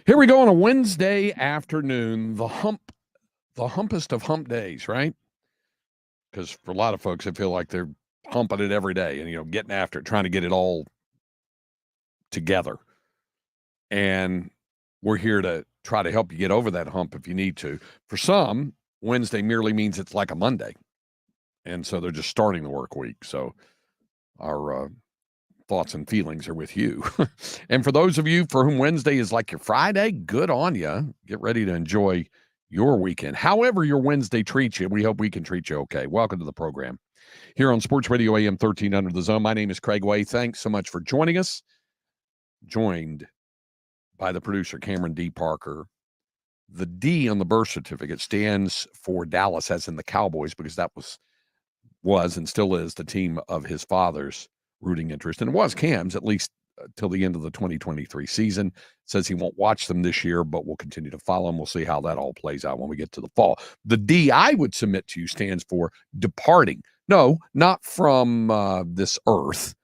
Here we go on a Wednesday afternoon, the humpest of hump days, right? Because for a lot of folks, they feel like they're humping it every day and, getting after it, trying to get it all together. And we're here to try to help you get over that hump if you need to. For some, Wednesday merely means it's like a Monday. And so they're just starting the work week. So our thoughts and feelings are with you. And for those of you for whom Wednesday is like your Friday, good on you. Get ready to enjoy your weekend. However your Wednesday treats you, we hope we can treat you okay. Welcome to the program here on Sports Radio AM 1300 The Zone. My name is Craig Way. Thanks so much for joining us. Joined by the producer, Cameron D. Parker. The D on the birth certificate stands for Dallas, as in the Cowboys, because that was and still is the team of his father's rooting interest. And it was Cam's, at least till the end of the 2023 season. Says he won't watch them this year, but we'll continue to follow them. We'll see how that all plays out when we get to the fall. The D, I would submit to you, stands for departing. No, not from this earth,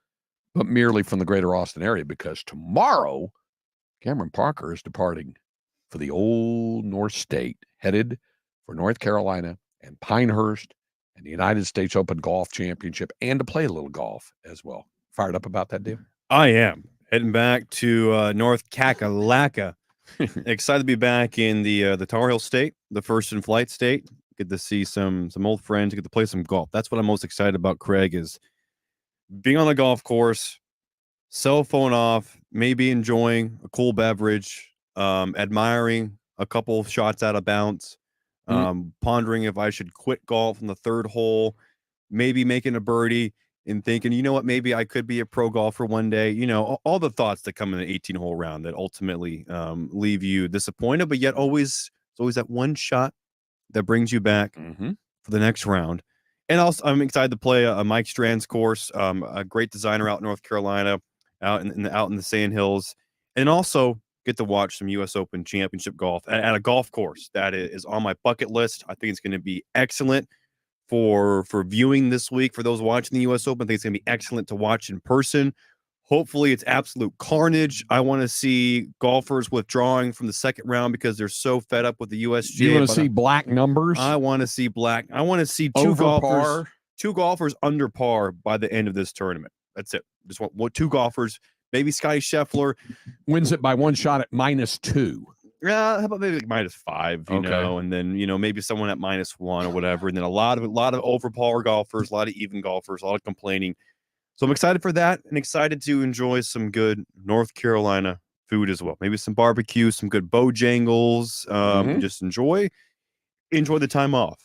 but merely from the greater Austin area, because tomorrow, Cameron Parker is departing for the old North State, headed for North Carolina and Pinehurst and the United States Open Golf Championship, and to play a little golf as well. Fired up about that deal? I am. Heading back to North Kakalaka. Excited to be back in the Tar Heel State, the first in flight state. Get to see some old friends, get to play some golf. That's what I'm most excited about, Craig, is being on the golf course, cell phone off, maybe enjoying a cool beverage, admiring a couple shots out of bounds, pondering if I should quit golf on the third hole, maybe making a birdie and thinking, you know what, maybe I could be a pro golfer one day. All the thoughts that come in the 18-hole round that ultimately leave you disappointed, but yet it's always that one shot that brings you back for the next round. And also, I'm excited to play a Mike Strand's course, a great designer out in North Carolina, out in the Sand Hills, and also get to watch some U.S. Open Championship golf at a golf course that is on my bucket list. I think it's going to be excellent for viewing this week for those watching the U.S. Open. I think it's going to be excellent to watch in person. Hopefully, it's absolute carnage. I want to see golfers withdrawing from the second round because they're so fed up with the USGA. You want to see black numbers? I want to see black. I want to see two golfers under par by the end of this tournament. That's it. Just want two golfers. Maybe Scotty Scheffler wins it by one shot at -2. Yeah, how about maybe like -5, you know, and then, maybe someone at -1 or whatever. And then a lot of over par golfers, a lot of even golfers, a lot of complaining. So I'm excited for that and excited to enjoy some good North Carolina food as well. Maybe some barbecue, some good Bojangles. Just enjoy the time off,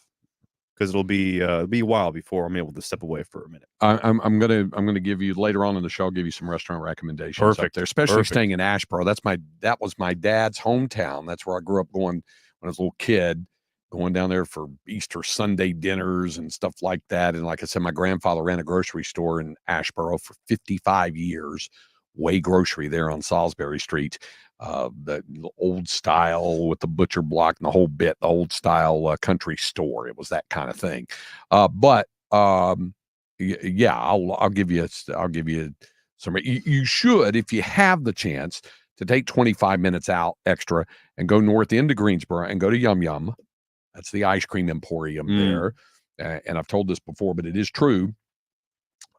because it'll be a while before I'm able to step away for a minute. I'm gonna give you later on in the show. I'll give you some restaurant recommendations. Perfect. Up there, especially staying in Asheboro. That was my dad's hometown. That's where I grew up going when I was a little kid, going down there for Easter Sunday dinners and stuff like that. And like I said, my grandfather ran a grocery store in Asheboro for 55 years. Way Grocery there on Salisbury Street. The old style with the butcher block and the whole bit, the old style country store. It was that kind of thing. But yeah, I'll give you some. You should, if you have the chance, to take 25 minutes out extra and go north into Greensboro and go to Yum Yum. That's the ice cream emporium there. And I've told this before, but it is true.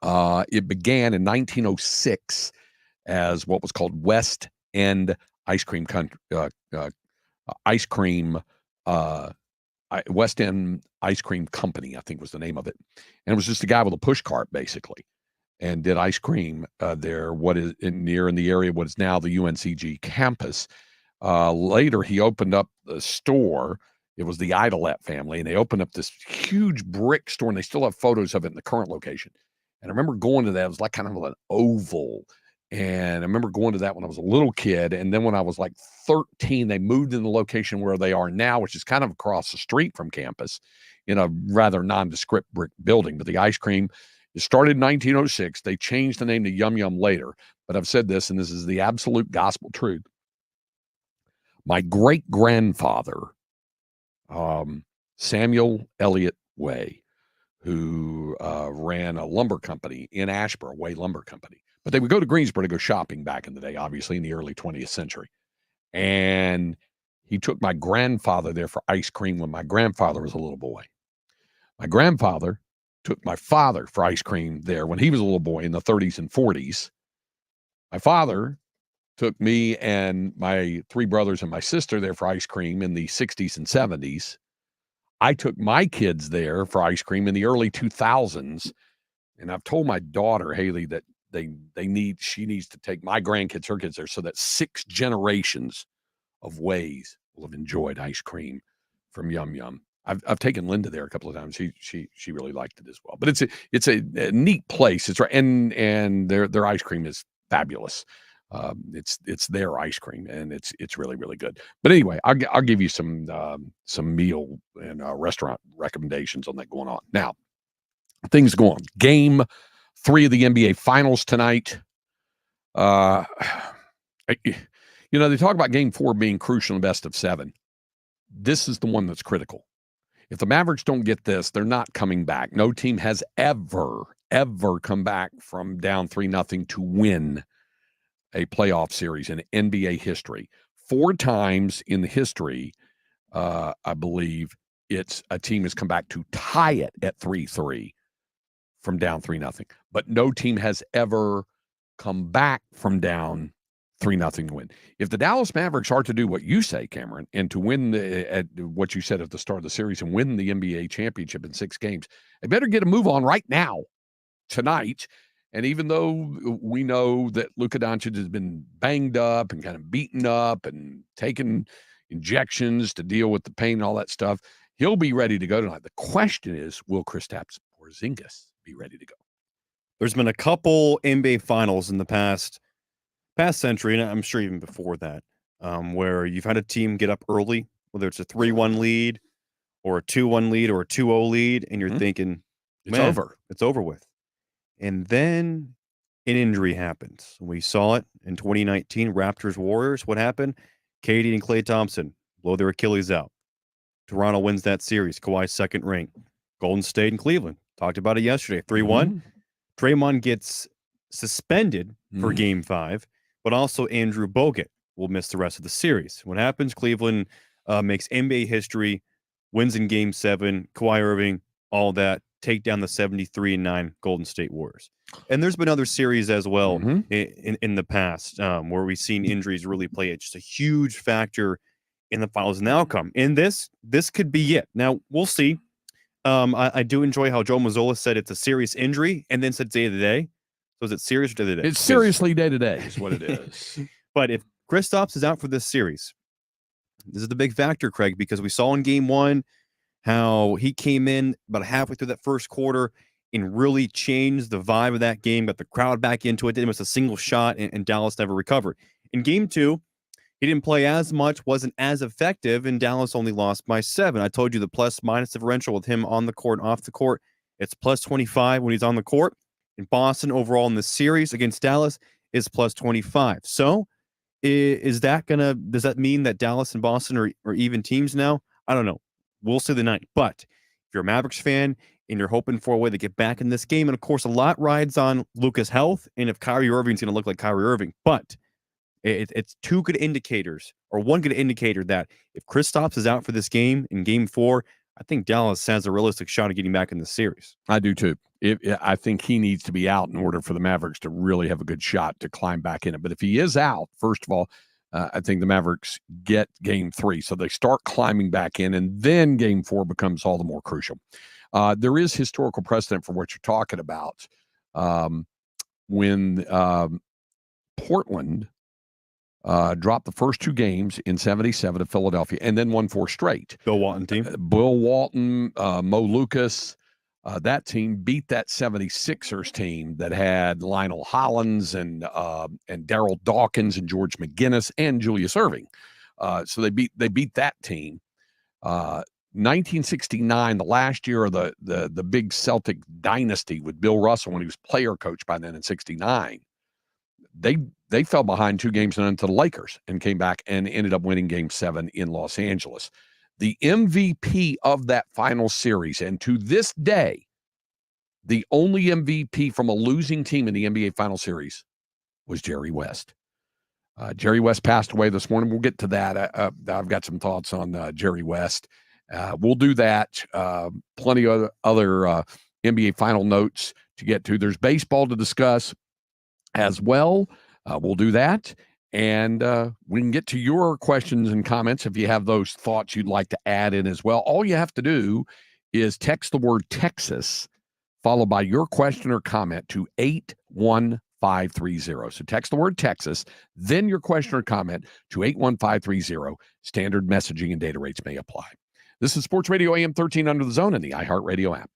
It began in 1906 as what was called West End West End Ice Cream Company, I think was the name of it. And it was just a guy with a push cart, basically, and did ice cream there, in the area, what is now the UNCG campus. Later, he opened up the store. It was the Idolet family, and they opened up this huge brick store, and they still have photos of it in the current location. And I remember going to that. It was like kind of an oval. And I remember going to that when I was a little kid. And then when I was like 13, they moved in the location where they are now, which is kind of across the street from campus in a rather nondescript brick building. But the ice cream, it started in 1906. They changed the name to Yum Yum later. But I've said this, and this is the absolute gospel truth. My great-grandfather, Samuel Elliott Way, who ran a lumber company in Asheboro, Way Lumber Company. But they would go to Greensboro to go shopping back in the day, obviously in the early 20th century. And he took my grandfather there for ice cream when my grandfather was a little boy. My grandfather took my father for ice cream there when he was a little boy in the 30s and 40s. My father took me and my 3 brothers and my sister there for ice cream in the 60s and 70s. I took my kids there for ice cream in the early 2000s. And I've told my daughter, Haley, that she needs to take my grandkids, her kids there, so that 6 generations of Ways will have enjoyed ice cream from Yum Yum. I've taken Linda there a couple of times. She really liked it as well. But it's a neat place. It's right, and their ice cream is fabulous. It's their ice cream, and it's really, really good. But anyway, I'll give you some meal and restaurant recommendations on that going on. Now, things go on. Game 3 of the NBA Finals tonight. They talk about Game 4 being crucial in best of 7. This is the one that's critical. If the Mavericks don't get this, they're not coming back. No team has ever come back from down 3-0 to win a playoff series in NBA history. 4 times in the history, I believe, it's a team has come back to tie it at 3-3 from down 3-0. But no team has ever come back from down 3-0 win. If the Dallas Mavericks are to do what you say, Cameron, and to win what you said at the start of the series and win the NBA championship in 6 games, they better get a move on right now, tonight. And even though we know that Luka Doncic has been banged up and kind of beaten up and taken injections to deal with the pain and all that stuff, he'll be ready to go tonight. The question is, will Kristaps Porzingis be ready to go? There's been a couple NBA finals in the past century, and I'm sure even before that, where you've had a team get up early, whether it's a 3-1 lead or a 2-1 lead or a 2-0 lead, and you're thinking, it's over. It's over with. And then an injury happens. We saw it in 2019, Raptors-Warriors. What happened? KD and Klay Thompson blow their Achilles out. Toronto wins that series. Kawhi's second ring. Golden State and Cleveland. Talked about it yesterday. 3-1. Draymond gets suspended for Game 5, but also Andrew Bogut will miss the rest of the series. What happens? Cleveland makes NBA history, wins in Game 7. Kawhi Irving, all that, take down the 73-9 Golden State Warriors. And there's been other series as well in the past where we've seen injuries really play just a huge factor in the finals and the outcome. And this could be it. Now, we'll see. I do enjoy how Joe Mazzola said it's a serious injury and then said day to day. So is it serious or day to day? It's seriously day to day is what it is. But if Kristaps is out for this series, this is the big factor, Craig, because we saw in Game 1 how he came in about halfway through that first quarter and really changed the vibe of that game, got the crowd back into it. Didn't miss a single shot, and Dallas never recovered. In Game 2, he didn't play as much, wasn't as effective, and Dallas only lost by 7. I told you the plus-minus differential with him on the court and off the court, it's plus 25 when he's on the court. In Boston, overall in the series against Dallas, is plus 25. So, does that mean that Dallas and Boston are even teams now? I don't know. We'll see the night. But if you're a Mavericks fan and you're hoping for a way to get back in this game, and of course, a lot rides on Luka's health and if Kyrie Irving's going to look like Kyrie Irving. But it's 2 good indicators, or 1 good indicator that if Kristaps is out for this game in Game 4, I think Dallas has a realistic shot of getting back in the series. I do too. I think he needs to be out in order for the Mavericks to really have a good shot to climb back in it. But if he is out, first of all, I think the Mavericks get Game 3. So they start climbing back in, and then Game 4 becomes all the more crucial. There is historical precedent for what you're talking about. When Portland dropped the first 2 games in 77 to Philadelphia and then won 4 straight. Bill Walton team. Bill Walton, Mo Lucas, that team beat that 76ers team that had Lionel Hollins and Darryl Dawkins and George McGinnis and Julius Erving. So they beat that team. 1969, the last year of the big Celtic dynasty with Bill Russell when he was player coach by then in 69. They fell behind 2 games and to the Lakers and came back and ended up winning Game 7 in Los Angeles. The MVP of that final series, and to this day, the only MVP from a losing team in the NBA final series was Jerry West. Jerry West passed away this morning. We'll get to that. I've got some thoughts on Jerry West. We'll do that. Plenty of other NBA final notes to get to. There's baseball to discuss as well. We'll do that. And we can get to your questions and comments if you have those thoughts you'd like to add in as well. All you have to do is text the word Texas, followed by your question or comment to 81530. So text the word Texas, then your question or comment to 81530. Standard messaging and data rates may apply. This is Sports Radio AM 13 Under the Zone and the iHeartRadio app.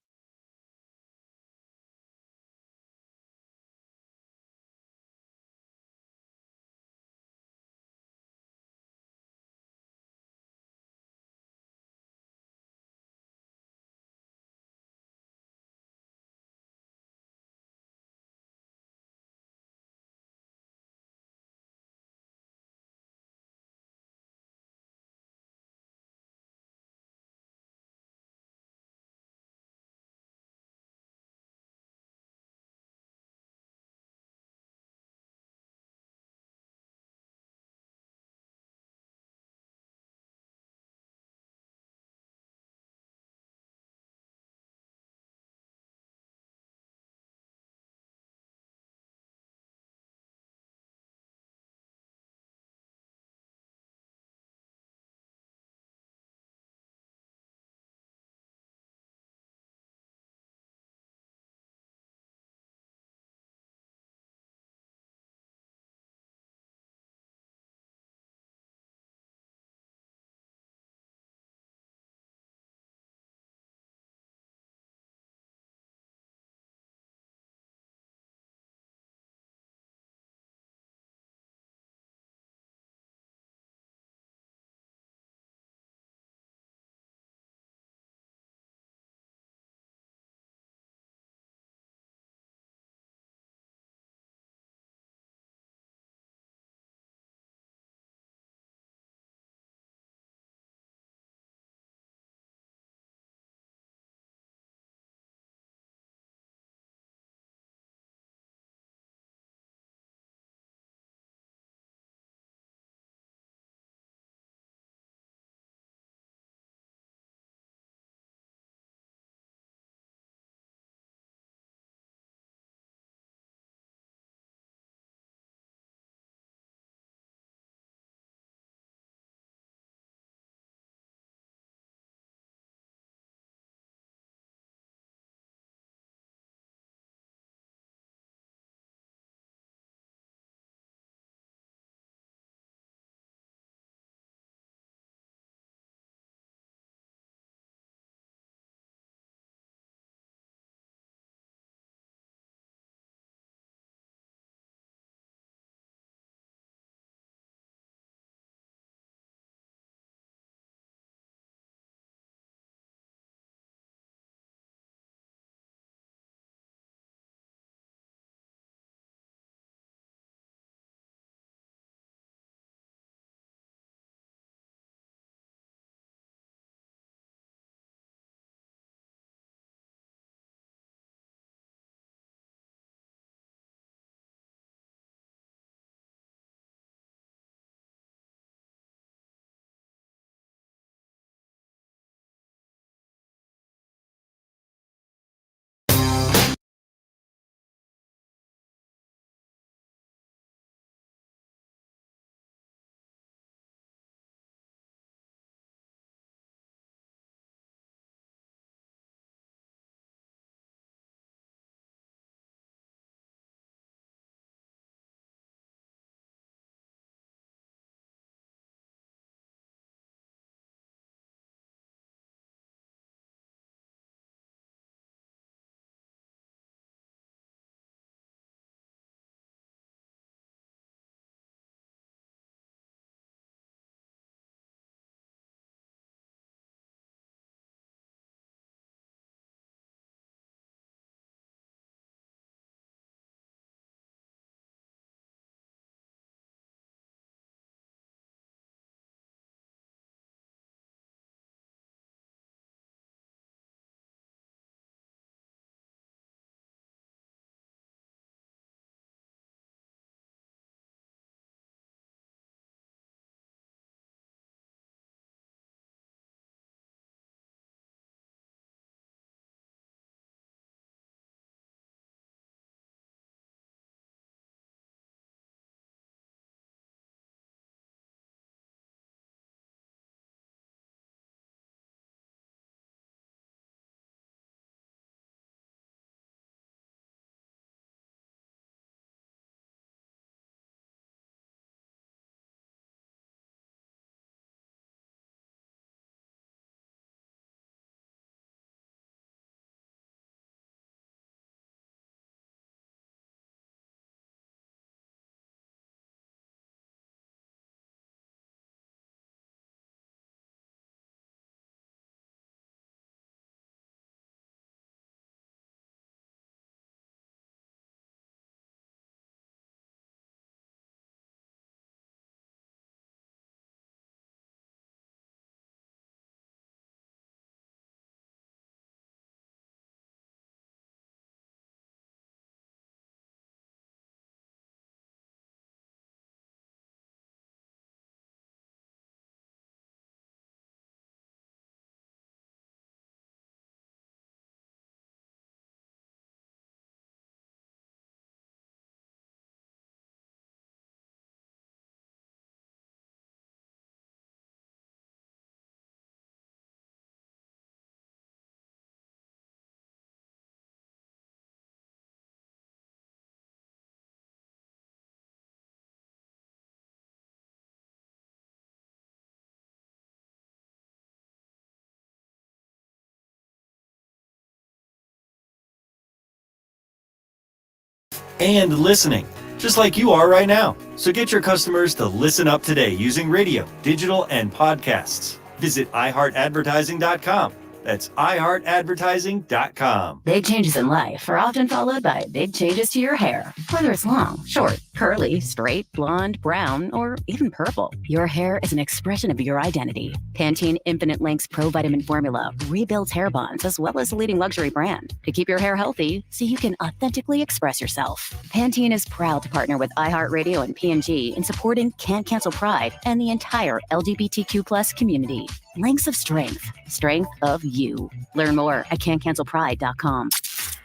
and listening, just like you are right now. So get your customers to listen up today using radio, digital, and podcasts. Visit iHeartAdvertising.com. That's iHeartAdvertising.com. Big changes in life are often followed by big changes to your hair. Whether it's long, short, curly, straight, blonde, brown, or even purple, your hair is an expression of your identity. Pantene Infinite Lengths Pro Vitamin Formula rebuilds hair bonds as well as a leading luxury brand to keep your hair healthy so you can authentically express yourself. Pantene is proud to partner with iHeartRadio and P&G in supporting Can't Cancel Pride and the entire LGBTQ+ community. Lengths of strength, strength of you. Learn more at can'tcancelpride.com.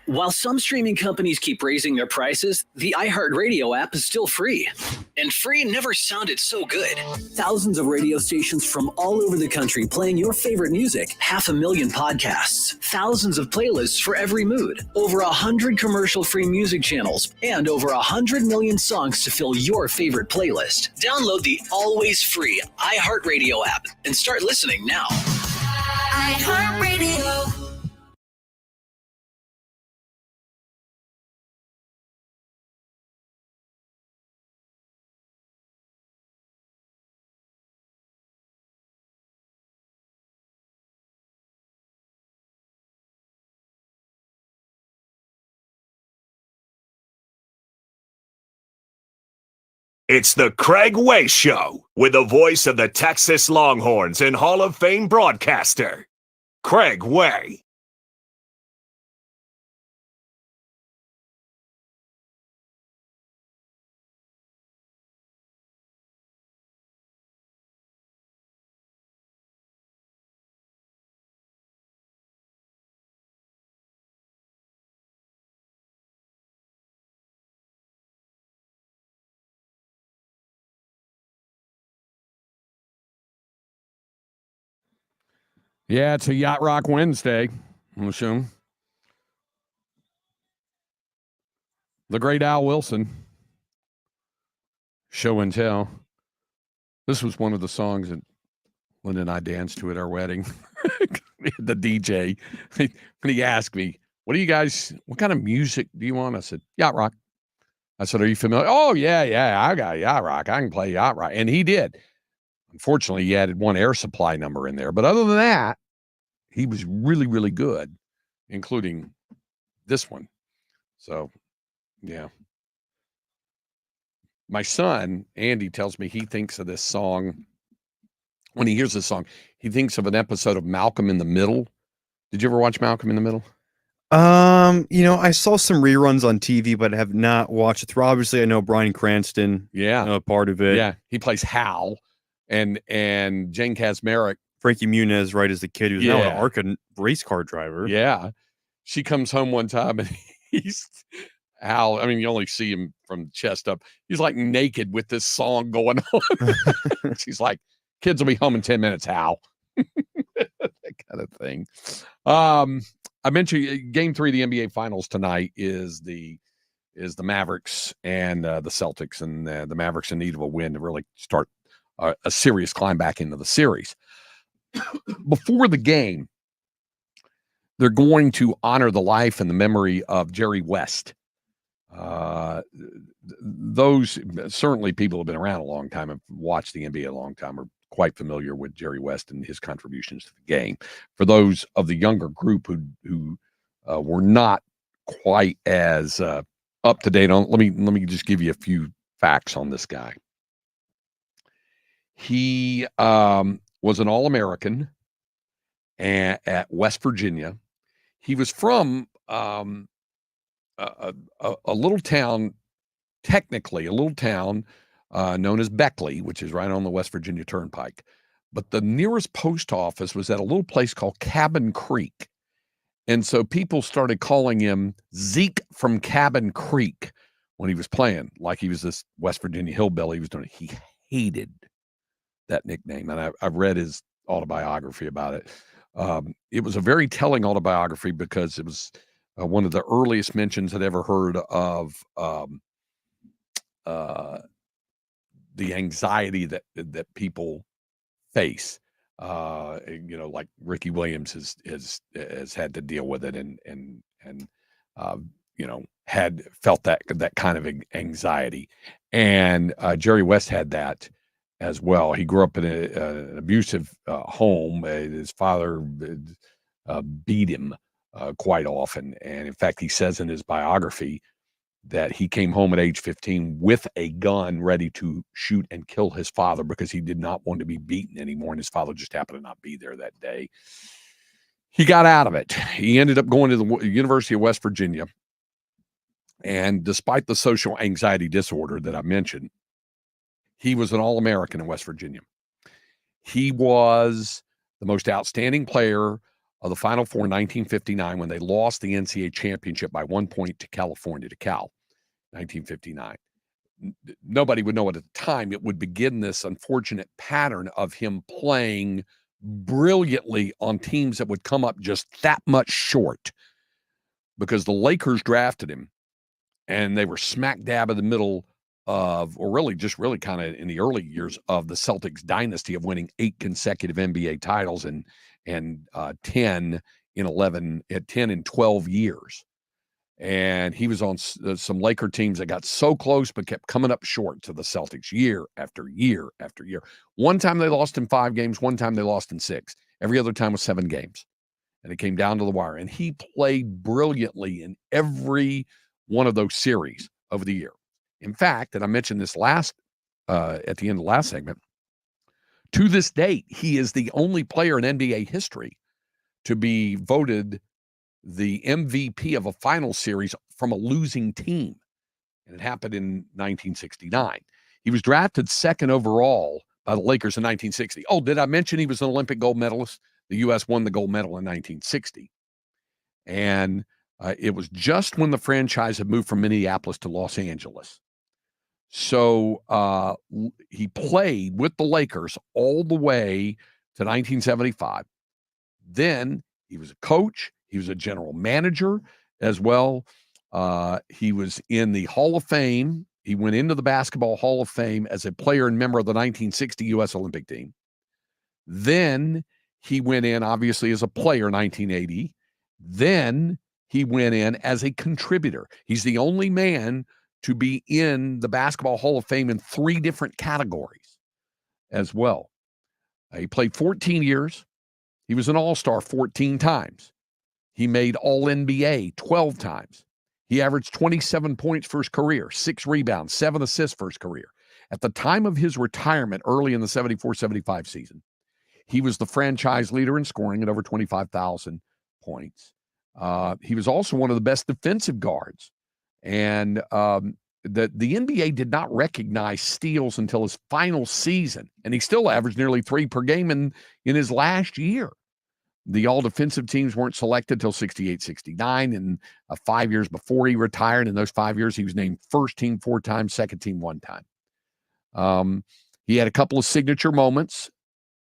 While some streaming companies keep raising their prices, the iHeartRadio app is still free. And free never sounded so good. Thousands of radio stations from all over the country playing your favorite music, 500,000 podcasts, thousands of playlists for every mood, over 100 commercial-free music channels, and over 100 million songs to fill your favorite playlist. Download the always free iHeartRadio app and start listening now. iHeartRadio. It's the Craig Way Show with the voice of the Texas Longhorns and Hall of Fame broadcaster, Craig Way. Yeah, it's a Yacht Rock Wednesday. I'm assuming. The great Al Wilson. Show and tell. This was one of the songs that Linda and I danced to at our wedding. The DJ, when he asked me, what kind of music do you want? I said, Yacht Rock. I said, are you familiar? Oh, yeah, I got Yacht Rock. I can play Yacht Rock. And he did. Unfortunately, he added one Air Supply number in there. But other than that, he was really, really good, including this one. So, yeah. My son, Andy, tells me he thinks of this song. When he hears this song, he thinks of an episode of Malcolm in the Middle. Did you ever watch Malcolm in the Middle? I saw some reruns on TV, but have not watched it through. Obviously, I know Bryan Cranston. Yeah. Part of it. Yeah. He plays Hal. And Jane Kasmerick. Frankie Muniz, right, as the kid who's now an ARCA race car driver. Yeah. She comes home one time and he's Hal. I mean, you only see him from chest up. He's like naked with this song going on. She's like, kids will be home in 10 minutes, Hal. That kind of thing. I mentioned Game 3 of the NBA Finals tonight is the Mavericks and the Celtics, and the Mavericks in need of a win to really start a serious climb back into the series. Before the game, they're going to honor the life and the memory of Jerry West. Those certainly people who have been around a long time, have watched the NBA a long time, are quite familiar with Jerry West and his contributions to the game. For those of the younger group who were not quite as up to date on, let me just give you a few facts on this guy. He was an All-American at West Virginia. He was from a little town, technically a little town known as Beckley, which is right on the West Virginia Turnpike. But the nearest post office was at a little place called Cabin Creek. And so people started calling him Zeke from Cabin Creek when he was playing, like he was this West Virginia hillbilly. He was doing it. He hated that nickname. And I've read his autobiography about it. It was a very telling autobiography because it was one of the earliest mentions I'd ever heard of the anxiety that people face. Like Ricky Williams has had to deal with it, and had felt that kind of anxiety. And Jerry West had that as well. He grew up in an abusive home. His father beat him quite often. And in fact, he says in his biography that he came home at age 15 with a gun ready to shoot and kill his father because he did not want to be beaten anymore. And his father just happened to not be there that day. He got out of it. He ended up going to the University of West Virginia. And despite the social anxiety disorder that I mentioned, he was an All-American in West Virginia. He was the most outstanding player of the Final Four in 1959 when they lost the NCAA championship by 1 point to California, to Cal, 1959. Nobody would know at the time it would begin this unfortunate pattern of him playing brilliantly on teams that would come up just that much short, because the Lakers drafted him and they were smack dab in the middle of, or really kind of in the early years of the Celtics dynasty of winning 8 consecutive NBA titles and 10 in 12 years. And he was on some Laker teams that got so close but kept coming up short to the Celtics year after year after year. One time they lost in 5 games. One time they lost in 6. Every other time was 7 games. And it came down to the wire. And he played brilliantly in every one of those series over the year. In fact, and I mentioned this at the end of the last segment, to this date, he is the only player in NBA history to be voted the MVP of a final series from a losing team. And it happened in 1969. He was drafted 2nd overall by the Lakers in 1960. Oh, did I mention he was an Olympic gold medalist? The U.S. won the gold medal in 1960. And it was just when the franchise had moved from Minneapolis to Los Angeles. So he played with the Lakers all the way to 1975. Then he was a coach. He was a general manager as well. He was in the Hall of Fame. He went into the Basketball Hall of Fame as a player and member of the 1960 U.S. Olympic team. Then he went in, obviously, as a player in 1980. Then he went in as a contributor. He's the only man to be in the Basketball Hall of Fame in 3 different categories as well. He played 14 years. He was an All-Star 14 times. He made All-NBA 12 times. He averaged 27 points for his career, 6 rebounds, 7 assists for his career. At the time of his retirement, early in the 74-75 season, he was the franchise leader in scoring at over 25,000 points. He was also one of the best defensive guards. And the NBA did not recognize steals until his final season. And he still averaged nearly 3 per game in his last year. The all-defensive teams weren't selected till 68, 69, and 5 years before he retired. In those 5 years, he was named first team 4 times, second team 1 time. He had a couple of signature moments,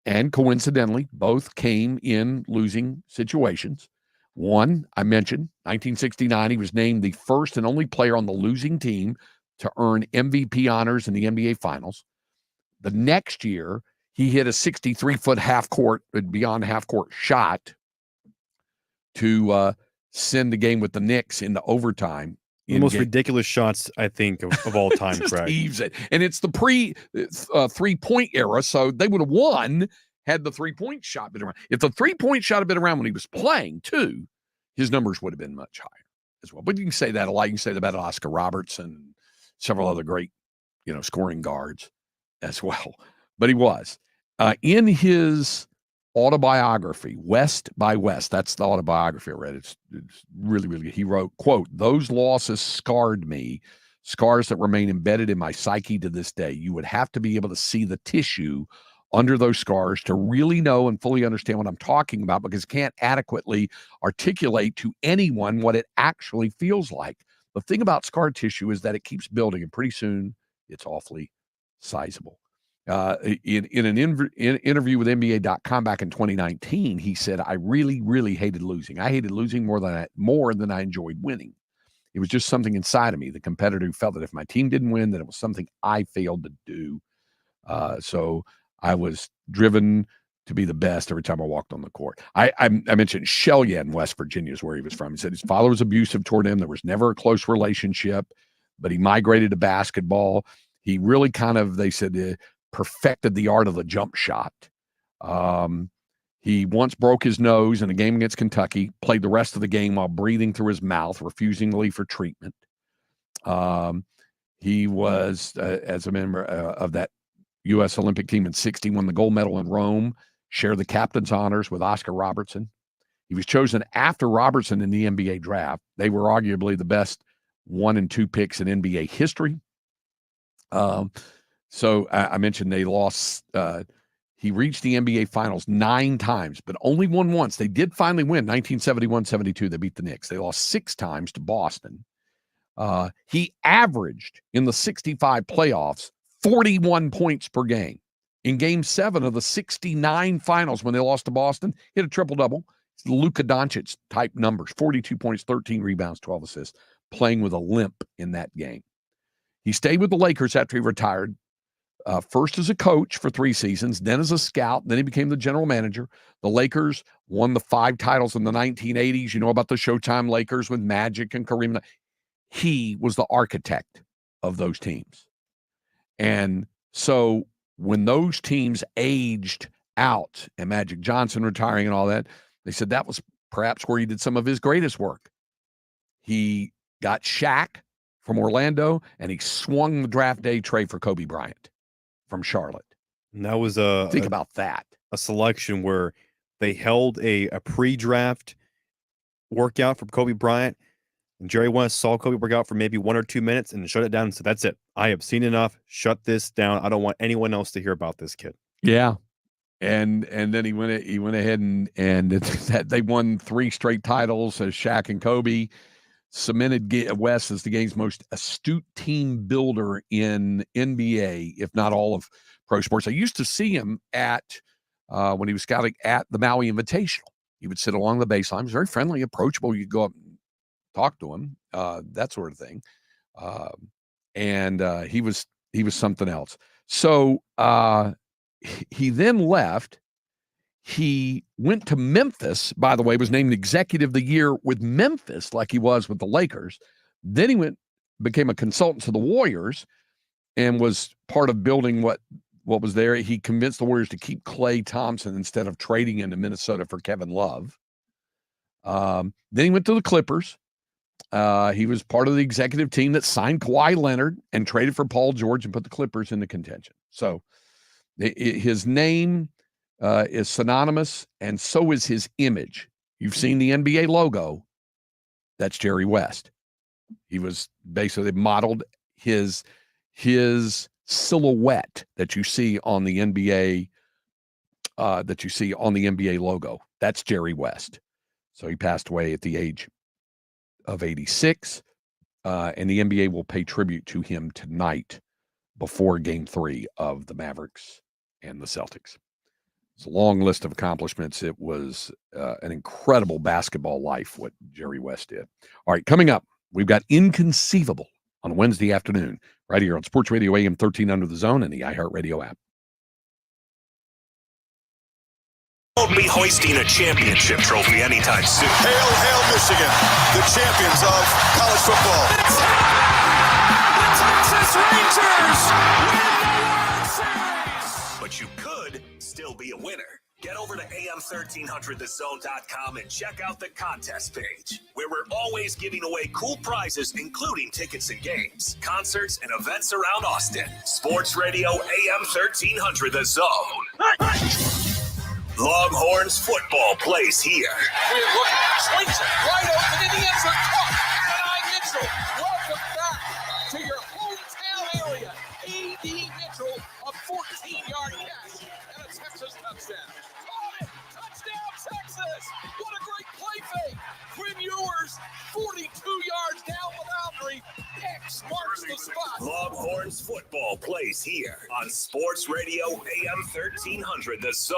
and coincidentally, both came in losing situations. One, I mentioned, 1969, he was named the first and only player on the losing team to earn MVP honors in the NBA Finals. The next year, he hit a 63-foot beyond half-court shot to send the game with the Knicks into overtime. The most ridiculous shots, I think, of all time, Craig. Heaves it. And it's the pre-3-point era, so they would have won had the 3-point shot been around. If the 3-point shot had been around when he was playing, too, his numbers would have been much higher as well. But you can say that a lot. You can say that about Oscar Robertson and several other great, scoring guards as well. But he was. In his autobiography, West by West, that's the autobiography I read. It's really, really good. He wrote, quote, "Those losses scarred me, scars that remain embedded in my psyche to this day. You would have to be able to see the tissue under those scars to really know and fully understand what I'm talking about, because I can't adequately articulate to anyone what it actually feels like. The thing about scar tissue is that it keeps building, and pretty soon it's awfully sizable." In an interview with NBA.com back in 2019, he said, "I really, really hated losing. I hated losing more than I enjoyed winning. It was just something inside of me, the competitor who felt that if my team didn't win, then it was something I failed to do. So I was driven to be the best every time I walked on the court. I mentioned Cheyenne, West Virginia is where he was from. He said his father was abusive toward him. There was never a close relationship, but he migrated to basketball. He really they said, perfected the art of the jump shot. He once broke his nose in a game against Kentucky, played the rest of the game while breathing through his mouth, refusing to leave for treatment. He was, as a member of that U.S. Olympic team in '60, won the gold medal in Rome, shared the captain's honors with Oscar Robertson. He was chosen after Robertson in the NBA draft. They were arguably the best 1 and 2 picks in NBA history. So I mentioned they lost. He reached the NBA Finals 9 times, but only won once. They did finally win 1971-72. They beat the Knicks. They lost 6 times to Boston. He averaged in the 65 playoffs 41 points per game. In Game 7 of the 69 finals when they lost to Boston, hit a triple-double. Luka Doncic type numbers, 42 points, 13 rebounds, 12 assists, playing with a limp in that game. He stayed with the Lakers after he retired, first as a coach for 3 seasons, then as a scout, then he became the general manager. The Lakers won the 5 titles in the 1980s. You know about the Showtime Lakers with Magic and Kareem. He was the architect of those teams. And so when those teams aged out and Magic Johnson retiring and all that, they said that was perhaps where he did some of his greatest work. He got Shaq from Orlando, and he swung the draft day trade for Kobe Bryant from Charlotte. And that was Think about that. A selection where they held a pre-draft workout for Kobe Bryant, and Jerry West saw Kobe work out for maybe 1 or 2 minutes and shut it down and said, that's it. I have seen enough. Shut this down. I don't want anyone else to hear about this kid. Yeah. And then he went ahead and they won 3 straight titles as Shaq and Kobe, cemented West as the game's most astute team builder in NBA, if not all of pro sports. I used to see him at when he was scouting at the Maui Invitational. He would sit along the baseline. He was very friendly, approachable. You'd go up and talk to him, that sort of thing. And he was something else. So he then left. He went to Memphis, by the way, was named Executive of the Year with Memphis, like he was with the Lakers. Then he became a consultant to the Warriors and was part of building what was there. He convinced the Warriors to keep Klay Thompson instead of trading into Minnesota for Kevin Love. Then he went to the Clippers. He was part of the executive team that signed Kawhi Leonard and traded for Paul George and put the Clippers into contention. So his name is synonymous, and so is his image. You've seen the NBA logo. That's Jerry West. He was basically modeled his silhouette that you see on the NBA logo. That's Jerry West. So he passed away at the age of 86, and the NBA will pay tribute to him tonight before Game 3 of the Mavericks and the Celtics. It's a long list of accomplishments. It was an incredible basketball life, what Jerry West did. All right, coming up, we've got Inconceivable on Wednesday afternoon, right here on Sports Radio AM 1300 The Zone and the iHeartRadio app. Won't be hoisting a championship trophy anytime soon. Hail, hail, Michigan, the champions of college football. The Texas Rangers win the World Series. But you could still be a winner. Get over to am1300thezone.com and check out the contest page, where we're always giving away cool prizes, including tickets and games, concerts, and events around Austin. Sports Radio AM 1300 The Zone. Longhorns football plays here. We're looking, swings it right open in the end zone. Denied Mitchell. Welcome back to your hometown area. A.D. Mitchell, a 14-yard catch and a Texas touchdown. Caught it! Touchdown, Texas! What a great play fake. Quinn Ewers, 42 yards down the boundary. X marks the spot. Longhorns football plays here on Sports Radio AM 1300 The Zone.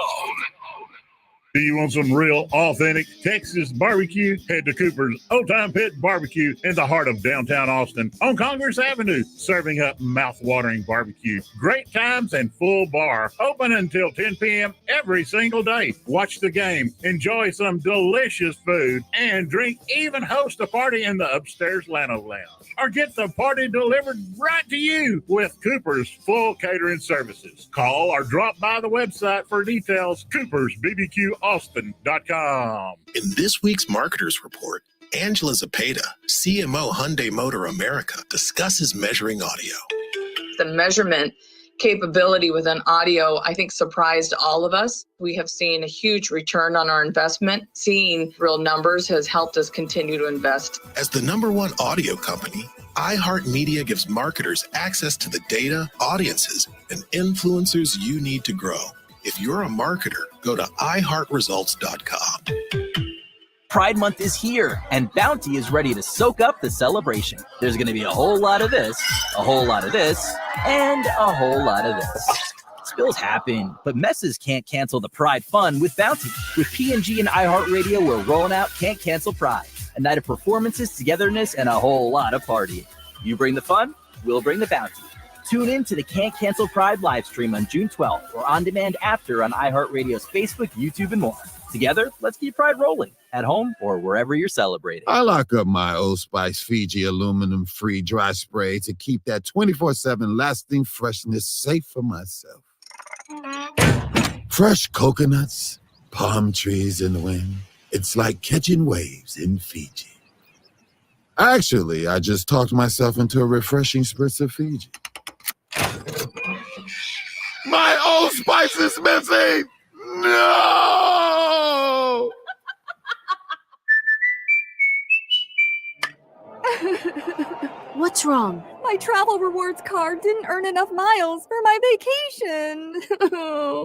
Do you want some real, authentic Texas barbecue? Head to Cooper's Old Time Pit Barbecue in the heart of downtown Austin on Congress Avenue, serving up mouth-watering barbecue. Great times and full bar. Open until 10 p.m. every single day. Watch the game, enjoy some delicious food, and drink. Even host a party in the upstairs Lano Lounge. Or get the party delivered right to you with Cooper's full catering services. Call or drop by the website for details. CoopersBBQAustin.com. In this week's Marketers Report, Angela Zapata, CMO Hyundai Motor America, discusses measuring audio. The measurement capability within audio, I think, surprised all of us. We have seen a huge return on our investment. Seeing real numbers has helped us continue to invest. As the #1 audio company, iHeartMedia gives marketers access to the data, audiences, and influencers you need to grow. If you're a marketer, go to iHeartResults.com. Pride Month is here, and Bounty is ready to soak up the celebration. There's going to be a whole lot of this, a whole lot of this, and a whole lot of this. Spills happen, but messes can't cancel the Pride fun with Bounty. With P&G and iHeartRadio, we're rolling out Can't Cancel Pride, a night of performances, togetherness, and a whole lot of partying. You bring the fun, we'll bring the bounty. Tune in to the Can't Cancel Pride live stream on June 12th or on demand after on iHeartRadio's Facebook, YouTube, and more. Together, let's keep Pride rolling at home or wherever you're celebrating. I lock up my Old Spice Fiji aluminum-free dry spray to keep that 24/7 lasting freshness safe for myself. Fresh coconuts, palm trees in the wind. It's like catching waves in Fiji. Actually, I just talked myself into a refreshing spritz of Fiji. My Old Spice is missing! No! What's wrong? My travel rewards card didn't earn enough miles for my vacation.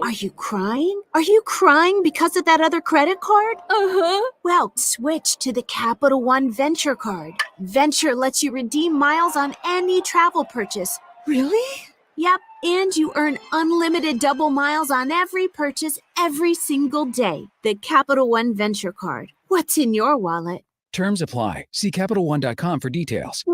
Are you crying? Are you crying because of that other credit card? Uh-huh. Well, switch to the Capital One Venture card. Venture lets you redeem miles on any travel purchase. Really? Yep, and you earn unlimited double miles on every purchase every single day. The Capital One Venture card. What's in your wallet? Terms apply. See CapitalOne.com for details.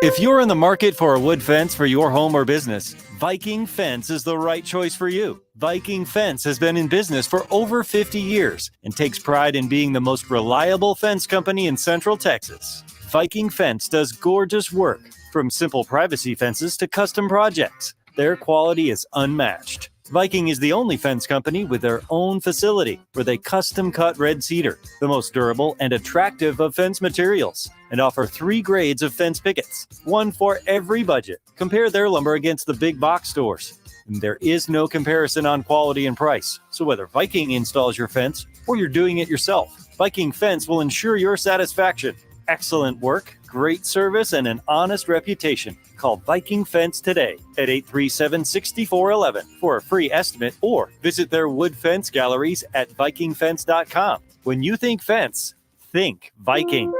If you're in the market for a wood fence for your home or business, Viking Fence is the right choice for you. Viking Fence has been in business for over 50 years and takes pride in being the most reliable fence company in Central Texas. Viking Fence does gorgeous work, from simple privacy fences to custom projects. Their quality is unmatched. Viking is the only fence company with their own facility where they custom cut red cedar, the most durable and attractive of fence materials, and offer 3 grades of fence pickets, one for every budget. Compare their lumber against the big box stores. And there is no comparison on quality and price. So whether Viking installs your fence or you're doing it yourself, Viking Fence will ensure your satisfaction. Excellent work, great service, and an honest reputation. Call Viking Fence today at 837-6411 for a free estimate or visit their wood fence galleries at vikingfence.com. When you think fence, think Viking.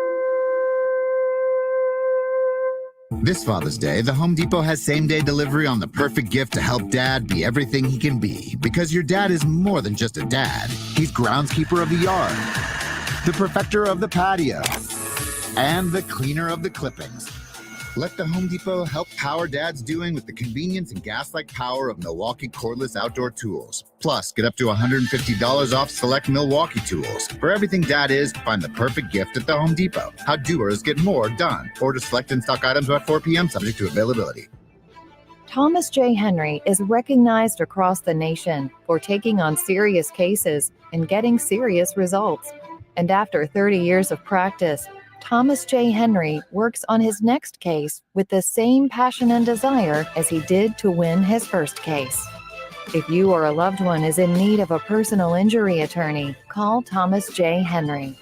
This Father's Day, the Home Depot has same-day delivery on the perfect gift to help Dad be everything he can be. Because your dad is more than just a dad. He's groundskeeper of the yard, the perfecter of the patio, and the cleaner of the clippings. Let the Home Depot help power Dad's doing with the convenience and gas-like power of Milwaukee cordless outdoor tools. Plus, get up to $150 off select Milwaukee tools. For everything Dad is, find the perfect gift at the Home Depot. How doers get more done. Order select in-stock items by 4 p.m. subject to availability. Thomas J. Henry is recognized across the nation for taking on serious cases and getting serious results. And after 30 years of practice, Thomas J. Henry works on his next case with the same passion and desire as he did to win his first case. If you or a loved one is in need of a personal injury attorney, call Thomas J. Henry.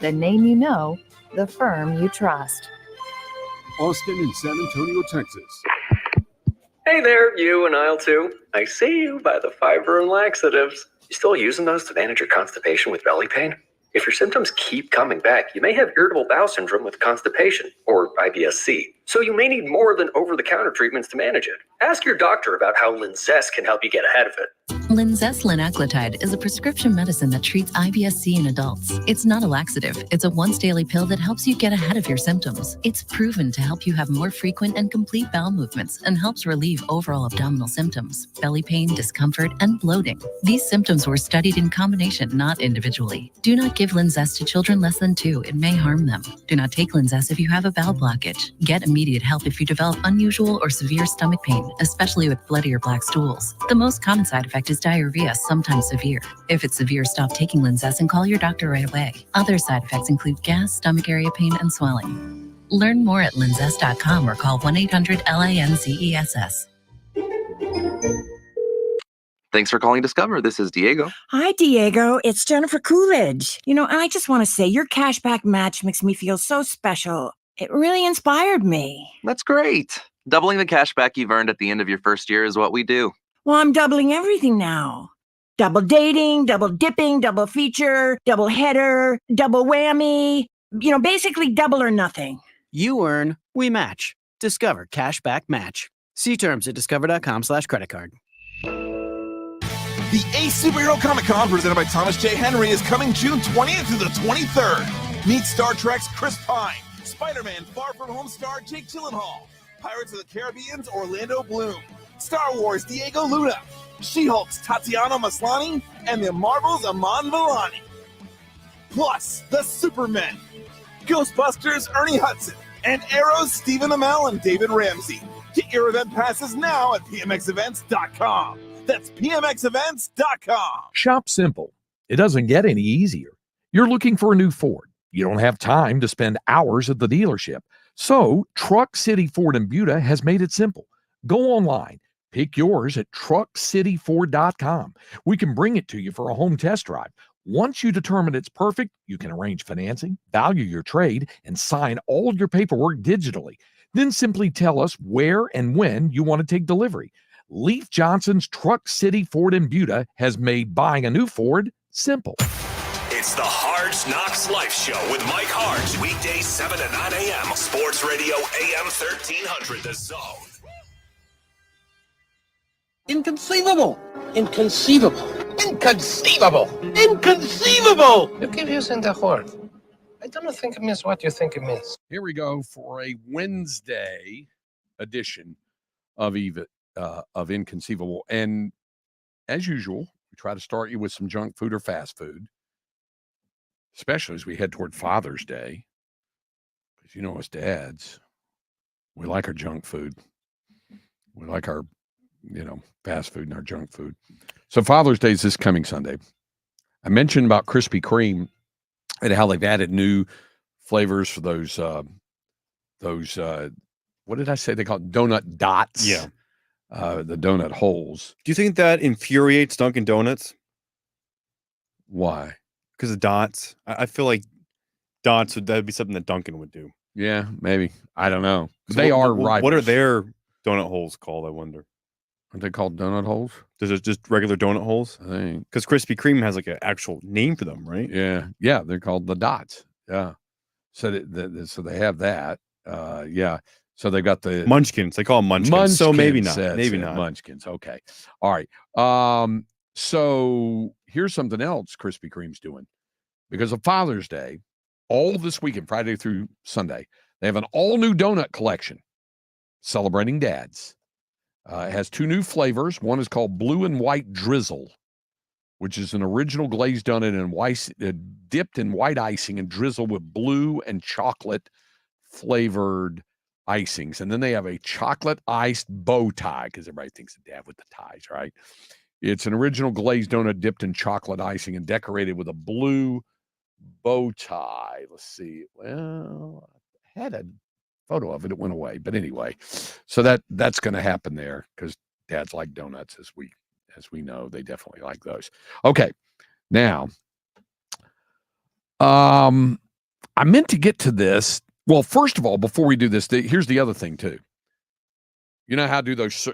The name you know, the firm you trust. Austin and San Antonio, Texas. Hey there, you in aisle 2. I see you by the fiber and laxatives. You still using those to manage your constipation with belly pain? If your symptoms keep coming back, you may have irritable bowel syndrome with constipation, or IBS-C. So you may need more than over-the-counter treatments to manage it. Ask your doctor about how Linzess can help you get ahead of it. Linzess linaclotide is a prescription medicine that treats IBS-C in adults. It's not a laxative. It's a once-daily pill that helps you get ahead of your symptoms. It's proven to help you have more frequent and complete bowel movements and helps relieve overall abdominal symptoms, belly pain, discomfort, and bloating. These symptoms were studied in combination, not individually. Do not give Linzess to children less than 2. It may harm them. Do not take Linzess if you have a bowel blockage. Get immediate help if you develop unusual or severe stomach pain, especially with bloody or black stools. The most common side effect is diarrhea, sometimes severe. If it's severe, stop taking Linzess and call your doctor right away. Other side effects include gas, stomach area pain, and swelling. Learn more at linzess.com or call 1-800-LINZESS. Thanks for calling Discover. This is Diego. Hi, Diego. It's Jennifer Coolidge. I just want to say your cashback match makes me feel so special. It really inspired me. That's great. Doubling the cash back you've earned at the end of your first year is what we do. Well, I'm doubling everything now. Double dating, double dipping, double feature, double header, double whammy. Basically double or nothing. You earn, we match. Discover Cashback Match. See terms at discover.com/creditcard. The Ace Superhero Comic Con presented by Thomas J. Henry is coming June 20th through the 23rd. Meet Star Trek's Chris Pine, Spider-Man Far From Home star Jake Gyllenhaal, Pirates of the Caribbean's Orlando Bloom, Star Wars Diego Luna, She-Hulk's Tatiana Maslany, and the Marvels Aman Vellani. Plus, the Supermen, Ghostbusters Ernie Hudson, and Arrow's Stephen Amell and David Ramsey. Get your event passes now at pmxevents.com. That's pmxevents.com. Shop simple. It doesn't get any easier. You're looking for a new Ford. You don't have time to spend hours at the dealership. So Truck City Ford in Buda has made it simple. Go online. Pick yours at truckcityford.com. We can bring it to you for a home test drive. Once you determine it's perfect, you can arrange financing, value your trade, and sign all your paperwork digitally. Then simply tell us where and when you want to take delivery. Leif Johnson's Truck City Ford in Buda has made buying a new Ford simple. It's the Hard Knocks Life Show with Mike Hart. Weekdays 7 to 9 a.m. Sports Radio AM 1300 The Zone. Inconceivable! Inconceivable! Inconceivable! Inconceivable! You keep using the word. I don't think it means what you think it means. Here we go for a Wednesday edition of Inconceivable. And as usual, we try to start you with some junk food or fast food, especially as we head toward Father's Day. Because us dads, we like our junk food. We like our, fast food and our junk food. So Father's Day is this coming Sunday. I mentioned about Krispy Kreme and how they've added new flavors for those what did I say? They call it donut dots. Yeah. The donut holes. Do you think that infuriates Dunkin' Donuts? Why? Because of dots. I feel like dots that'd be something that Dunkin' would do. Yeah, maybe. I don't know. So They are rivals. What are their donut holes called, I wonder? Aren't they called donut holes? Does it just regular donut holes? I think. Because Krispy Kreme has like an actual name for them, right? Yeah. Yeah, they're called the dots. Yeah. So so they have that. Yeah. So they've got the Munchkins. They call them Munchkins. So maybe not. Maybe not. Munchkins. Okay. All right. So here's something else Krispy Kreme's doing. Because of Father's Day, all this weekend, Friday through Sunday, they have an all-new donut collection celebrating dads. It has 2 new flavors. One is called Blue and White Drizzle, which is an original glazed donut and dipped in white icing and drizzled with blue and chocolate flavored icings. And then they have a chocolate iced bow tie, because everybody thinks of dad with the ties, right? It's an original glazed donut dipped in chocolate icing and decorated with a blue bow tie. Let's see. Well, I had a photo of it. It went away. But anyway, so that's going to happen there because dads like donuts, as we know. They definitely like those. Okay. Now, I meant to get to this. Well, first of all, before we do this, here's the other thing, too. You know how do those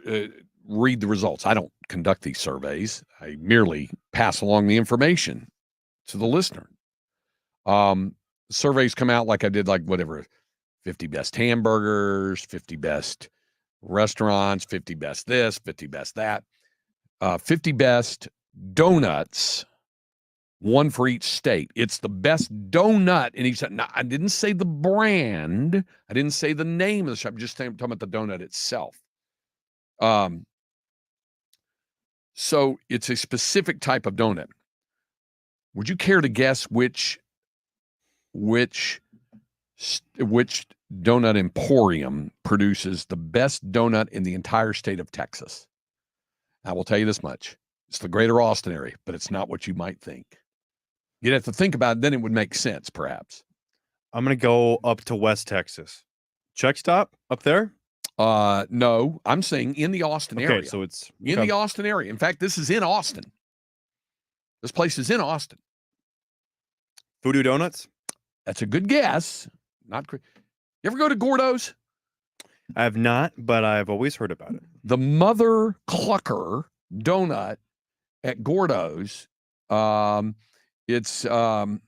read the results? I don't conduct these surveys. I merely pass along the information to the listener. Surveys come out like I did, 50 best hamburgers, 50 best restaurants, 50 best this, 50 best that. 50 best donuts, one for each state. It's the best donut. And he said, no, I didn't say the brand. I didn't say the name of the shop. I'm just talking about the donut itself. So it's a specific type of donut. Would you care to guess which donut emporium produces the best donut in the entire state of Texas? I will tell you this much. It's the greater Austin area, but it's not what you might think. You'd have to think about it, then it would make sense, perhaps. I'm going to go up to West Texas. Check stop up there? No, I'm saying in the Austin area. Okay, so it's in the Austin area. In fact, this is in Austin. This place is in Austin. Voodoo Donuts? That's a good guess. You ever go to Gordo's? I have not, but I've always heard about it. The Mother Clucker donut at Gordo's. It's of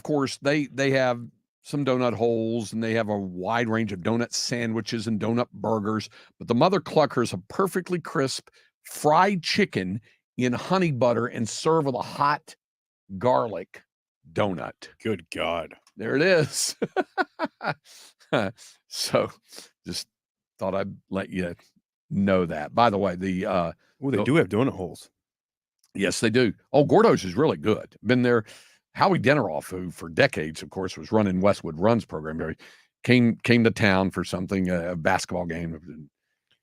course they have some donut holes, and they have a wide range of donut sandwiches and donut burgers. But the Mother Clucker is a perfectly crisp fried chicken in honey butter and served with a hot garlic donut. Good God. There it is. So just thought I'd let you know that. By the way, they do have donut holes. Yes, they do. Oh, Gordo's is really good. Been there. Howie Deneroff, who for decades, of course, was running Westwood Runs program, came to town for something, a basketball game,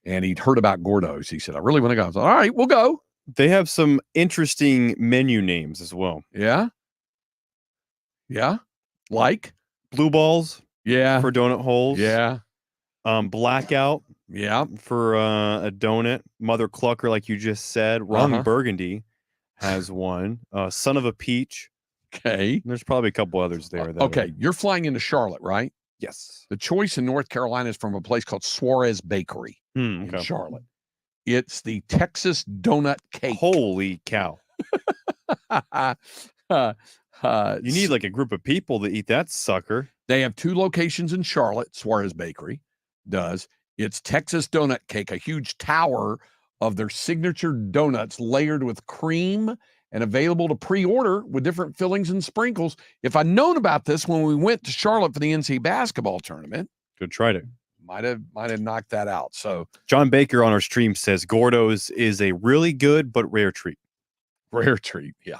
and he'd heard about Gordo's. He said, I really want to go. I was like, all right, we'll go. They have some interesting menu names as well. Yeah? Yeah? Like? Blue Balls. Yeah. For donut holes. Yeah. Blackout. Yeah. For a donut. Mother Clucker, like you just said. Ron Burgundy has one. Son of a Peach. Okay. There's probably a couple others there. Okay. You're flying into Charlotte, right? Yes. The choice in North Carolina is from a place called Suarez Bakery in Charlotte. It's the Texas Donut Cake. Holy cow. You need like a group of people to eat that sucker. They have 2 locations in Charlotte. Suarez Bakery does. It's Texas Donut Cake, a huge tower of their signature donuts layered with cream and available to pre-order with different fillings and sprinkles. If I'd known about this when we went to Charlotte for the NCAA basketball tournament, could tried it. Might have knocked that out. So John Baker on our stream says Gordo's is a really good but rare treat. Rare treat, yeah.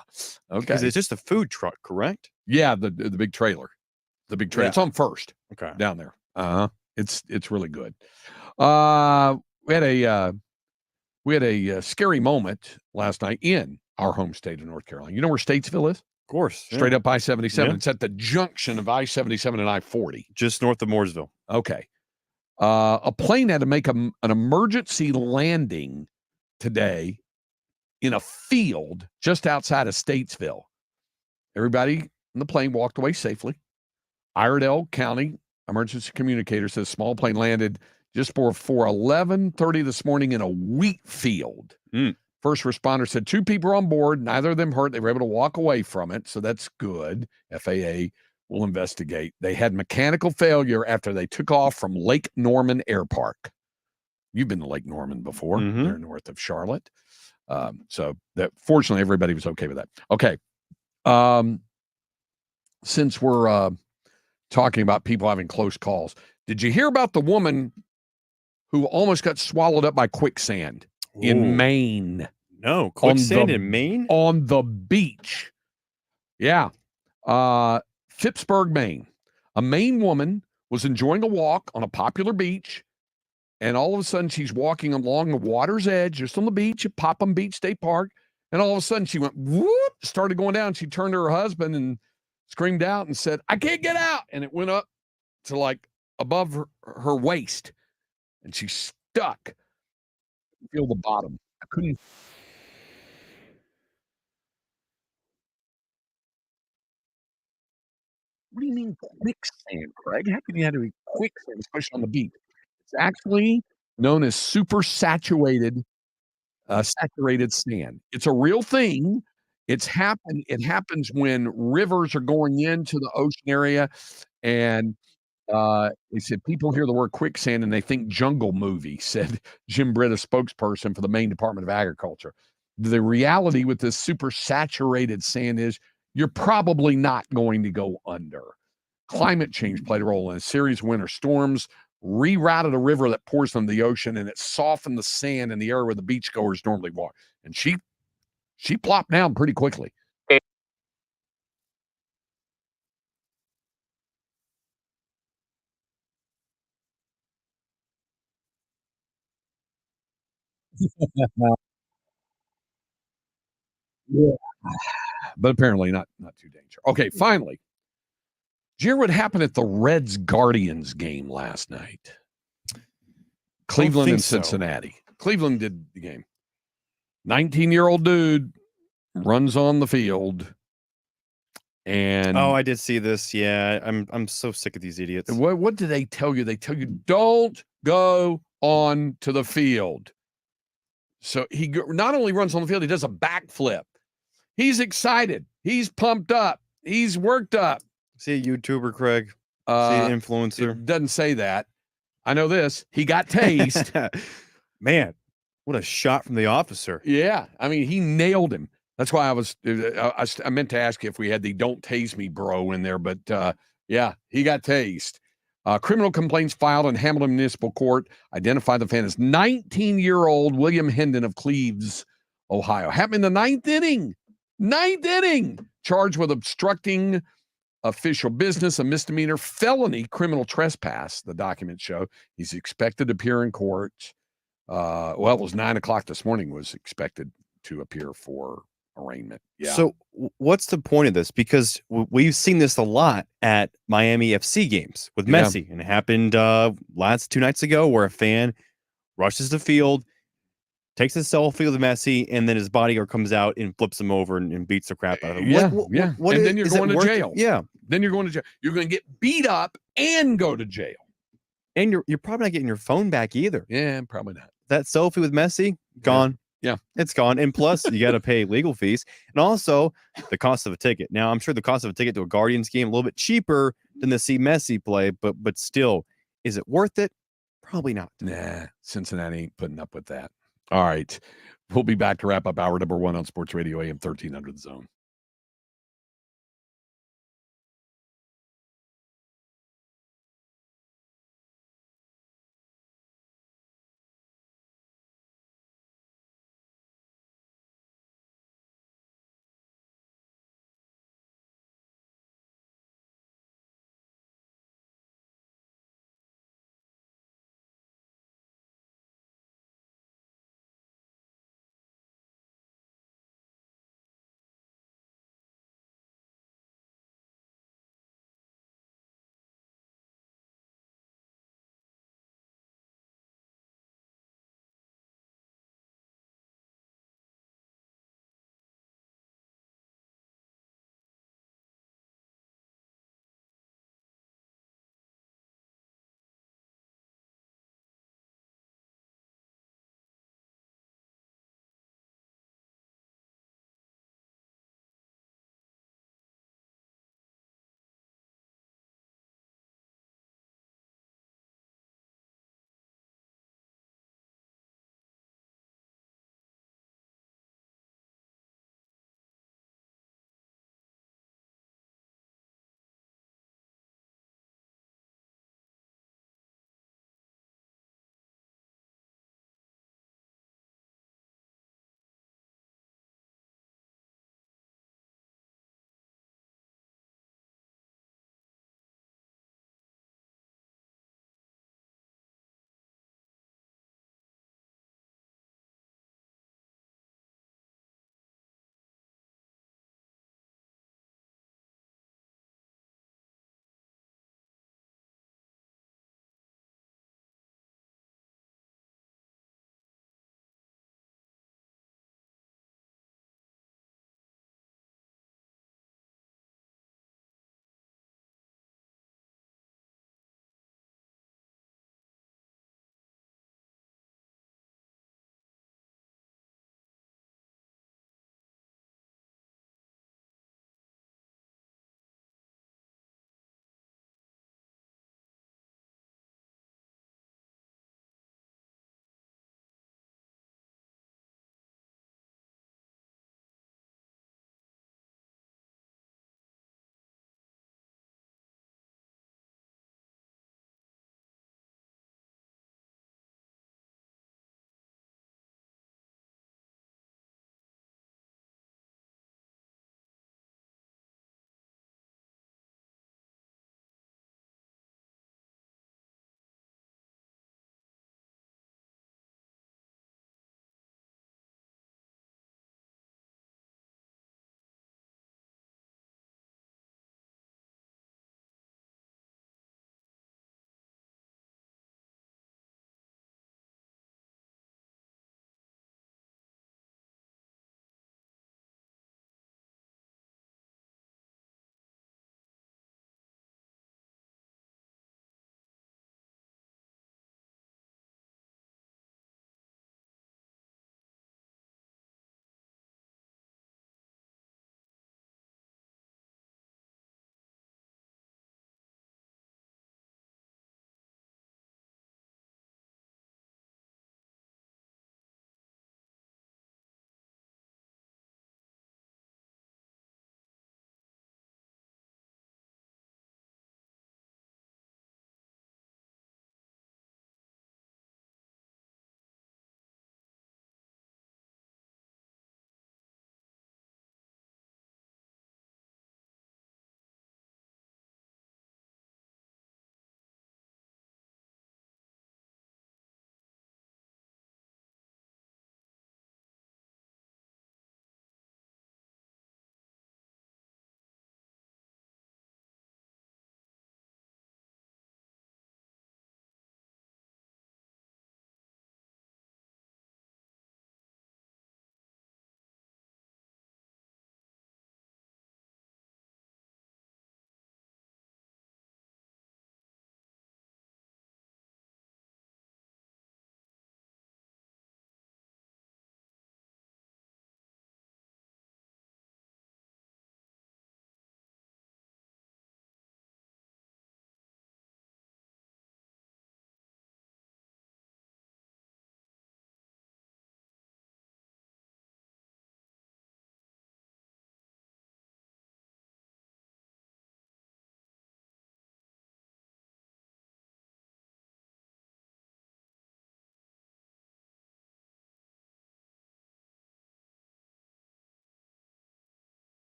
Okay. Because it's just a food truck, correct? Yeah, the big trailer. The big trailer. Yeah. It's on First. Okay. Down there. It's really good. We had a scary moment last night in our home state of North Carolina. You know where Statesville is? Of course. Straight up I-77. Yeah. It's at the junction of I-77 and I-40. Just north of Mooresville. Okay. A plane had to make an emergency landing today in a field just outside of Statesville. Everybody in the plane walked away safely. Iredell County emergency communicator says small plane landed just before 11:30 this morning in a wheat field. First responder said 2 people were on board. Neither of them hurt. They were able to walk away from it, so that's good. FAA will investigate. They had mechanical failure after they took off from Lake Norman Air Park. You've been to Lake Norman before. They're north of Charlotte. So that fortunately everybody was okay with that. Okay. Since we're talking about people having close calls, did you hear about the woman who almost got swallowed up by quicksand in Maine? No, quicksand in Maine? On the beach. Yeah. Phippsburg, Maine. A Maine woman was enjoying a walk on a popular beach, and all of a sudden she's walking along the water's edge, just on the beach at Popham Beach State Park, and all of a sudden she went whoop, started going down. She turned to her husband and screamed out and said, I can't get out. And it went up to like above her waist, and she's stuck. Feel the bottom. I couldn't. What do you mean quicksand, Craig? How can you have to be quicksand, especially on the beach? It's actually known as saturated sand. It's a real thing. It happens when rivers are going into the ocean area, and He said, "People hear the word quicksand and they think jungle movie," said Jim Britt, a spokesperson for the Maine Department of Agriculture. The reality with this super saturated sand is you're probably not going to go under. Climate change played a role in a series of winter storms, rerouted a river that pours into the ocean, and it softened the sand in the area where the beachgoers normally walk. And she plopped down pretty quickly. Yeah. But apparently not too dangerous. Okay, finally. Did you hear what happened at the Reds Guardians game last night? Cleveland and Cincinnati. Cleveland did the game. 19-year-old dude runs on the field. And I did see this. Yeah, I'm so sick of these idiots. What do they tell you? They tell you don't go on to the field. So he not only runs on the field, he does a backflip. He's excited. He's pumped up. He's worked up. See a YouTuber, Craig. See an influencer. It doesn't say that. I know this. He got tased. Man, what a shot from the officer. Yeah. I mean, he nailed him. That's why I meant to ask you if we had the "don't tase me, bro" in there, but yeah, he got tased. Criminal complaints filed in Hamilton Municipal Court identify the fan as 19-year-old William Hendon of Cleves, Ohio. Happened in the ninth inning. Charged with obstructing official business, a misdemeanor, felony, criminal trespass, the documents show. He's expected to appear in court. It was 9:00 this morning was expected to appear for arraignment. Yeah. So what's the point of this? Because we've seen this a lot at Miami FC games with Messi. And it happened last 2 nights ago where a fan rushes the field, takes a selfie with Messi, and then his bodyguard comes out and flips him over and beats the crap out of him. And then you're going to jail. Yeah. Then you're going to jail. You're going to get beat up and go to jail. And you're probably not getting your phone back either. Yeah, probably not. That selfie with Messi, gone. Yeah. It's gone. And plus, you got to pay legal fees. And also, the cost of a ticket. Now, I'm sure the cost of a ticket to a Guardians game a little bit cheaper than to see Messi play, but still, is it worth it? Probably not. Nah, Cincinnati ain't putting up with that. All right. We'll be back to wrap up hour number 1 on Sports Radio AM 1300 Zone.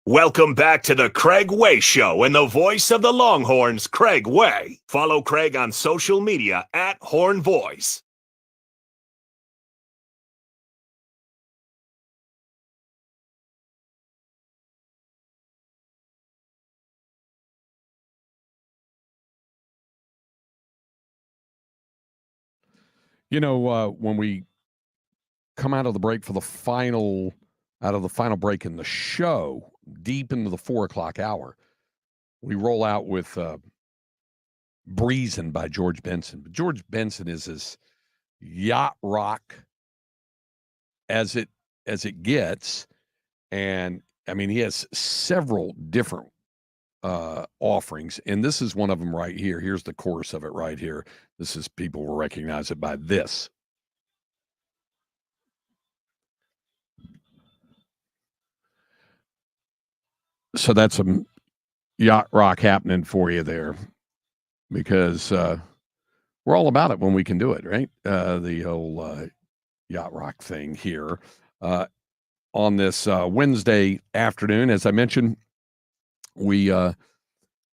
Welcome back to the Craig Way Show and the voice of the Longhorns, Craig Way. Follow Craig on social media at Horn Voice. You know, when we come out of the break for the final break in the show, deep into the 4 o'clock hour, we roll out with Breezin' by George Benson. But George Benson is as yacht rock as it gets. And I mean, he has several different offerings, and this is one of them right here. Here's the chorus of it right here. This is, people will recognize it by this. So that's some yacht rock happening for you there, because we're all about it when we can do it, right? The whole yacht rock thing here on this Wednesday afternoon. As I mentioned, we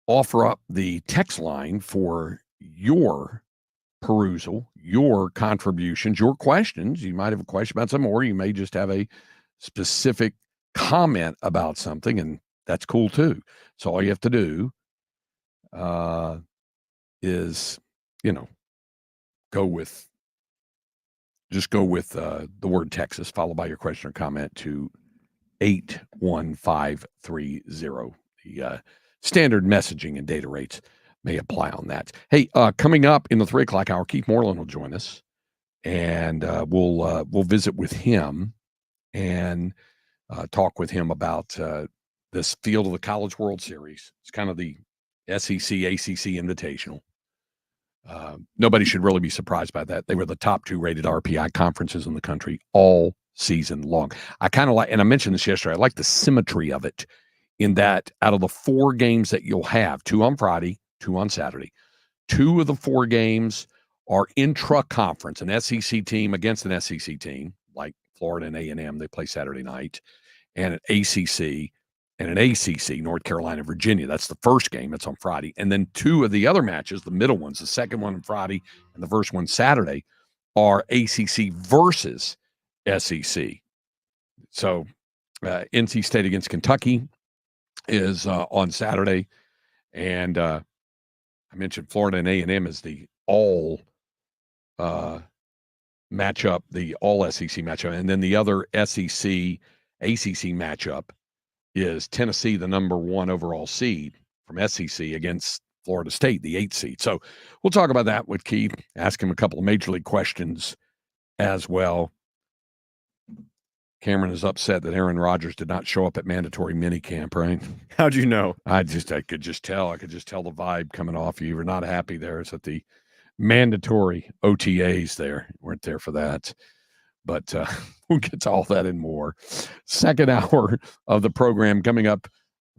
offer up the text line for your perusal, your contributions, your questions. You might have a question about something, or you may just have a specific comment about something, and that's cool too. So all you have to do is, go with the word Texas, followed by your question or comment to 81530. The standard messaging and data rates may apply on that. Hey, coming up in the 3 o'clock hour, Keith Moreland will join us, and we'll visit with him and talk with him about this field of the College World Series. It's kind of the SEC ACC Invitational. Nobody should really be surprised by that. They were the top 2 rated RPI conferences in the country all season long. I kind of like, and I mentioned this yesterday, I like the symmetry of it, in that out of the 4 games that you'll have, 2 on Friday, 2 on Saturday, 2 of the 4 games are intra-conference, an SEC team against an SEC team, like Florida and A&M, they play Saturday night, and an ACC and an ACC, North Carolina, Virginia. That's the first game. It's on Friday. And then 2 of the other matches, the middle ones, the second one on Friday and the first one Saturday, are ACC versus SEC. So NC State against Kentucky is on Saturday. And I mentioned Florida and A&M is the all matchup, the all SEC matchup. And then the other SEC ACC matchup is Tennessee, the number 1 overall seed from SEC, against Florida State, the 8th seed. So we'll talk about that with Keith, ask him a couple of Major League questions as well. Cameron is upset that Aaron Rodgers did not show up at mandatory minicamp, right? How'd you know? I could just tell. I could just tell the vibe coming off you. You were not happy there. It's at the mandatory OTAs there. Weren't there for that. But we'll get to all that and more. Second hour of the program coming up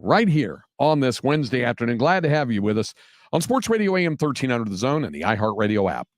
right here on this Wednesday afternoon. Glad to have you with us on Sports Radio AM 1300 The Zone and the iHeartRadio app.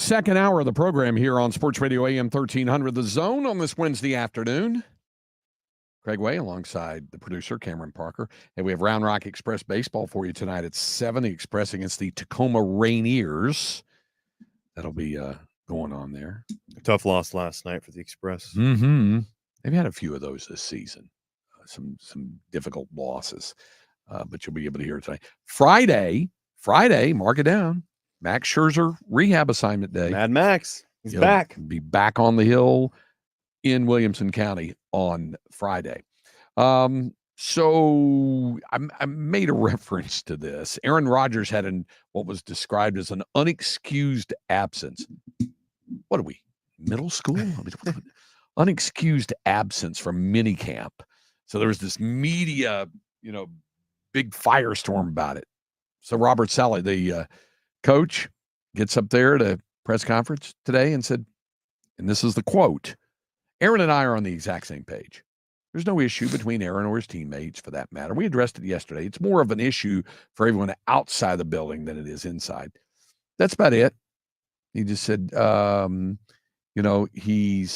Second hour of the program here on Sports Radio AM 1300, The Zone, on this Wednesday afternoon. Craig Way alongside the producer, Cameron Parker. And we have Round Rock Express baseball for you tonight at 7. The Express against the Tacoma Rainiers. That'll be going on there. A tough loss last night for the Express. Mm-hmm. They've had a few of those this season. Some difficult losses. But you'll be able to hear it tonight. Friday, mark it down. Max Scherzer rehab assignment day. Mad Max. He's He'll back. Be back on the hill in Williamson County on Friday. So I made a reference to this. Aaron Rodgers had what was described as an unexcused absence. What are we, middle school? Unexcused absence from minicamp. So there was this media, big firestorm about it. So Robert Saleh, the coach, gets up there to press conference today and said, and this is the quote, Aaron and I are on the exact same page. There's no issue between Aaron or his teammates for that matter. We addressed it yesterday. It's more of an issue for everyone outside the building than it is inside. That's about it. He just said, he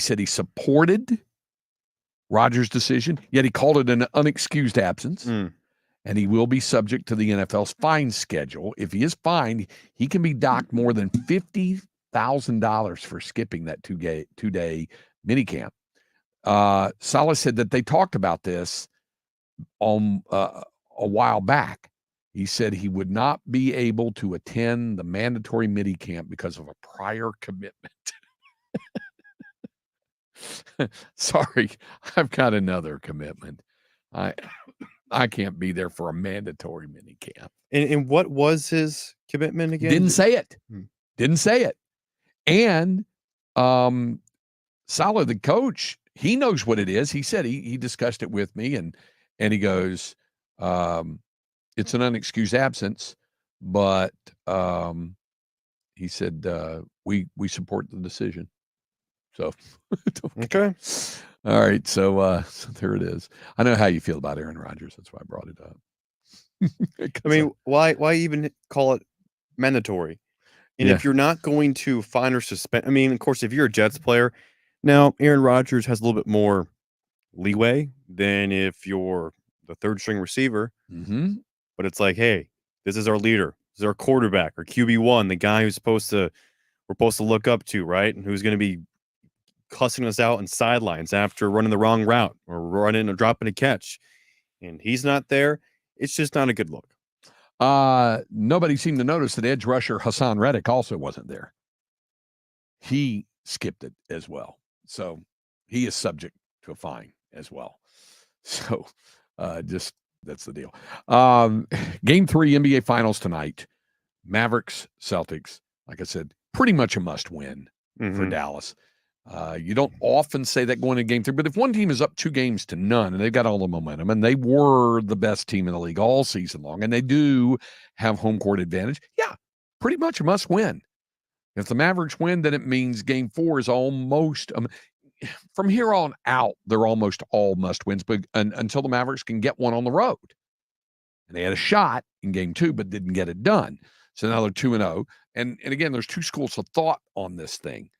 said he supported Rodgers' decision, yet he called it an unexcused absence. And he will be subject to the NFL's fine schedule. If he is fined, he can be docked more than $50,000 for skipping that two-day minicamp. Saleh said that they talked about this a while back. He said he would not be able to attend the mandatory minicamp because of a prior commitment. Sorry, I've got another commitment. I can't be there for a mandatory minicamp. And what was his commitment again? Didn't say it. And Saleh, the coach, he knows what it is. He said he discussed it with me, and he goes, it's an unexcused absence, but he said we support the decision. So okay. All right, so there it is. I know how you feel about Aaron Rodgers. That's why I brought it up. I mean, why even call it mandatory? And if you're not going to fine or suspend, I mean, of course, if you're a Jets player, now Aaron Rodgers has a little bit more leeway than if you're the third string receiver. Mm-hmm. But it's like, hey, this is our leader. This is our quarterback, our QB1, the guy we're supposed to look up to, right? And who's going to be cussing us out in sidelines after running the wrong route or running or dropping a catch. And he's not there. It's just not a good look. Nobody seemed to notice that edge rusher Hassan Reddick also wasn't there. He skipped it as well. So he is subject to a fine as well. So just that's the deal. Game 3 NBA Finals tonight. Mavericks, Celtics. Like I said, pretty much a must win for Dallas. You don't often say that going into game 3, but if one team is up 2-0 and they've got all the momentum, and they were the best team in the league all season long, and they do have home court advantage, yeah, pretty much a must win. If the Mavericks win, then it means game 4 is almost from here on out, they're almost all must wins, but until the Mavericks can get one on the road. And they had a shot in game 2, but didn't get it done. So now they're 2-0. And again, there's two schools of thought on this thing.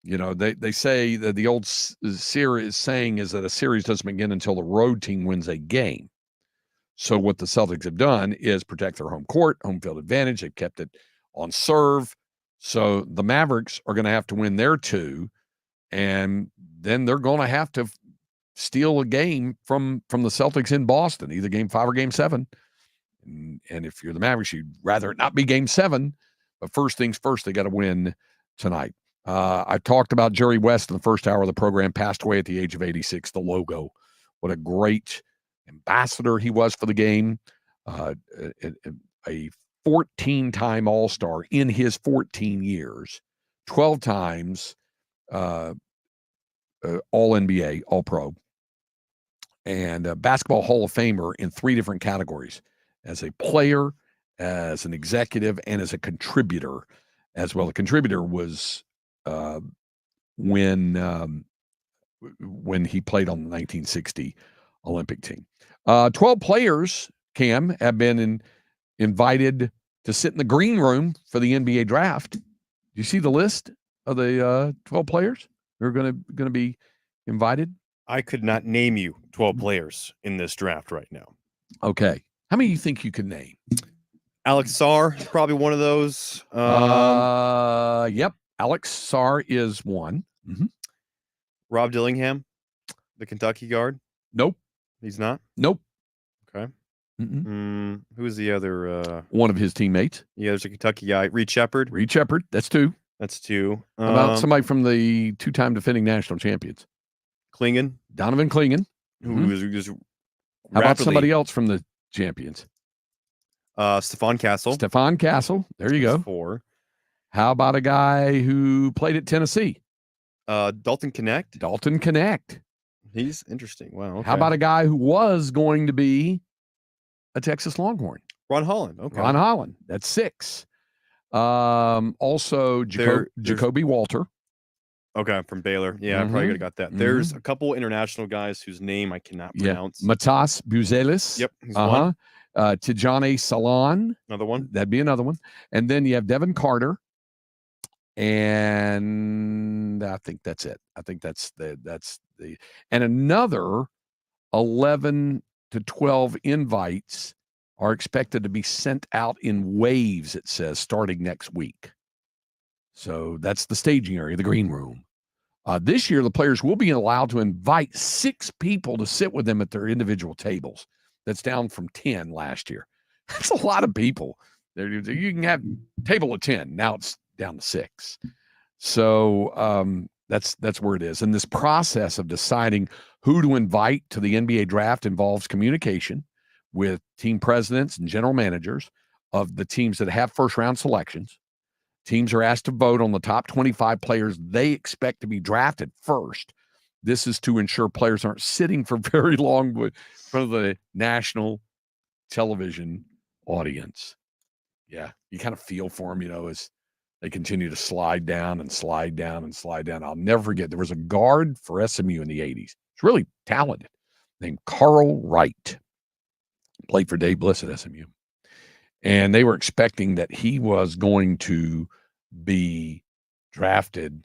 They say that the old series saying is that a series doesn't begin until the road team wins a game. So what the Celtics have done is protect their home court, home field advantage. They've kept it on serve. So the Mavericks are going to have to win their 2, and then they're going to have to steal a game from the Celtics in Boston, either game 5 or game 7. And if you're the Mavericks, you'd rather it not be game 7. But first things first, they got to win tonight. I talked about Jerry West in the first hour of the program, passed away at the age of 86, the logo. What a great ambassador he was for the game. A 14-time All-Star in his 14 years, 12 times All-NBA, All-Pro, and Basketball Hall of Famer in 3 different categories, as a player, as an executive, and as a contributor as well. The contributor was when he played on the 1960 Olympic team. 12 players, Cam, have been invited to sit in the green room for the NBA draft. Do you see the list of the 12 players who are going to be invited? I could not name you 12 players in this draft right now. Okay. How many do you think you could name? Alex Sarr is probably one of those. Yep. Alex Sarr is one. Mm-hmm. Rob Dillingham, the Kentucky guard. Nope. He's not? Nope. Okay. Who is the other? One of his teammates. Yeah, there's a Kentucky guy. Reed Shepherd. Reed Shepherd. That's two. That's two. How about somebody from the two-time defending national champions? Klingon. Donovan Klingon. Who is just How about somebody else from the champions? Stephon Castle. Stephon Castle. There you go. 4. How about a guy who played at Tennessee? Dalton Connect. Dalton Connect. He's interesting. Wow. Okay. How about a guy who was going to be a Texas Longhorn? Ron Holland. Okay. Ron Holland. That's 6. Also, Jacoby Walter. Okay, from Baylor. Yeah, I probably could have got that. There's a couple international guys whose name I cannot pronounce. Matas Buzelis. Yep. He's one. Tijani Salon. Another one. That'd be another one. And then you have Devin Carter. And I think that's it. I think that's the and another 11 to 12 invites are expected to be sent out in waves, it says, starting next week. So that's the staging area, the green room. This year, the players will be allowed to invite 6 people to sit with them at their individual tables. That's down from 10 last year. That's a lot of people. You can have a table of 10. Now it's down to 6. So that's where it is. And this process of deciding who to invite to the NBA draft involves communication with team presidents and general managers of the teams that have first-round selections. Teams are asked to vote on the top 25 players they expect to be drafted first. This is to ensure players aren't sitting for very long in front of the national television audience. Yeah, you kind of feel for them, as they continue to slide down and slide down and slide down. I'll never forget, there was a guard for SMU in the 80s. He's really talented, named Carl Wright. Played for Dave Bliss at SMU. And they were expecting that he was going to be drafted,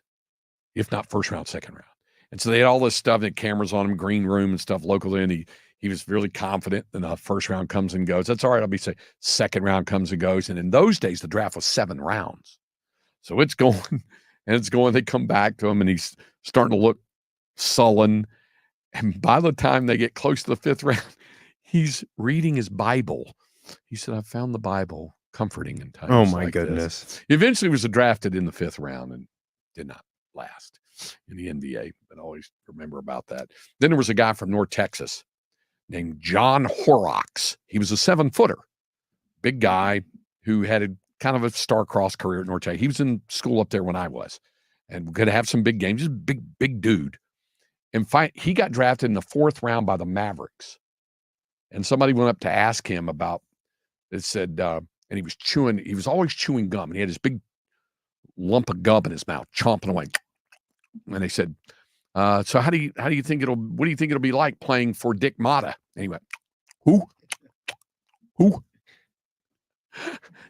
if not first round, second round. And so they had all this stuff, that cameras on him, green room and stuff locally. And he was really confident. And the first round comes and goes. That's all right. I'll be saying second round comes and goes. And in those days, the draft was 7 rounds. So it's going and it's going. They come back to him and he's starting to look sullen. And by the time they get close to the 5th round, he's reading his Bible. He said, I found the Bible comforting in times. Oh, my like goodness. This. He eventually was drafted in the 5th round and did not last in the NBA, but always remember about that. Then there was a guy from North Texas named John Horrocks. He was a 7-footer, big guy who had a kind of a star-crossed career at North Texas. He was in school up there when I was and could have some big games. Just a big dude. And he got drafted in the 4th round by the Mavericks. And somebody went up to ask him about it, said, and he was always chewing gum, and he had this big lump of gum in his mouth, chomping away. And they said, so what do you think it'll be like playing for Dick Motta? And he went, who?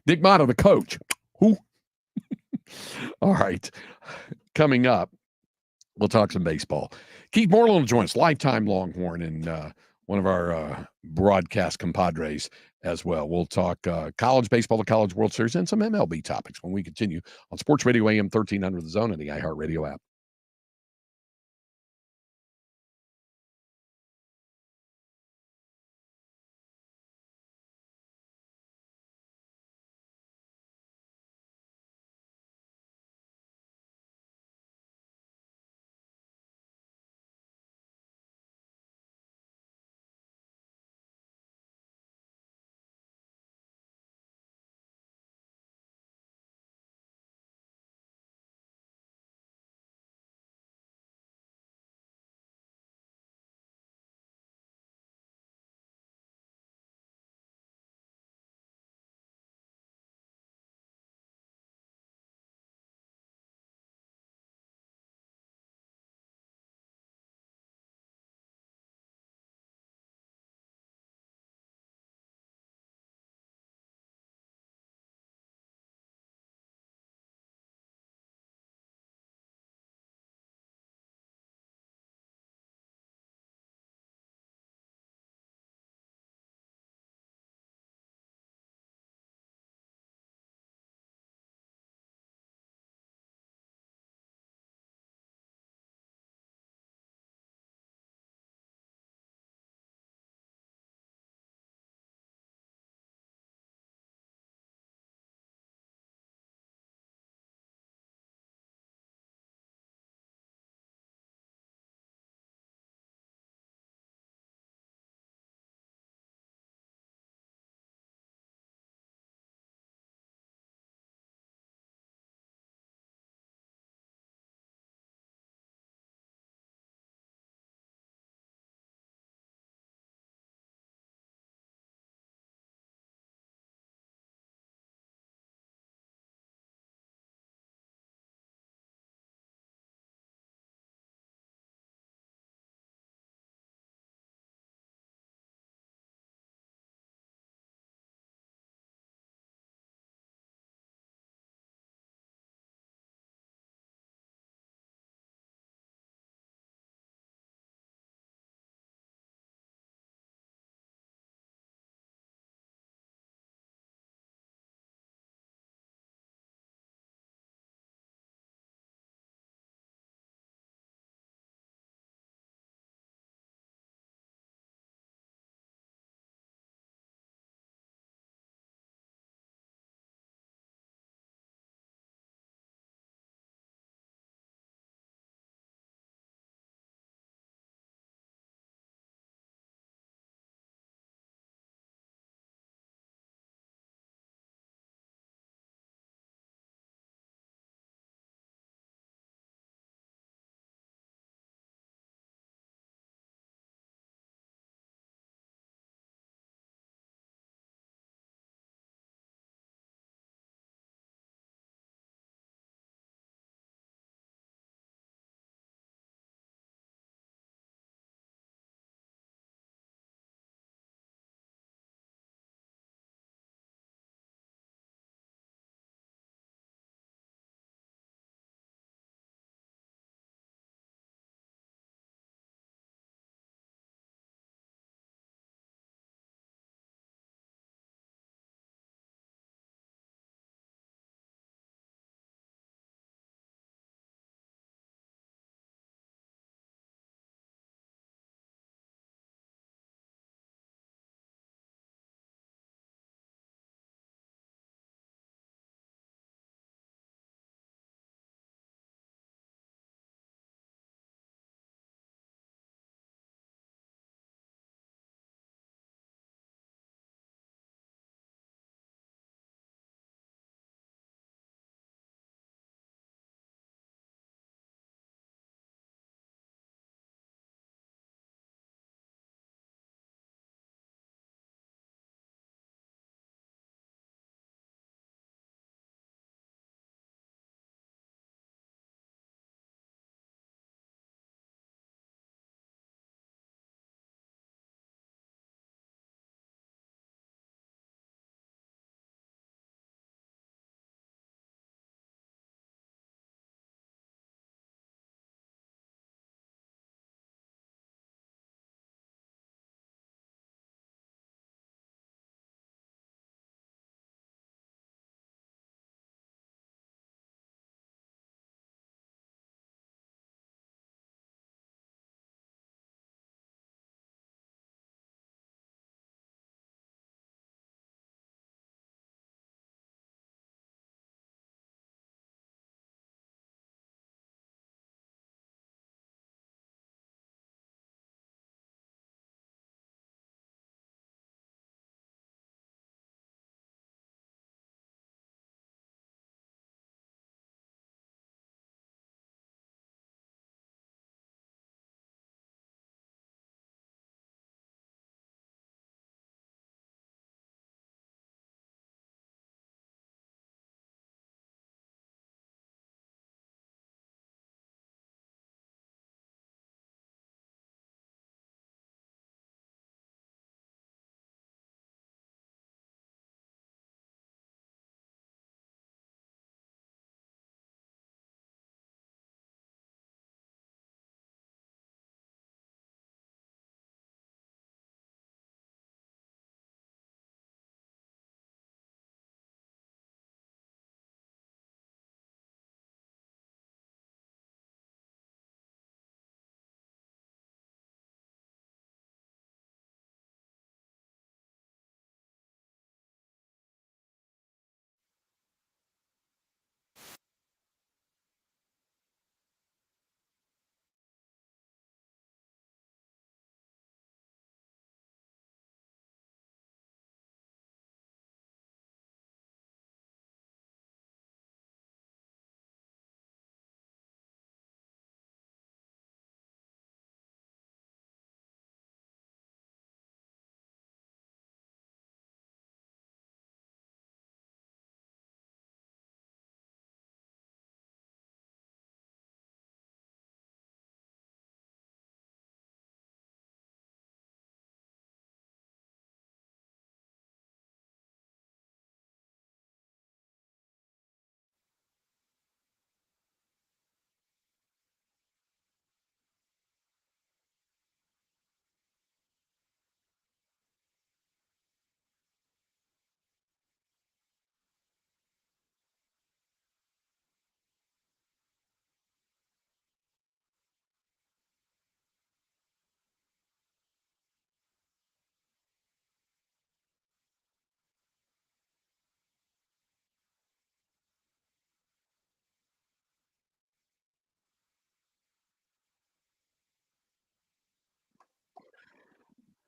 Dick Motta, the coach. Who? All right. Coming up, we'll talk some baseball. Keith Moreland will join us, lifetime Longhorn, and one of our broadcast compadres as well. We'll talk college baseball, the College World Series, and some MLB topics when we continue on Sports Radio AM 1300 The Zone and the iHeartRadio app.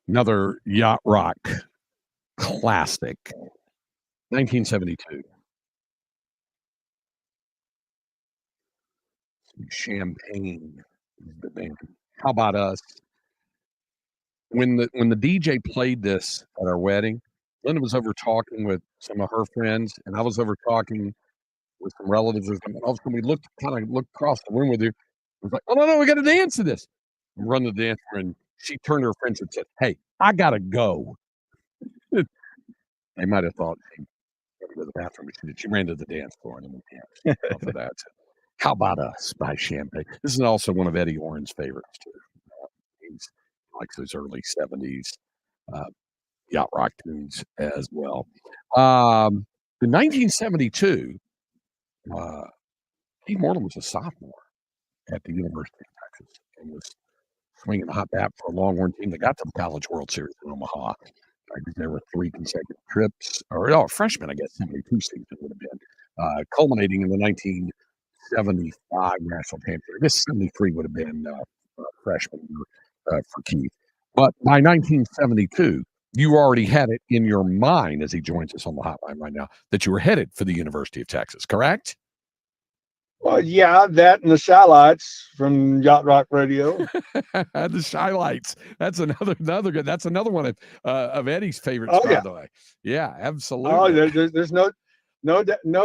Another yacht rock classic, 1972. Champagne. How about us? When the DJ played this at our wedding, Linda was over talking with some of her friends, and I was over talking with some relatives or something. All of a sudden, we looked across the room with her. It was like, oh no, we got to dance to this. We run to the dance floor, and she turned to her friends and said, "Hey, I gotta go." They might have thought she had to go to the bathroom, but she ran to the dance floor and then we danced off of that. How about us by Champagne? This is also one of Eddie Orrin's favorites too. He likes those early '70s yacht rock tunes as well. In 1972, Keith Morton was a sophomore at the University of Texas and was swinging the hot bat for a Longhorn team that got to the College World Series in Omaha. There were 3 consecutive trips, or freshman, I guess, 72 season would have been, culminating in the 1975 national championship. I guess 73 would have been freshman year for Keith. But by 1972, you already had it in your mind, as he joins us on the hotline right now, that you were headed for the University of Texas, correct? Well, yeah, that and the Shylights from Yacht Rock Radio. The Shylights. That's another good. That's another one of Eddie's favorites, by the way. Yeah, absolutely. Oh, there's no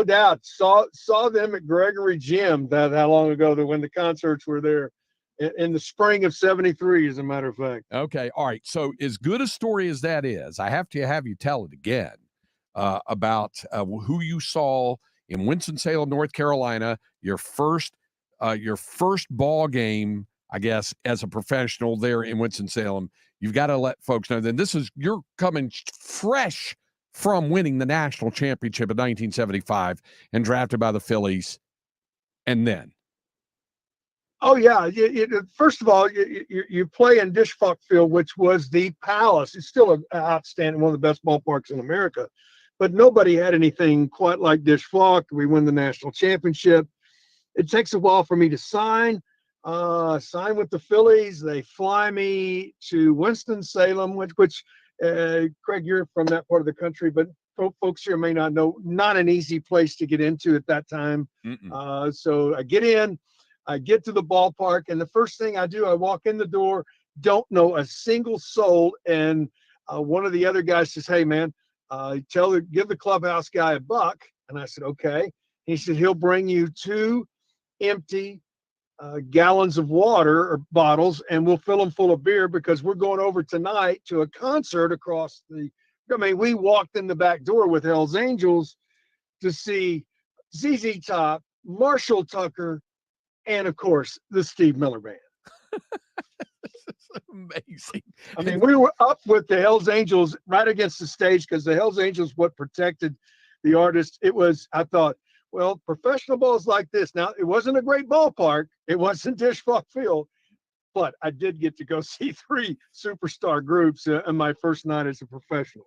doubt. Saw them at Gregory Gym that how long ago that when the concerts were there in the spring of '73, as a matter of fact. Okay, all right. So as good a story as that is, I have to have you tell it again about who you saw in Winston-Salem, North Carolina, your first ball game, I guess, as a professional there in Winston-Salem. You've got to let folks know that you're coming fresh from winning the national championship in 1975 and drafted by the Phillies. And then? Oh, yeah. First of all, you play in Dish Falk Field, which was the Palace. It's still an outstanding, one of the best ballparks in America. But nobody had anything quite like Dish Falk. We win the national championship. It takes a while for me to sign with the Phillies. They fly me to Winston-Salem, which Craig, you're from that part of the country, but folks here may not know, not an easy place to get into at that time. So I get in, I get to the ballpark, and the first thing I do, I walk in the door, don't know a single soul, and one of the other guys says, "Hey, man, give the clubhouse guy $1." And I said, "Okay." He said, "He'll bring you 2 empty gallons of water or bottles, and we'll fill them full of beer because we're going over tonight to a concert across the." I mean, we walked in the back door with Hell's Angels to see ZZ Top, Marshall Tucker, and of course the Steve Miller Band. Amazing. I mean, we were up with the Hells Angels right against the stage because the Hells Angels what protected the artist. I thought, well, professional balls like this. Now, it wasn't a great ballpark. It wasn't Dish Falk Field, but I did get to go see 3 superstar groups in my first night as a professional.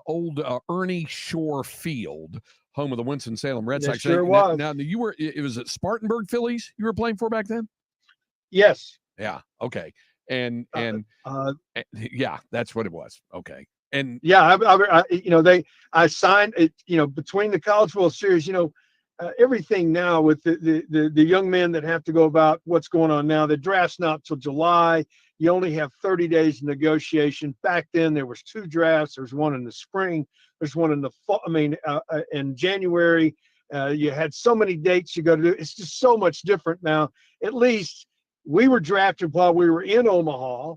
Old Ernie Shore Field, home of the Winston-Salem Red Sox. Sure was. Now, it was at Spartanburg Phillies you were playing for back then? Yes. Yeah. Okay. And yeah, that's what it was. Okay. And yeah, I signed it, between the College World Series, everything now with the young men that have to go about what's going on now. The draft's not till July. You only have 30 days of negotiation. Back then there was 2 drafts. There's one in the spring. There's one in the fall. In January, you had so many dates you got to do. It's just so much different now. At least we were drafted while we were in Omaha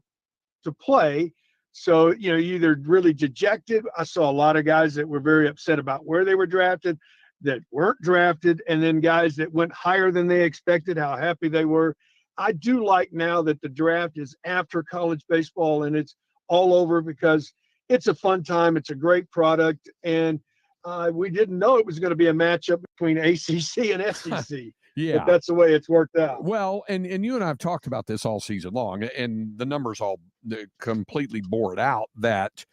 to play. So, you're either really dejected. I saw a lot of guys that were very upset about where they were drafted, that weren't drafted, and then guys that went higher than they expected, how happy they were. I do like now that the draft is after college baseball and it's all over because it's a fun time. It's a great product. And we didn't know it was going to be a matchup between ACC and SEC. Yeah. But that's the way it's worked out. Well, and you and I have talked about this all season long, and the numbers all completely bore it out that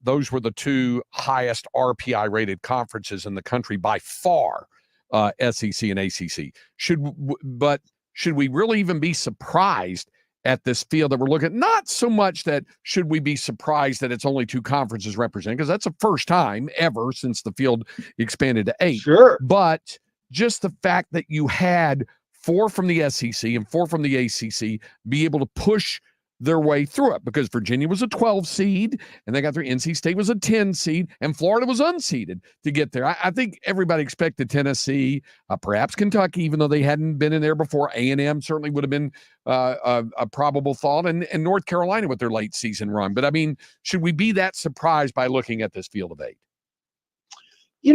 those were the 2 highest RPI rated conferences in the country by far, SEC and ACC. Should we really even be surprised at this field that we're looking at. Not so much that should we be surprised that it's only 2 conferences represented, because that's the first time ever since the field expanded to 8. Sure. But just the fact that you had 4 from the SEC and 4 from the ACC be able to push their way through it, because Virginia was a 12 seed and they got through. NC State was a 10 seed and Florida was unseeded to get there. I think everybody expected Tennessee, perhaps Kentucky, even though they hadn't been in there before. A&M certainly would have been a probable thought, and North Carolina with their late season run. But I mean, should we be that surprised by looking at this field of 8?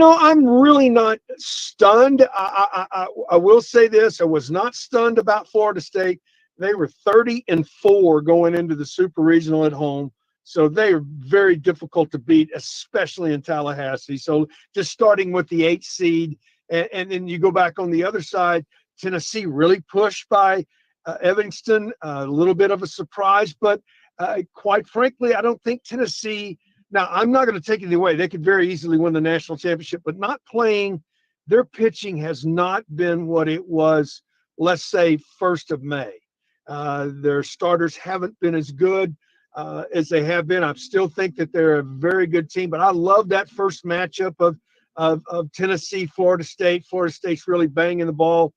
I'm really not stunned. I will say this. I was not stunned about Florida State. They were 30-4 going into the Super Regional at home. So they are very difficult to beat, especially in Tallahassee. So just starting with the 8 seed, and then you go back on the other side, Tennessee really pushed by Evanston, a little bit of a surprise. But quite frankly, I don't think Tennessee – now, I'm not going to take anything away. They could very easily win the national championship, but not playing – their pitching has not been what it was, let's say, 1st of May. Their starters haven't been as good as they have been. I still think that they're a very good team, but I love that first matchup of Tennessee, Florida State. Florida State's really banging the ball.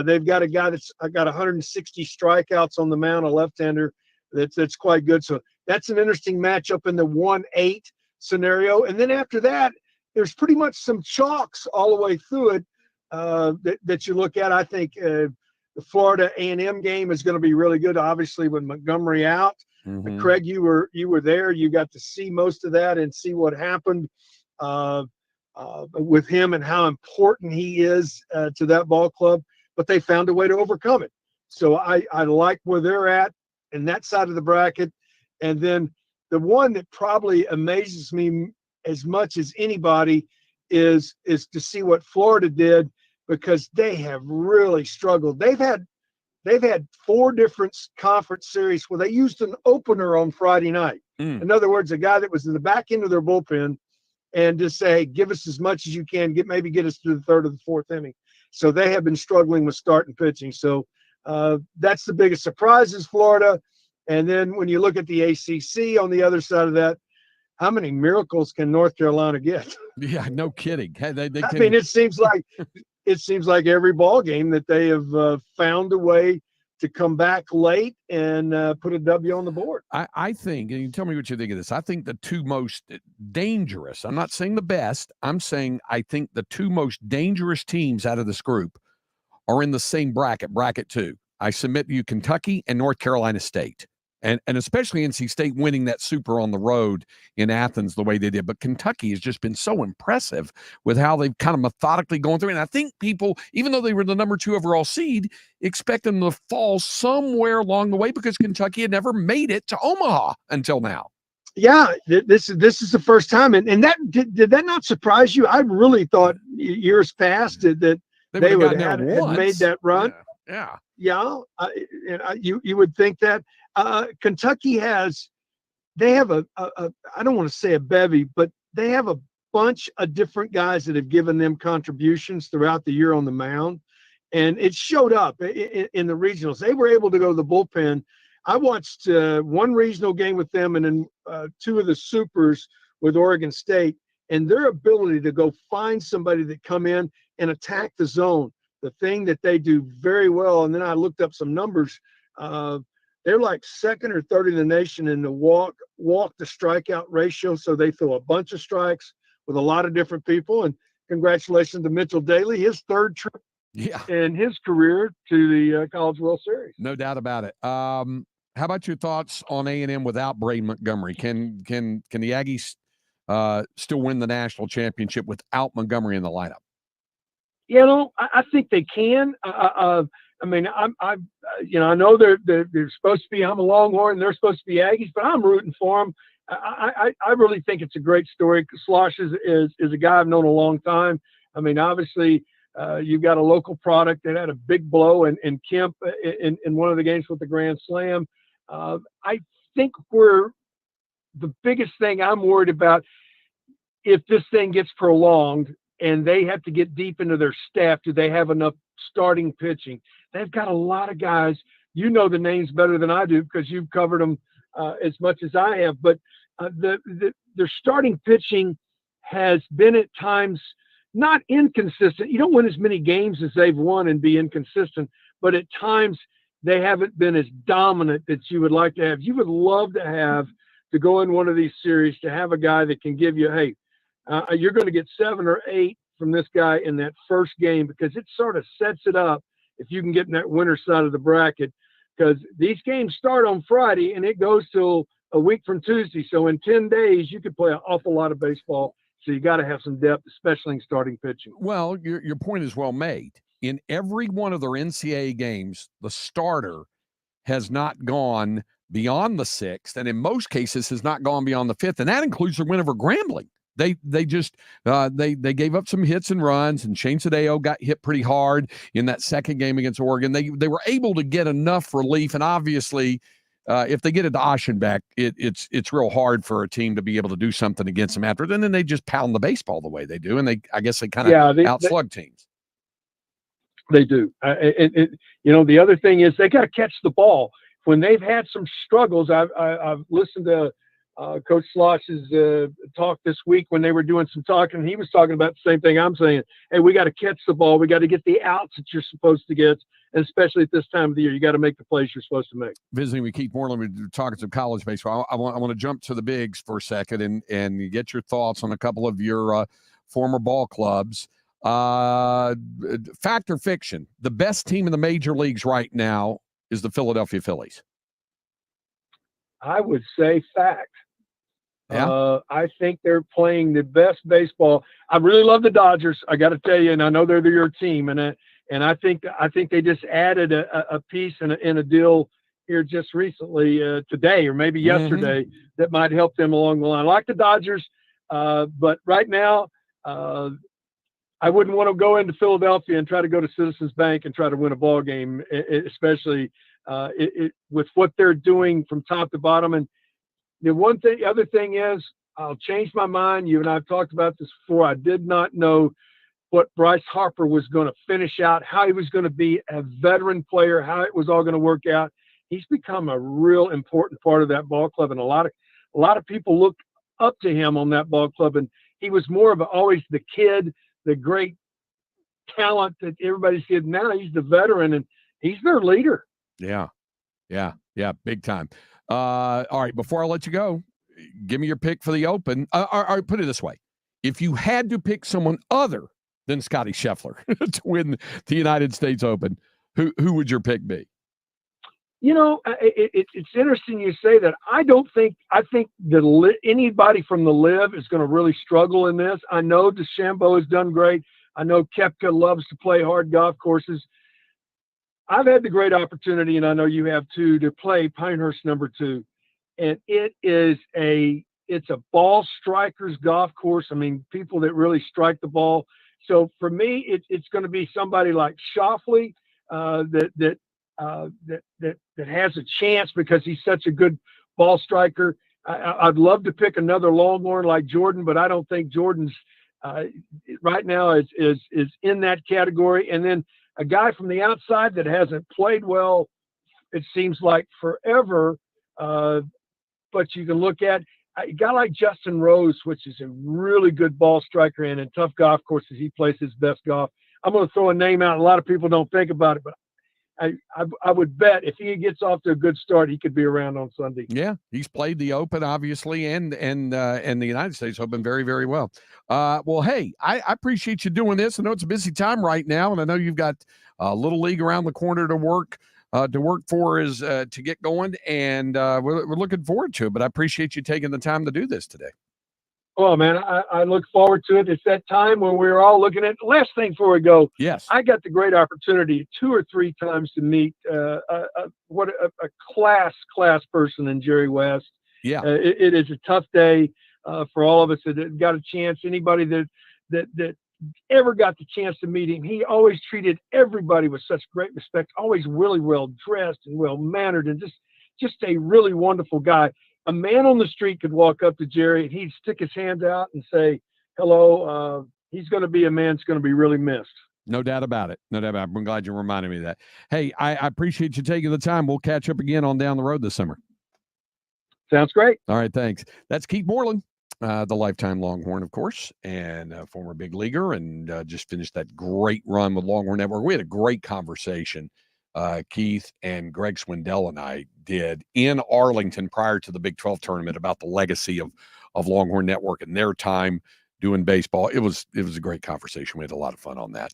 They've got a guy that's got 160 strikeouts on the mound, a left-hander that's quite good. So that's an interesting matchup in the 1-8 scenario. And then after that, there's pretty much some chalks all the way through it that you look at. I think the Florida A&M game is going to be really good, obviously, with Montgomery out. Mm-hmm. Craig, you were there. You got to see most of that and see what happened with him and how important he is to that ball club. But they found a way to overcome it. So I like where they're at in that side of the bracket. And then the one that probably amazes me as much as anybody is to see what Florida did, because they have really struggled. They've had 4 different conference series where they used an opener on Friday night. In other words, a guy that was in the back end of their bullpen, and just say, hey, give us as much as you can, maybe get us to the 3rd or the 4th inning. So they have been struggling with starting pitching. So that's the biggest surprise is Florida. And then when you look at the ACC on the other side of that, how many miracles can North Carolina get? Yeah, no kidding. Hey, they I mean, it seems like every ball game that they have found a way to come back late and put a W on the board. I think, and you tell me what you think of this, I think the 2 most dangerous, I'm not saying the best, I'm saying I think the 2 most dangerous teams out of this group are in the same bracket 2. I submit to you Kentucky and North Carolina State. And especially NC State winning that Super on the road in Athens the way they did. But Kentucky has just been so impressive with how they've kind of methodically gone through. And I think people, even though they were the number 2 overall seed, expect them to fall somewhere along the way, because Kentucky had never made it to Omaha until now. Yeah, this is the first time. And that did that not surprise you? I really thought years past that they would have had made that run. Yeah. You would think that. Kentucky they have a I don't want to say a bevy, but they have a bunch of different guys that have given them contributions throughout the year on the mound. And it showed up in the regionals. They were able to go to the bullpen. I watched 1 regional game with them and then 2 of the supers with Oregon State, and their ability to go find somebody that come in and attack the zone, the thing that they do very well. And then I looked up some numbers. They're like 2nd or 3rd in the nation in the walk to strikeout ratio. So they throw a bunch of strikes with a lot of different people. And congratulations to Mitchell Daly, his 3rd trip in his career to the College World Series. No doubt about it. How about your thoughts on A&M without Braden Montgomery? Can the Aggies still win the national championship without Montgomery in the lineup? I think they can. I mean, I know they're supposed to be. I'm a Longhorn. They're supposed to be Aggies, but I'm rooting for them. I really think it's a great story. Slosh is a guy I've known a long time. I mean, obviously, you've got a local product that had a big blow in Kemp in one of the games with the Grand Slam. I think the biggest thing I'm worried about, if this thing gets prolonged and they have to get deep into their staff, do they have enough starting pitching? They've got a lot of guys you know the names better than I do because you've covered them as much as I have. But their starting pitching has been at times not inconsistent. You don't win as many games as they've won and be inconsistent, but at times they haven't been as dominant that you would like to have. You would love to have to go in one of these series to have a guy that can give you, hey, you're going to get 7 or 8 from this guy in that first game, because it sort of sets it up if you can get in that winner side of the bracket, because these games start on Friday and it goes till a week from Tuesday. So in 10 days, you could play an awful lot of baseball. So you got to have some depth, especially in starting pitching. Well, your point is well made. In every one of their NCAA games, the starter has not gone beyond the 6th, and in most cases has not gone beyond the 5th, and that includes their win over Grambling. They just they gave up some hits and runs, and Shane Sadeo got hit pretty hard in that second game against Oregon. They were able to get enough relief, and obviously, if they get it to Aschenbeck, it's real hard for a team to be able to do something against them after. And then they just pound the baseball the way they do, and I guess they kind of outslug teams. They do. The other thing is they got to catch the ball. When they've had some struggles, I've listened to Coach Slosh's talk this week when they were doing some talking, and he was talking about the same thing I'm saying. Hey, we got to catch the ball. We got to get the outs that you're supposed to get, and especially at this time of the year, you got to make the plays you're supposed to make. Visiting with Keith Moreland, we're talking some college baseball. I want to jump to the bigs for a second and get your thoughts on a couple of your former ball clubs. Fact or fiction, the best team in the major leagues right now is the Philadelphia Phillies. I would say fact. Yeah. I think they're playing the best baseball. I really love the Dodgers. I got to tell you, and I know they're your team, and I think they just added a piece in a deal here just recently, today or maybe yesterday, that might help them along the line. I like the Dodgers, but right now, I wouldn't want to go into Philadelphia and try to go to Citizens Bank and try to win a ball game, especially with what they're doing from top to bottom. And the other thing is, I'll change my mind. You and I have talked about this before. I did not know what Bryce Harper was going to finish out, how he was going to be a veteran player, how it was all going to work out. He's become a real important part of that ball club, and a lot of people look up to him on that ball club. And he was more of always the kid, the great talent that everybody said. Now he's the veteran, and he's their leader. Yeah, big time. All right, before I let you go, give me your pick for the Open. All right, put it this way. If you had to pick someone other than Scotty Scheffler to win the United States Open, who would your pick be? It's interesting you say that. I think that anybody from the LIV is going to really struggle in this. I know DeChambeau has done great. I know Koepka loves to play hard golf courses. I've had the great opportunity, and I know you have too, to play Pinehurst number 2. And it's a ball strikers golf course. I mean, people that really strike the ball. So for me, it's going to be somebody like Schauffele that has a chance because he's such a good ball striker. I'd love to pick another Longhorn like Jordan, but I don't think Jordan's right now is in that category. And then a guy from the outside that hasn't played well, it seems like forever, but you can look at a guy like Justin Rose, which is a really good ball striker, and in tough golf courses, he plays his best golf. I'm going to throw a name out. A lot of people don't think about it, but I would bet if he gets off to a good start, he could be around on Sunday. Yeah, he's played the Open, obviously, and the United States Open very, very well. Well, hey, I appreciate you doing this. I know it's a busy time right now, and I know you've got a little league around the corner to work for to get going, and we're looking forward to it. But I appreciate you taking the time to do this today. Oh, man, I look forward to it. It's that time when we're all looking at – last thing before we go. Yes. I got the great opportunity 2 or 3 times to meet a class person in Jerry West. Yeah. It is a tough day for all of us that got a chance. Anybody that ever got the chance to meet him, he always treated everybody with such great respect, always really well-dressed and well-mannered, and just a really wonderful guy. A man on the street could walk up to Jerry and he'd stick his hand out and say, hello. He's going to be a man that's going to be really missed. No doubt about it. No doubt about it. I'm glad you reminded me of that. Hey, I appreciate you taking the time. We'll catch up again on Down the Road this summer. Sounds great. All right, thanks. That's Keith Moreland, the lifetime Longhorn, of course, and former big leaguer, and just finished that great run with Longhorn Network. We had a great conversation, Keith and Greg Swindell and I did in Arlington prior to the Big 12 tournament about the legacy of Longhorn Network and their time doing baseball. It was a great conversation. We had a lot of fun on that.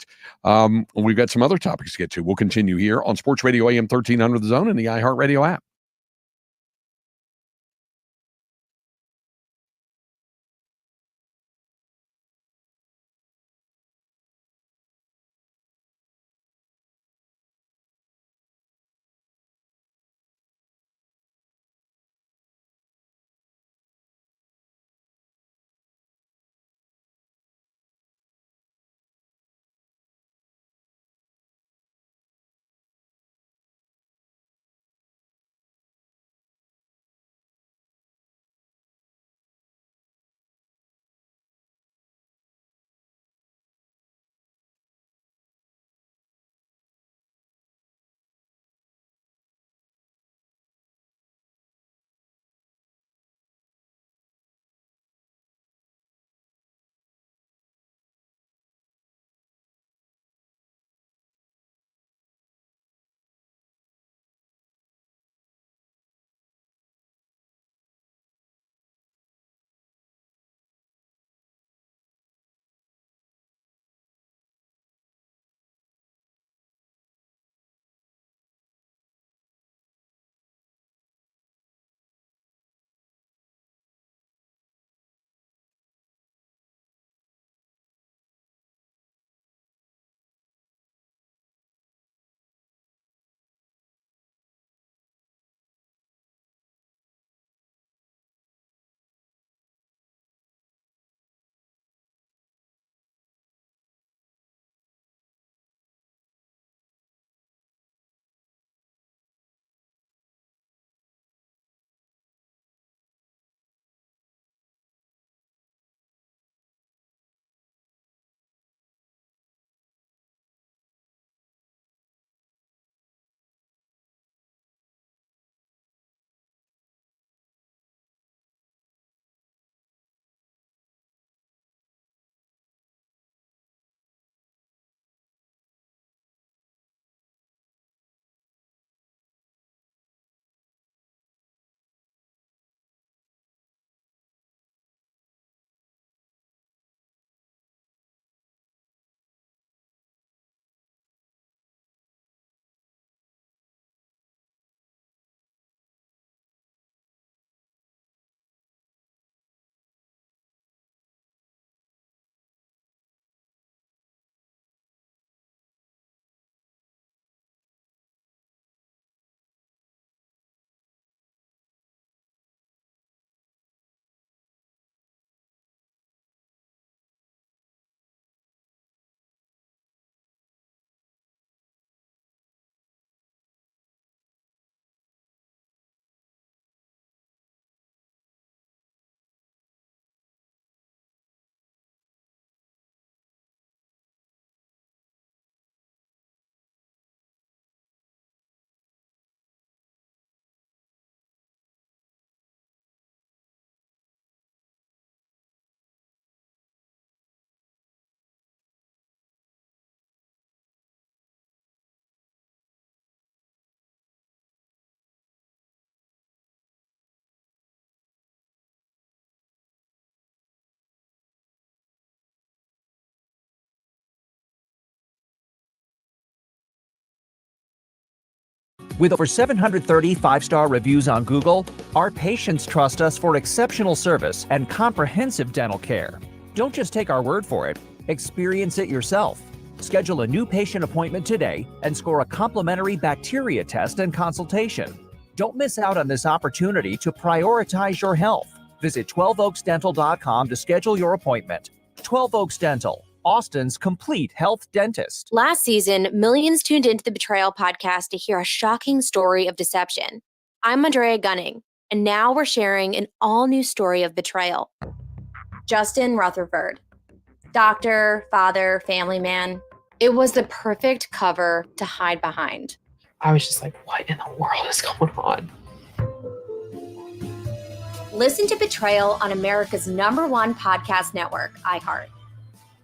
We've got some other topics to get to. We'll continue here on Sports Radio AM 1300 The Zone and the iHeartRadio app. With over 730 five-star reviews on Google, our patients trust us for exceptional service and comprehensive dental care. Don't just take our word for it. Experience it yourself. Schedule a new patient appointment today and score a complimentary bacteria test and consultation. Don't miss out on this opportunity to prioritize your health. Visit 12oaksdental.com to schedule your appointment. 12 Oaks Dental, Austin's complete health dentist. Last season, millions tuned into the Betrayal podcast to hear a shocking story of deception. I'm Andrea Gunning, and now we're sharing an all-new story of betrayal. Justin Rutherford, doctor, father, family man. It was the perfect cover to hide behind. I was just like, what in the world is going on? Listen to Betrayal on America's #1 podcast network, iHeart.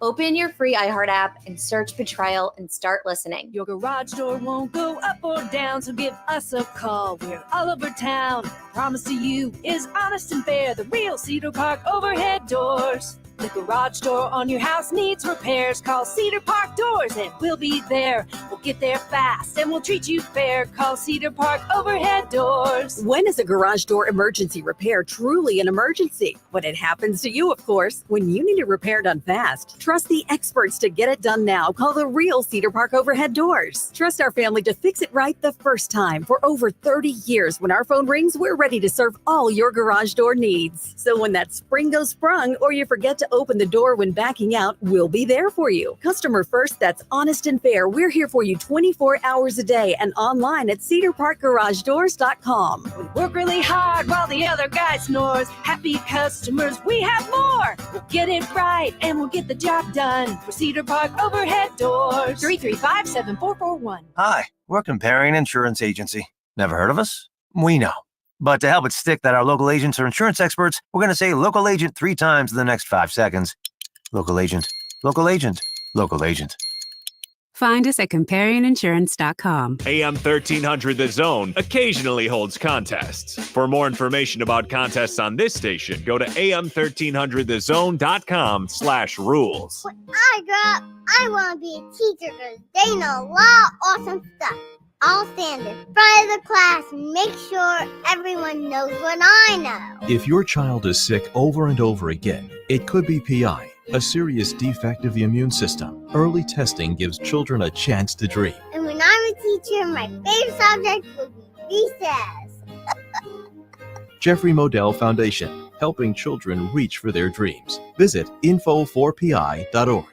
Open your free iHeart app and search Betrayal and start listening. Your garage door won't go up or down, so give us a call. We're all over town. Promise to you is honest and fair. The real Cedar Park overhead doors. The garage door on your house needs repairs. Call Cedar Park Doors and we'll be there. We'll get there fast and we'll treat you fair. Call Cedar Park Overhead Doors. When is a garage door emergency repair truly an emergency? When it happens to you, of course. When you need a repair done fast, trust the experts to get it done now. Call the real Cedar Park Overhead Doors. Trust our family to fix it right the first time. For over 30 years, when our phone rings, we're ready to serve all your garage door needs. So when that spring goes sprung or you forget to open the door when backing out, we'll be there for you. Customer first, that's honest and fair. We're here for you 24 hours a day and online at cedarparkgaragedoors.com. We work really hard while the other guy snores. Happy customers, we have more. We'll get it right and we'll get the job done. For Cedar Park Overhead Doors. 335-7441. Hi, we're Comparing Insurance Agency. Never heard of us? We know. But to help it stick that our local agents are insurance experts, we're going to say local agent 3 times in the next 5 seconds. Local agent, local agent, local agent. Find us at comparinginsurance.com. AM 1300 The Zone occasionally holds contests. For more information about contests on this station, go to am1300thezone.com/rules. When I grow up, I want to be a teacher because they know a lot of awesome stuff. I'll stand in front of the class and make sure everyone knows what I know. If your child is sick over and over again, it could be PI, a serious defect of the immune system. Early testing gives children a chance to dream. And when I'm a teacher, my favorite subject will be recess. Jeffrey Modell Foundation, helping children reach for their dreams. Visit info4pi.org.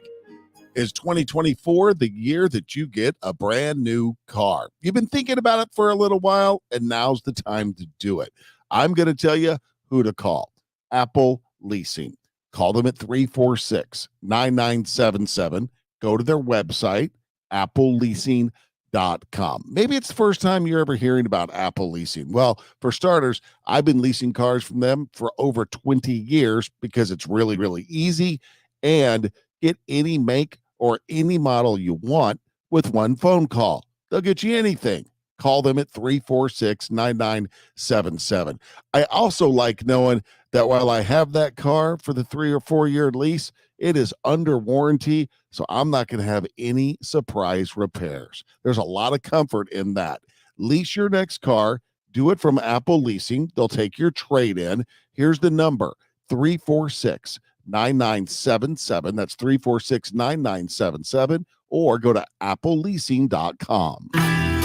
Is 2024 the year that you get a brand new car? You've been thinking about it for a little while, and now's the time to do it. I'm going to tell you who to call. Apple Leasing. Call them at 346-9977. Go to their website, appleleasing.com. Maybe it's the first time you're ever hearing about Apple Leasing. Well, for starters, I've been leasing cars from them for over 20 years because it's really, really easy, and get any make or any model you want with one phone call. They'll get you anything. Call them at 346-9977. I also like knowing that while I have that car for the 3 or 4 year lease, it is under warranty, so I'm not going to have any surprise repairs. There's a lot of comfort in that. Lease your next car. Do it from Apple Leasing. They'll take your trade in. Here's the number, 346-9977. That's 346-9977, or go to appleleasing.com.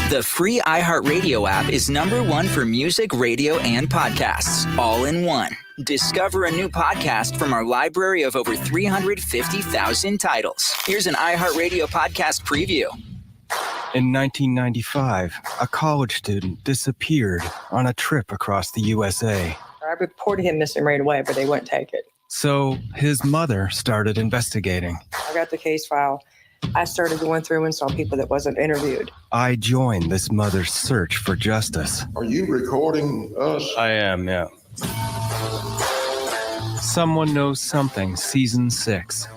The free iHeartRadio app is #1 for music, radio, and podcasts, all in one. Discover a new podcast from our library of over 350,000 titles. Here's an iHeartRadio podcast preview. In 1995, a college student disappeared on a trip across the USA. I reported him missing right away, but they wouldn't take it. So his mother started investigating. I got the case file. I started going through and saw people that wasn't interviewed. I joined this mother's search for justice. Are you recording us? I am, yeah. Someone Knows Something, Season 6.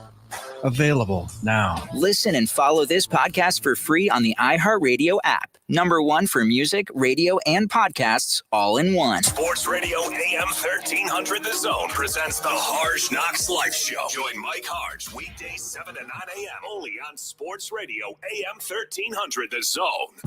Available now. Listen and follow this podcast for free on the iHeartRadio app. #1 for music, radio, and podcasts, all in one. Sports Radio AM 1300 The Zone presents the Harsh Knocks Life Show. Join Mike Harsh weekdays 7 to 9 a.m. only on Sports Radio AM 1300 The Zone.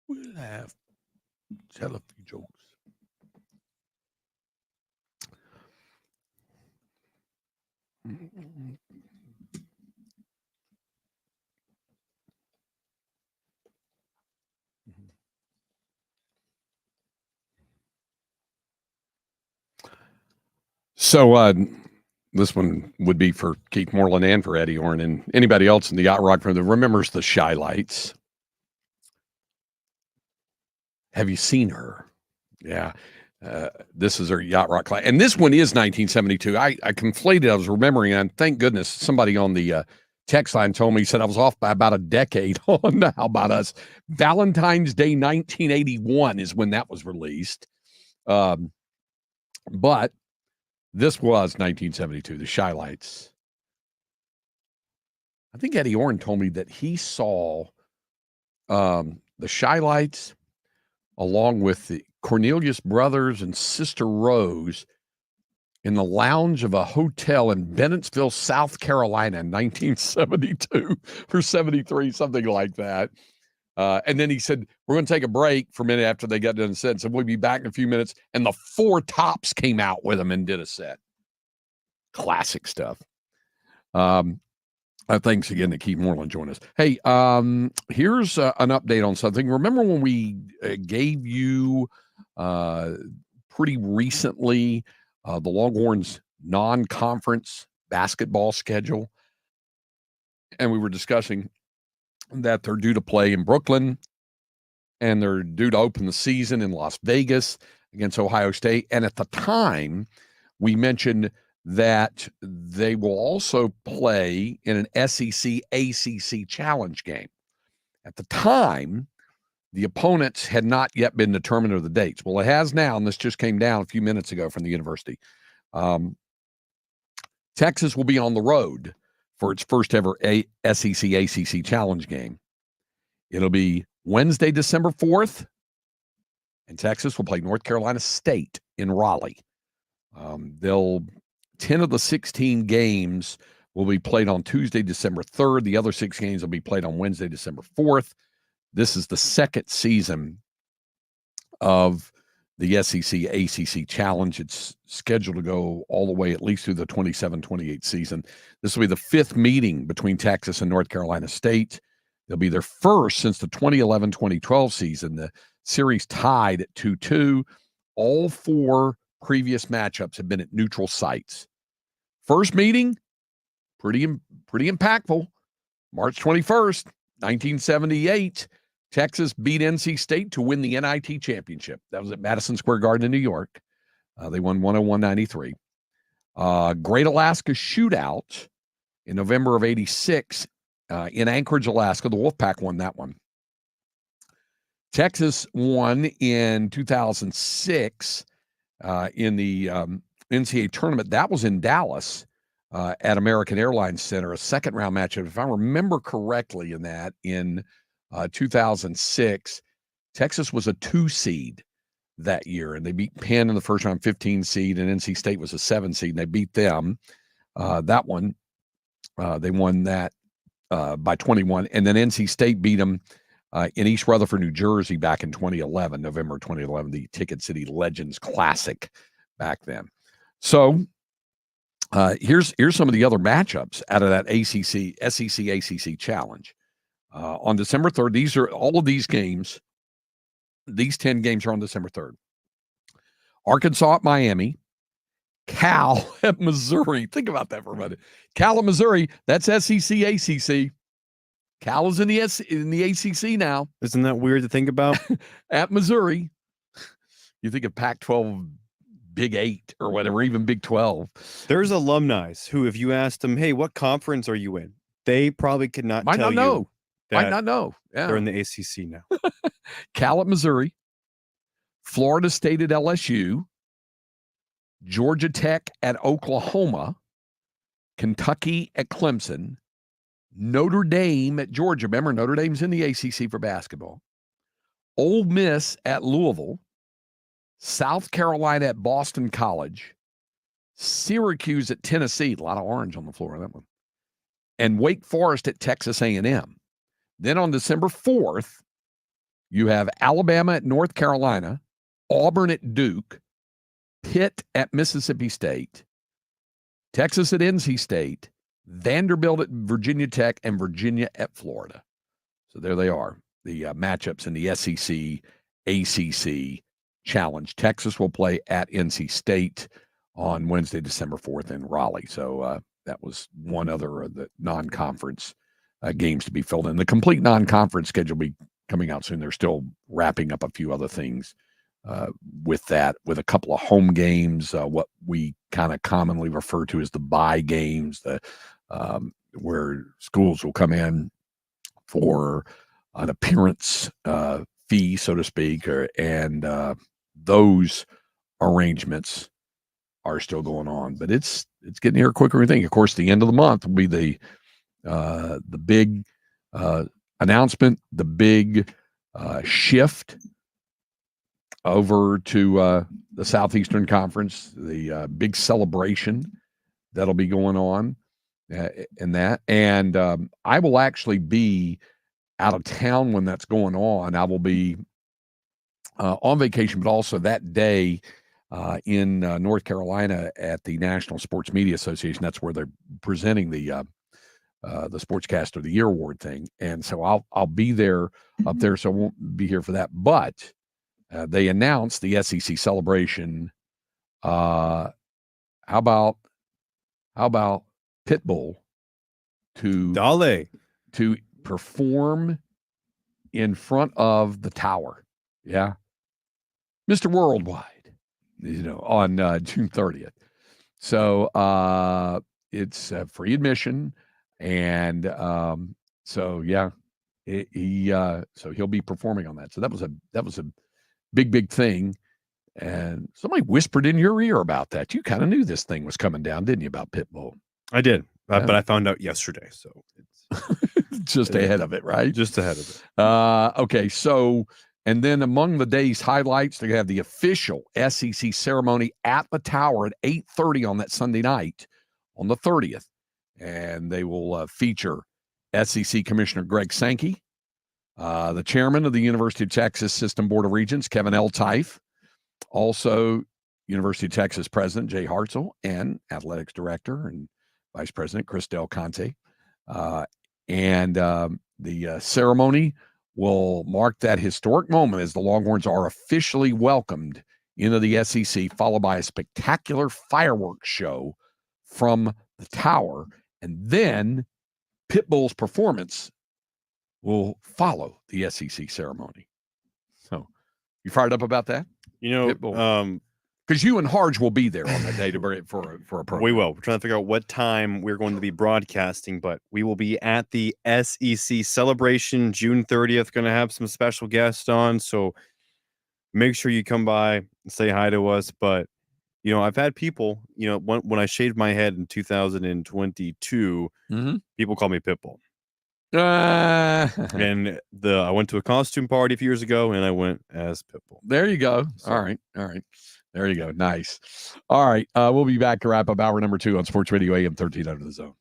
We'll tell a few jokes. So this one would be for Keith Moreland and for Eddie Orrin and anybody else in the yacht rock that remembers the Shy Lights. Have you seen her? Yeah. This is her yacht rock class. And this one is 1972. I conflated. I was remembering, and thank goodness somebody on the text line told me, said I was off by about a decade on How About Us. Valentine's Day 1981 is when that was released. But this was 1972, the Shy Lights. I think Eddie Orrin told me that he saw the Shy Lights along with the Cornelius Brothers and Sister Rose in the lounge of a hotel in Bennettsville, South Carolina in 1972 or 73, something like that. And then he said, we're going to take a break for a minute after they got done set. So we'll be back in a few minutes. And the Four Tops came out with them and did a set. Classic stuff. Thanks again to Keith Moreland joining us. Hey, here's an update on something. Remember when we gave you pretty recently the Longhorns non-conference basketball schedule? And we were discussing that they're due to play in Brooklyn and they're due to open the season in Las Vegas against Ohio State. And at the time, we mentioned that they will also play in an SEC ACC challenge game. At the time, the opponents had not yet been determined or the dates. Well, it has now, and this just came down a few minutes ago from the university. Texas will be on the road for its first ever SEC ACC challenge game. It'll be Wednesday, December 4th, and Texas will play North Carolina State in Raleigh. 10 of the 16 games will be played on Tuesday, December 3rd. The other 6 games will be played on Wednesday, December 4th. This is the second season of the SEC ACC Challenge. It's scheduled to go all the way at least through the 27-28 season. This will be the 5th meeting between Texas and North Carolina State. They'll be their first since the 2011-2012 season. The series tied at 2-2. All 4 previous matchups have been at neutral sites. First meeting, pretty impactful. March 21st, 1978, Texas beat NC State to win the NIT championship. That was at Madison Square Garden in New York. They won 101-93. Great Alaska shootout in November of 86 in Anchorage, Alaska. The Wolfpack won that one. Texas won in 2006 in the NCAA tournament. That was in Dallas at American Airlines Center, a second-round matchup. If I remember correctly in that, in 2006, Texas was a 2 seed that year, and they beat Penn in the first round, 15 seed, and NC State was a 7 seed, and they beat them. That one, they won that by 21, and then NC State beat them in East Rutherford, New Jersey back in 2011, November 2011, the Ticket City Legends Classic back then. So here's some of the other matchups out of that SEC ACC Challenge. On December 3rd, these are all of these games. These 10 games are on December 3rd. Arkansas at Miami. Cal at Missouri. Think about that for a minute. Cal at Missouri, that's SEC ACC. Cal is in the ACC now. Isn't that weird to think about? At Missouri. You think of Pac-12, Big 8 or whatever, even Big 12. There's alumni who, if you asked them, hey, what conference are you in? They probably could not Might tell not know. you. Might not know. Yeah. They're in the ACC now. Cal at Missouri. Florida State at LSU. Georgia Tech at Oklahoma. Kentucky at Clemson. Notre Dame at Georgia. Remember, Notre Dame's in the ACC for basketball. Ole Miss at Louisville. South Carolina at Boston College. Syracuse at Tennessee. A lot of orange on the floor of that one. And Wake Forest at Texas A&M. Then on December 4th, You have Alabama at North Carolina, Auburn at Duke, Pitt at Mississippi State, Texas at NC State, Vanderbilt at Virginia Tech, and Virginia at Florida. So there they are, the matchups in the SEC, ACC Challenge. Texas will play at NC State on Wednesday, December 4th in Raleigh. So that was one other of the non-conference games to be filled in. The complete non-conference schedule will be coming out soon. They're still wrapping up a few other things with that, with a couple of home games, what we kind of commonly refer to as the bye games, where schools will come in for an appearance fee, so to speak, and those arrangements are still going on. But it's getting here quicker than we think. Of course, the end of the month will be the big announcement, the big shift over to the Southeastern Conference, the big celebration that'll be going on in that. And I will actually be out of town when that's going on. I will be on vacation, but also that day in North Carolina at the National Sports Media Association. That's where they're presenting the Sportscaster of the Year award thing. And so I'll be there up there, so I won't be here for that. But they announced the SEC celebration. How about Pitbull to perform in front of the Tower? Yeah, Mr. Worldwide, on June 30th. So it's free admission, and so yeah, so he'll be performing on that. So that was a big thing. And somebody whispered in your ear about that. You kind of knew this thing was coming down, didn't you, about Pitbull? I did, but I found out yesterday, so it's just ahead of it, right? Just ahead of it. Okay, so, and then among the day's highlights, they have the official SEC ceremony at the Tower at 8:30 on that Sunday night on the 30th. And they will feature SEC Commissioner Greg Sankey, the chairman of the University of Texas System Board of Regents, Kevin L. Teif, also University of Texas President Jay Hartzell, and Athletics Director and Vice President Chris Del Conte. And the ceremony will mark that historic moment as the Longhorns are officially welcomed into the SEC, followed by a spectacular fireworks show from the Tower. And then Pitbull's performance will follow the SEC ceremony. So you fired up about that? Because you and Harge will be there on that day for a program. We will. We're trying to figure out what time we're going to be broadcasting, but we will be at the SEC celebration June 30th. Going to have some special guests on, so make sure you come by and say hi to us. But I've had people, when I shaved my head in 2022, people call me Pitbull. And I went to a costume party a few years ago, and I went as Pitbull. There you go. So. All right. There you go. Nice. All right. We'll be back to wrap up hour number 2 on Sports Radio AM 1300 The Zone.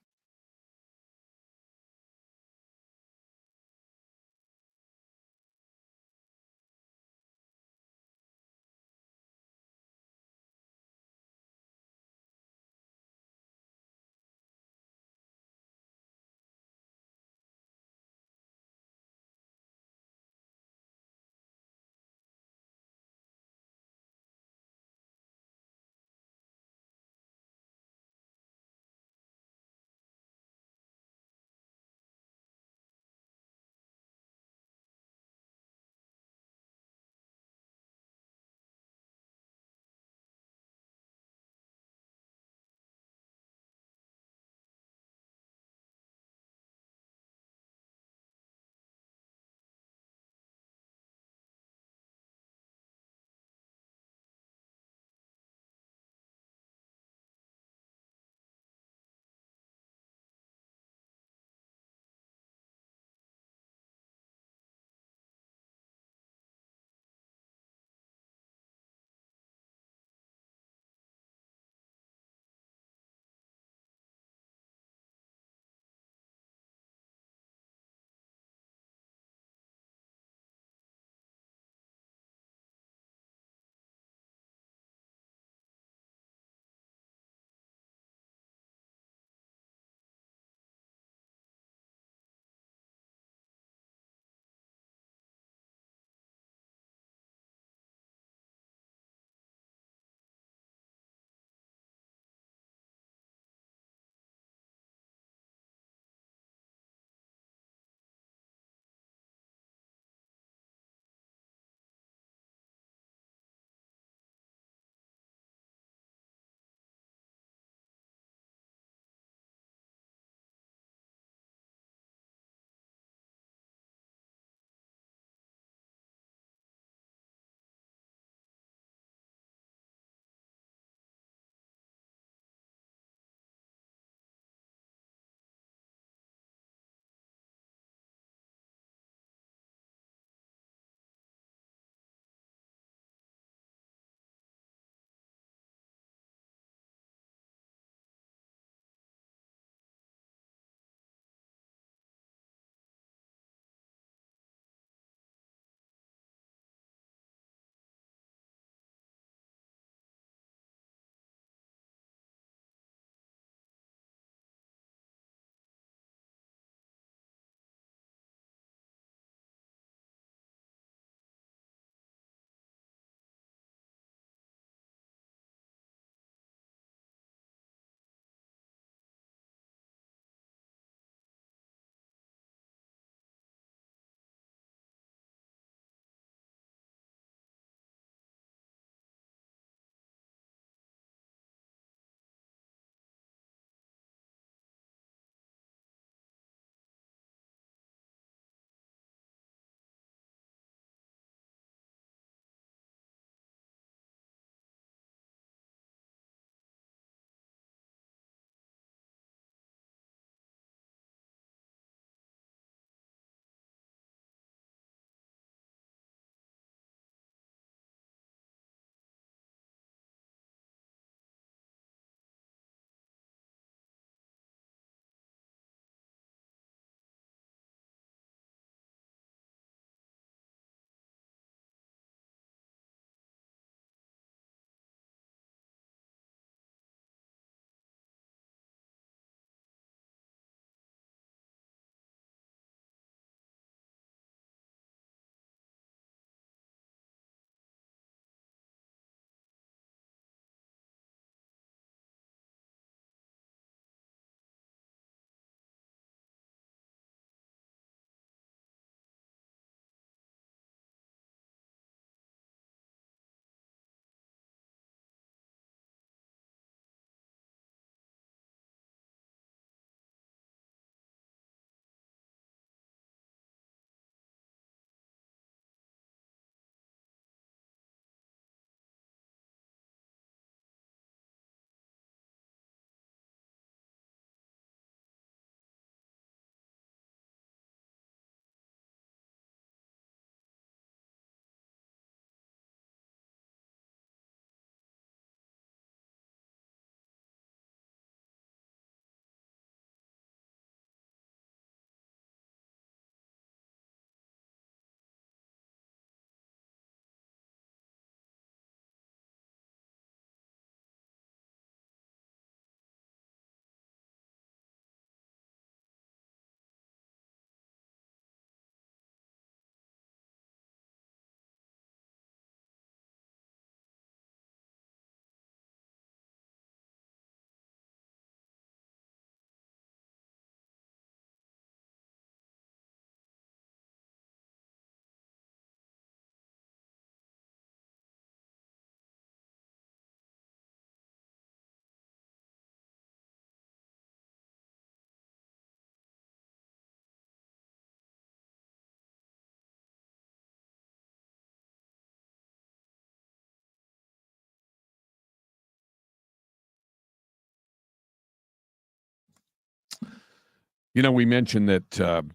We mentioned that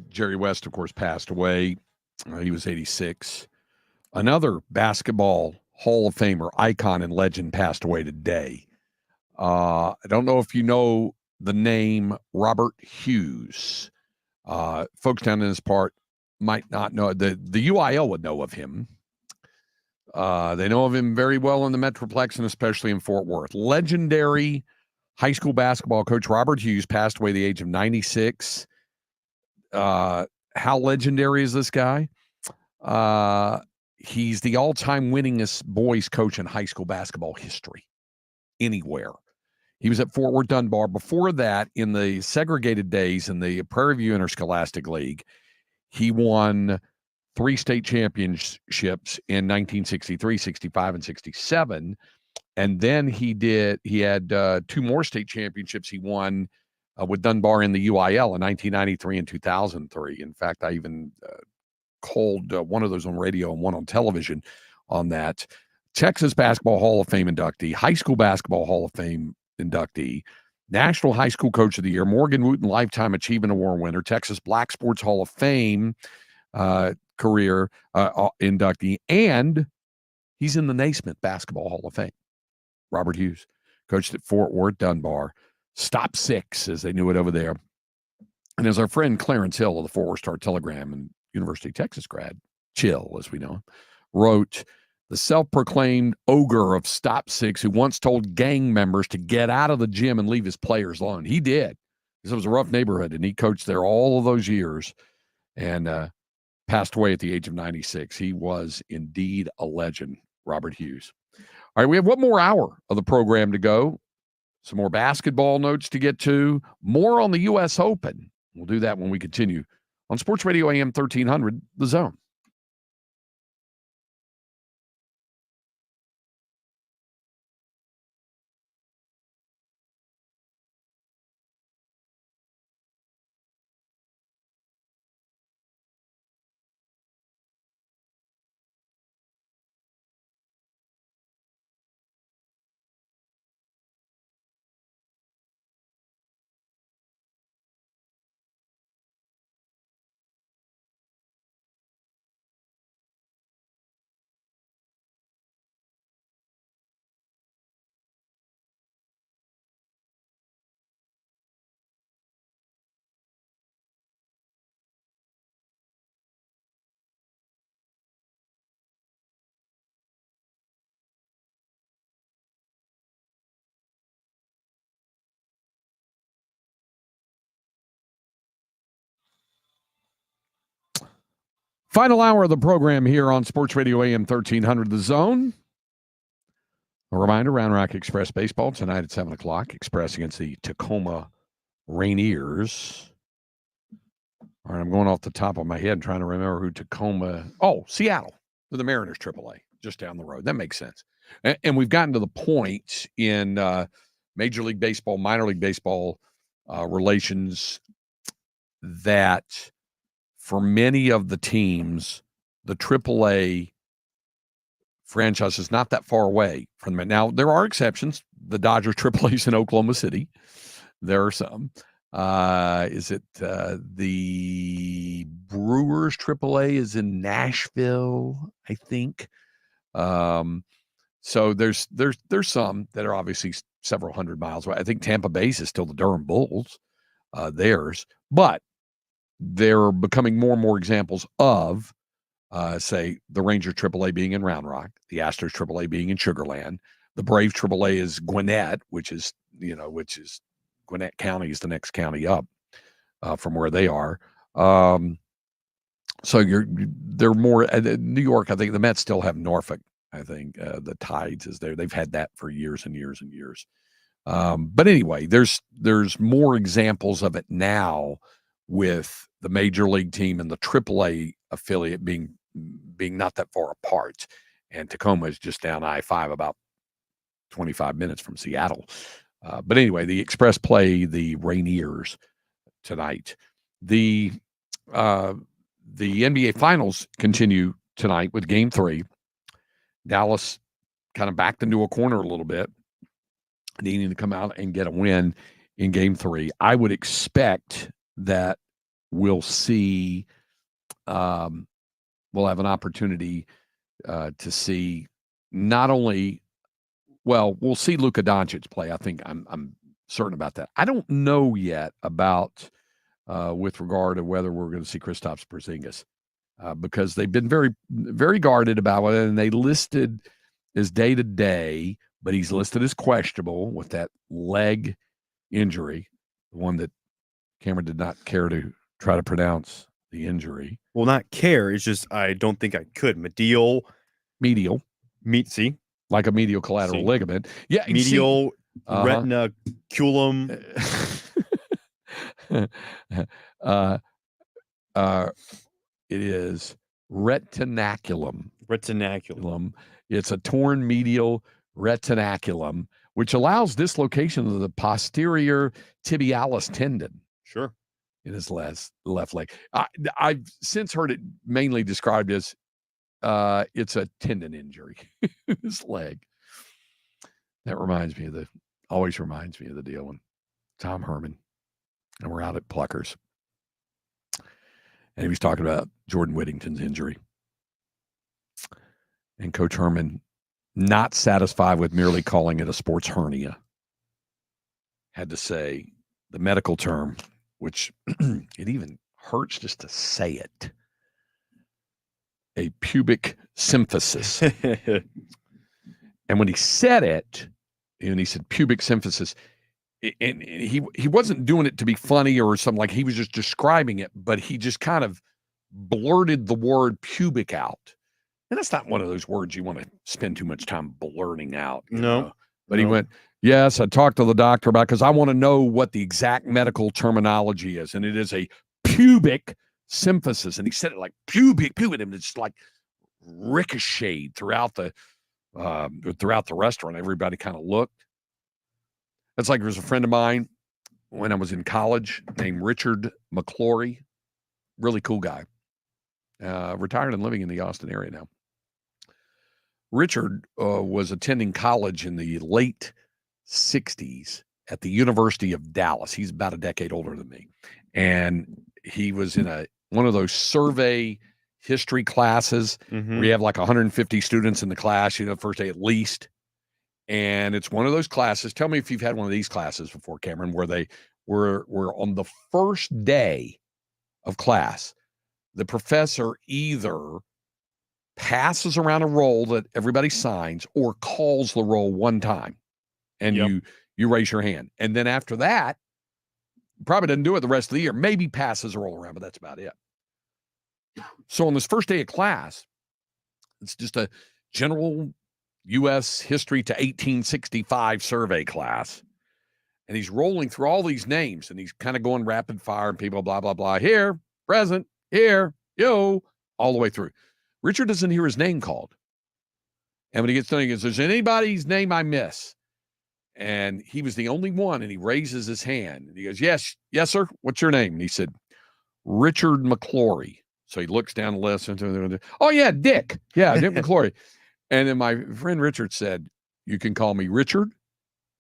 Jerry West, of course, passed away. He was 86. Another basketball Hall of Famer, icon, and legend passed away today. I don't know if you know the name Robert Hughes. Folks down in this part might not know. The UIL would know of him. They know of him very well in the Metroplex and especially in Fort Worth. Legendary high school basketball coach Robert Hughes passed away at the age of 96. How legendary is this guy? He's the all-time winningest boys coach in high school basketball history anywhere. He was at Fort Worth Dunbar. Before that, in the segregated days in the Prairie View Interscholastic League, he won 3 state championships in 1963, 65, and 67. And then he had 2 more state championships he won with Dunbar in the UIL in 1993 and 2003. In fact, I even called one of those on radio and one on television on that. Texas Basketball Hall of Fame inductee, High School Basketball Hall of Fame inductee, National High School Coach of the Year, Morgan Wooten Lifetime Achievement Award winner, Texas Black Sports Hall of Fame career inductee, and he's in the Naismith Basketball Hall of Fame. Robert Hughes coached at Fort Worth Dunbar, Stop 6, as they knew it over there. And as our friend Clarence Hill of the Fort Worth Star-Telegram and University of Texas grad, Chill, as we know him, wrote, the self-proclaimed ogre of Stop 6 who once told gang members to get out of the gym and leave his players alone. He did. It was a rough neighborhood, and he coached there all of those years and passed away at the age of 96. He was indeed a legend, Robert Hughes. All right, we have one more hour of the program to go. Some more basketball notes to get to. More on the U.S. Open. We'll do that when we continue on Sports Radio AM 1300, The Zone. Final hour of the program here on Sports Radio AM 1300, The Zone. A reminder, Round Rock Express baseball tonight at 7 o'clock. Express against the Tacoma Rainiers. All right, I'm going off the top of my head trying to remember who Tacoma... Oh, Seattle. The Mariners AAA, just down the road. That makes sense. And we've gotten to the point in Major League Baseball, minor league baseball relations that... for many of the teams, the AAA franchise is not that far away from them. Now, there are exceptions. The Dodgers AAA is in Oklahoma City. There are some. The Brewers AAA is in Nashville, I think. So there's some that are obviously several hundred miles away. I think Tampa Bay is still the Durham Bulls, theirs. But there are becoming more and more examples of, say, the Rangers AAA being in Round Rock, the Astros AAA being in Sugar Land, the Braves AAA is Gwinnett, which is Gwinnett County is the next county up from where they are. So they're more New York. I think the Mets still have Norfolk. I think the Tides is there. They've had that for years and years and years. But anyway, there's more examples of it now, with the major league team and the AAA affiliate being not that far apart. And Tacoma is just down I-5 about 25 minutes from Seattle. But anyway, the Express play the Rainiers tonight. The NBA Finals continue tonight with Game 3. Dallas kind of backed into a corner a little bit, needing to come out and get a win in Game 3. I would expect that we'll see. We'll have an opportunity to see not only. Well, we'll see Luka Doncic play. I think I'm certain about that. I don't know yet about with regard to whether we're going to see Kristaps Porzingis because they've been very, very guarded about it, and they listed as day-to-day, but he's listed as questionable with that leg injury, the one that Cameron did not care to try to pronounce the injury. Well, not care. It's just I don't think I could. Medial. See? Like a medial collateral ligament. Yeah. Medial retinaculum. It is retinaculum. Retinaculum. It's a torn medial retinaculum, which allows dislocation of the posterior tibialis tendon. Sure. In his left leg. I've since heard it mainly described as it's a tendon injury in his leg. That always reminds me of the deal when Tom Herman and we're out at Pluckers. And he was talking about Jordan Whittington's injury. And Coach Herman, not satisfied with merely calling it a sports hernia, had to say the medical term, which it even hurts just to say it, a pubic symphysis. And when he said it, and he said pubic symphysis, and he wasn't doing it to be funny or something, like he was just describing it, but he just kind of blurted the word pubic out. And that's not one of those words you want to spend too much time blurting out. No. But he went, yes, I talked to the doctor about because I want to know what the exact medical terminology is. And it is a pubic symphysis. And he said it like pubic, and it's like ricocheted throughout the restaurant. Everybody kind of looked. That's like there's a friend of mine when I was in college named Richard McClory. Really cool guy. Retired and living in the Austin area now. Richard was attending college in the late 60s at the University of Dallas. He's about a decade older than me. And he was in one of those survey history classes where you have like 150 students in the class, first day at least. And it's one of those classes. Tell me if you've had one of these classes before, Cameron, where they were on the first day of class, the professor either passes around a roll that everybody signs or calls the roll one time. And you raise your hand. And then after that, probably doesn't do it the rest of the year. Maybe passes a roll around, but that's about it. So on this first day of class, it's just a general U.S. history to 1865 survey class. And he's rolling through all these names, and he's kind of going rapid fire, and people, blah, blah, blah, here, present, here, yo, all the way through. Richard doesn't hear his name called. And when he gets done, he goes, "Is there anybody's name I miss?" And he was the only one, and he raises his hand. And he goes, yes, sir. What's your name? And he said, Richard McClory. So he looks down the list. Oh, yeah, Dick. Yeah, Dick McClory. And then my friend Richard said, you can call me Richard,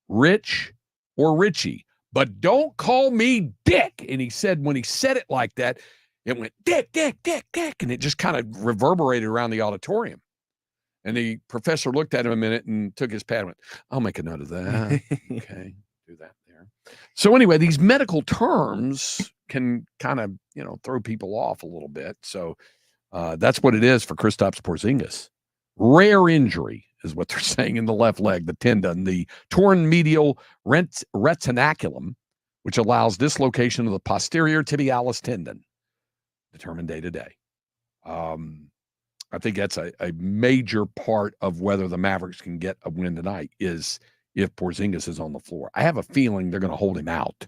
Rich, or Richie, but don't call me Dick. And he said, when he said it like that, it went, Dick, Dick, Dick, Dick. And it just kind of reverberated around the auditorium. And the professor looked at him a minute and took his pad and went, I'll make a note of that. Okay, do that there. So anyway, these medical terms can kind of, throw people off a little bit. So that's what it is for Kristaps Porzingis. Rare injury is what they're saying in the left leg, the tendon, the torn medial retinaculum, which allows dislocation of the posterior tibialis tendon, determined day to day. I think that's a major part of whether the Mavericks can get a win tonight is if Porzingis is on the floor. I have a feeling they're going to hold him out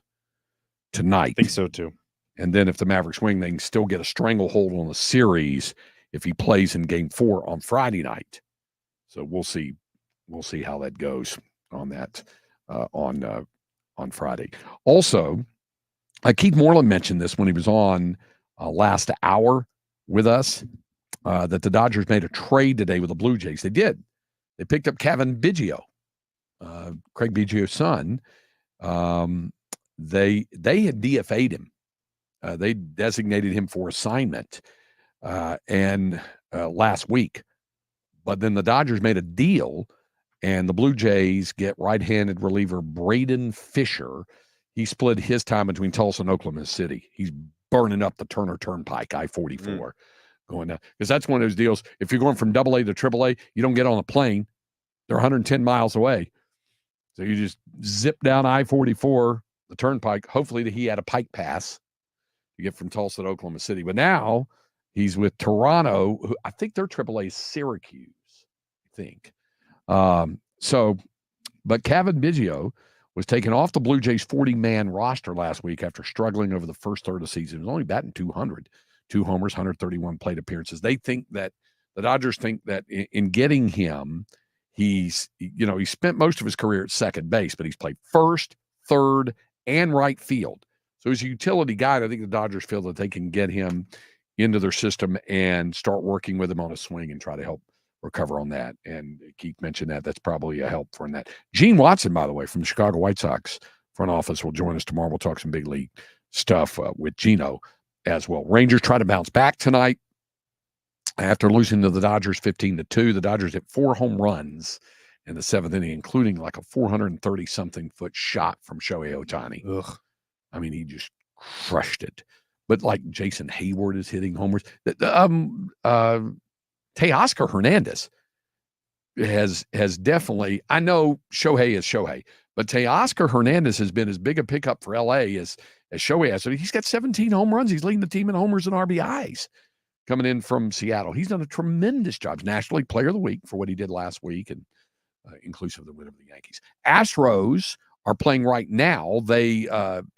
tonight. I think so too. And then if the Mavericks win, they can still get a stranglehold on the series if he plays in Game 4 on Friday night. So we'll see. We'll see how that goes on that on Friday. Also, Keith Moreland mentioned this when he was on last hour with us. That the Dodgers made a trade today with the Blue Jays. They did. They picked up Kevin Biggio, Craig Biggio's son, they had DFA'd him. They designated him for assignment and last week. But then the Dodgers made a deal, and the Blue Jays get right-handed reliever Braden Fisher. He split his time between Tulsa and Oklahoma City. He's burning up the Turner Turnpike, I-44, going down. Because that's one of those deals. If you're going from AA to AAA, you don't get on a plane. They're 110 miles away. So you just zip down I-44, the Turnpike. Hopefully he had a pike pass to get from Tulsa to Oklahoma City. But now he's with Toronto, who I think their AAA is Syracuse, I think. But Kevin Biggio was taken off the Blue Jays 40-man roster last week after struggling over the first third of the season. He was only batting 200, 2 homers, 131 plate appearances. The Dodgers think that in getting him, he spent most of his career at second base, but he's played first, third, and right field. So he's a utility guy, and I think the Dodgers feel that they can get him into their system and start working with him on a swing and try to help recover on that. And Keith mentioned that. That's probably a help for that. Gene Watson, by the way, from the Chicago White Sox front office, will join us tomorrow. We'll talk some big league stuff with Gino as well. Rangers try to bounce back tonight after losing to the Dodgers 15-2. The Dodgers hit 4 home runs in the 7th inning, including like a 430-something foot shot from Shohei Ohtani. Ugh. I mean, he just crushed it. But like Jason Hayward is hitting homers. Teoscar Hernandez has definitely, I know Shohei is Shohei, but Teoscar Hernandez has been as big a pickup for LA as Shohei has. So he's got 17 home runs. He's leading the team in homers and RBIs coming in from Seattle. He's done a tremendous job. He's National League Player of the Week for what he did last week, and inclusive of the win over the Yankees. Astros are playing right now. They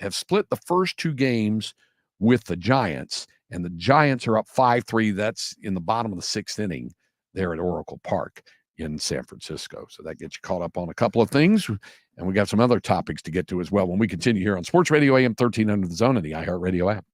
have split the first 2 games with the Giants, and the Giants are up 5-3. That's in the bottom of the 6th inning there at Oracle Park in San Francisco. So that gets you caught up on a couple of things, and we got some other topics to get to as well when we continue here on Sports Radio AM 1300 The Zone and the iHeartRadio app.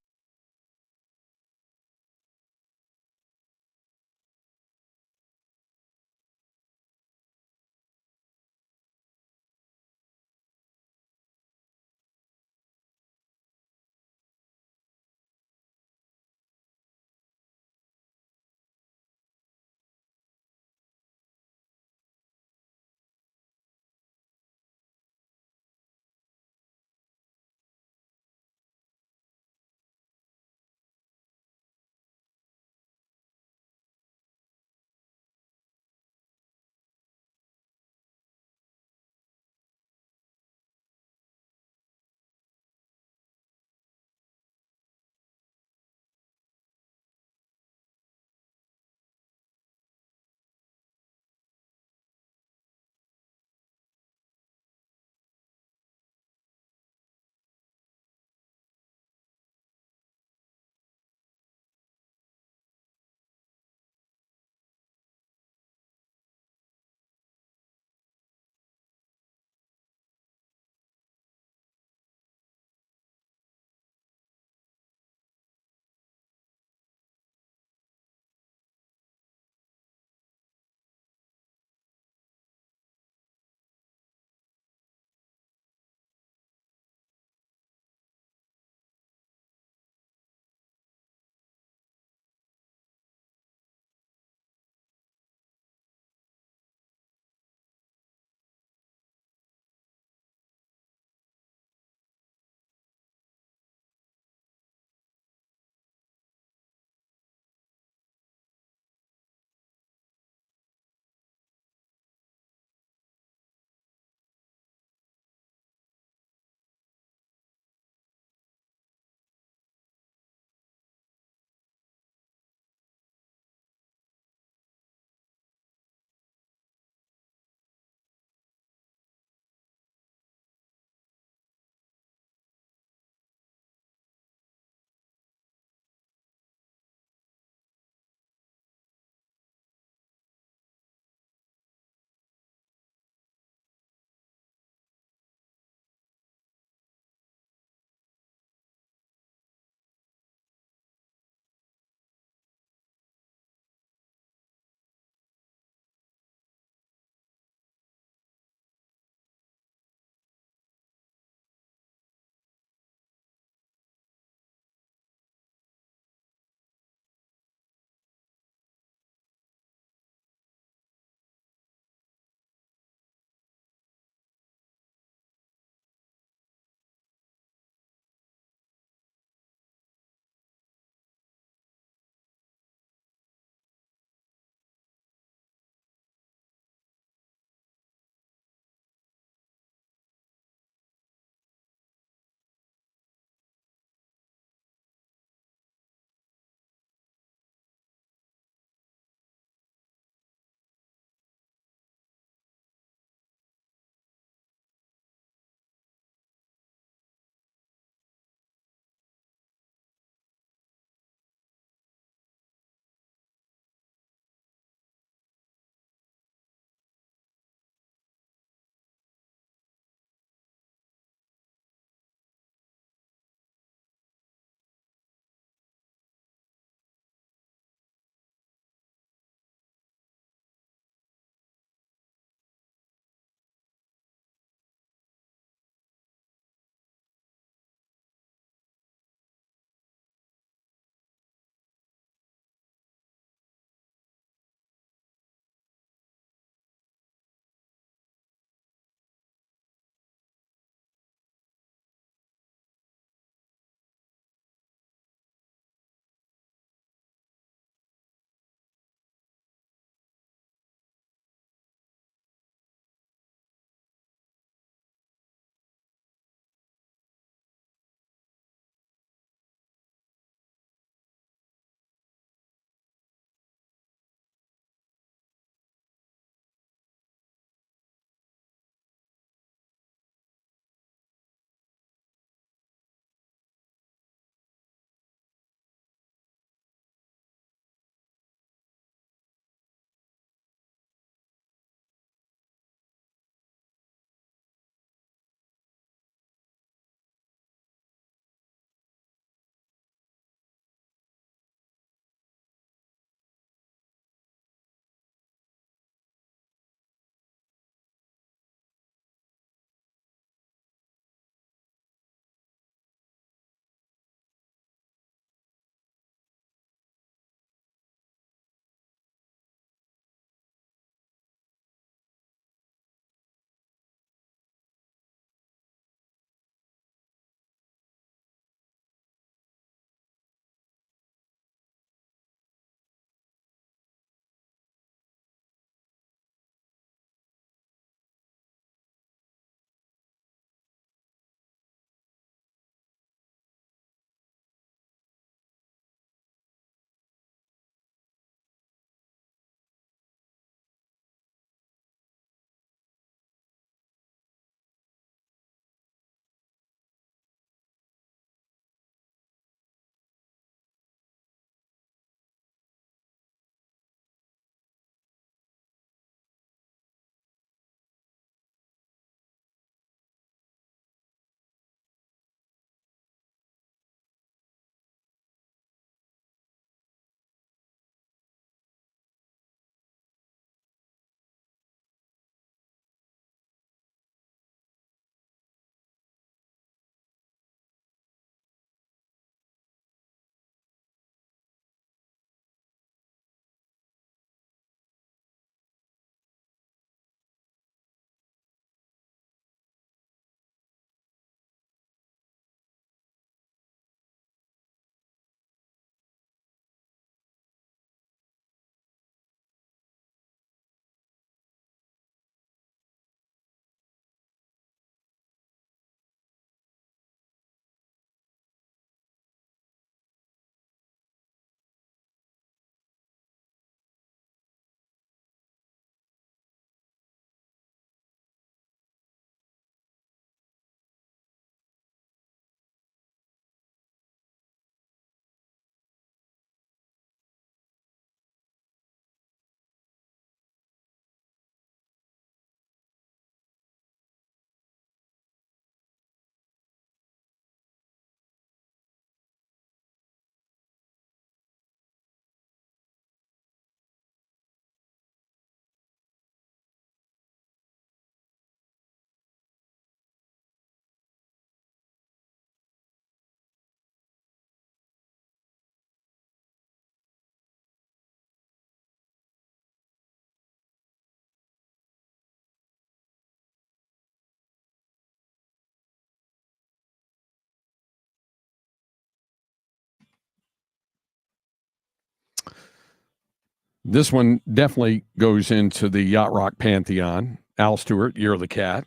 This one definitely goes into the Yacht Rock pantheon. Al Stewart, Year of the Cat.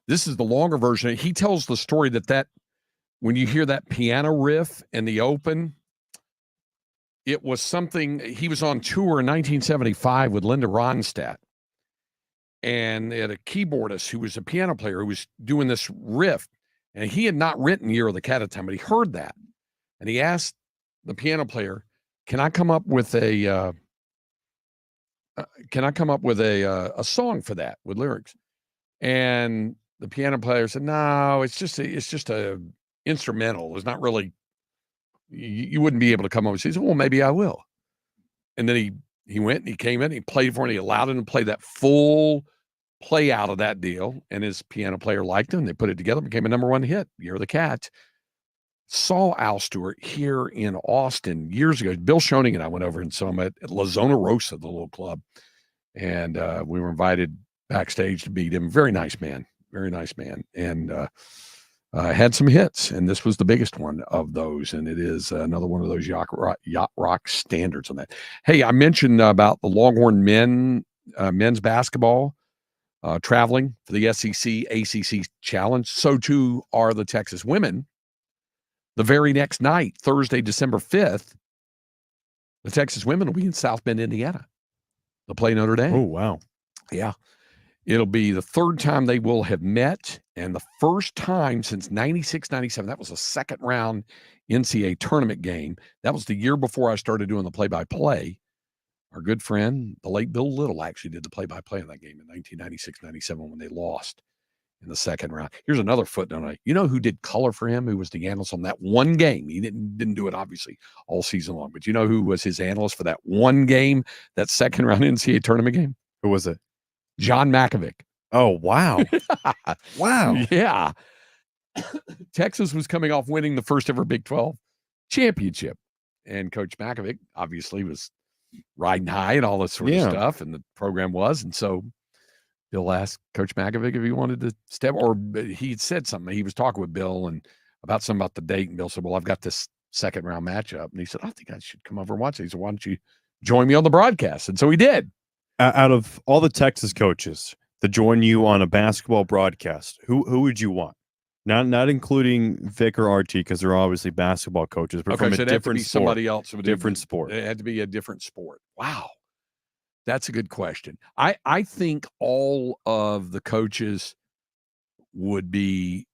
This is the longer version. He tells the story that when you hear that piano riff in the open, it was something. He was on tour in 1975 with Linda Ronstadt. And they had a keyboardist who was a piano player who was doing this riff. And he had not written Year of the Cat at the time, but he heard that. And he asked the piano player, can I come up with a song for that with lyrics? And the piano player said, no, it's just a instrumental. It's not really, you wouldn't be able to come up with it. He said, well, maybe I will. And then he went and he came in, he played for him, he allowed him to play that full play out of that deal. And his piano player liked him. They put it together, became a #1 hit, Year of the Cat. Saw Al Stewart here in Austin years ago. Bill Schoening and I went over and saw him at La Zona Rosa, the little club. And we were invited backstage to meet him. Very nice man. And had some hits. And this was the biggest one of those. And it is another one of those yacht rock standards on that. Hey, I mentioned about the Longhorn men's basketball traveling for the SEC ACC Challenge. So too are the Texas women. The very next night, Thursday, December 5th, the Texas women will be in South Bend, Indiana. They'll play Notre Dame. Oh, wow. Yeah. It'll be the third time they will have met, and the first time since 96, 97. That was a second round NCAA tournament game. That was the year before I started doing the play-by-play. Our good friend, the late Bill Little, actually did the play-by-play in that game in 1996, 97 when they lost in the second round. Here's another footnote. You know who did color for him? Who was the analyst on that one game? He didn't do it, obviously, all season long. But you know who was his analyst for that one game, that second round NCAA tournament game? Who was it? John Makovic. Oh, wow. Wow. Yeah. Texas was coming off winning the first ever Big 12 championship. And Coach Makovic obviously was riding high and all this sort of stuff. And the program was. And so Bill asked Coach Makovic if he wanted to step, or he said something. He was talking with Bill and about something about the date. And Bill said, well, I've got this second round matchup. And he said, I think I should come over and watch it. He said, why don't you join me on the broadcast? And so he did. Out of all the Texas coaches to join you on a basketball broadcast, who would you want? Not including Vic or Archie, because they're obviously basketball coaches, but from a different sport. Somebody else. Different sport. It had to be a different sport. Wow. That's a good question. I think all of the coaches would be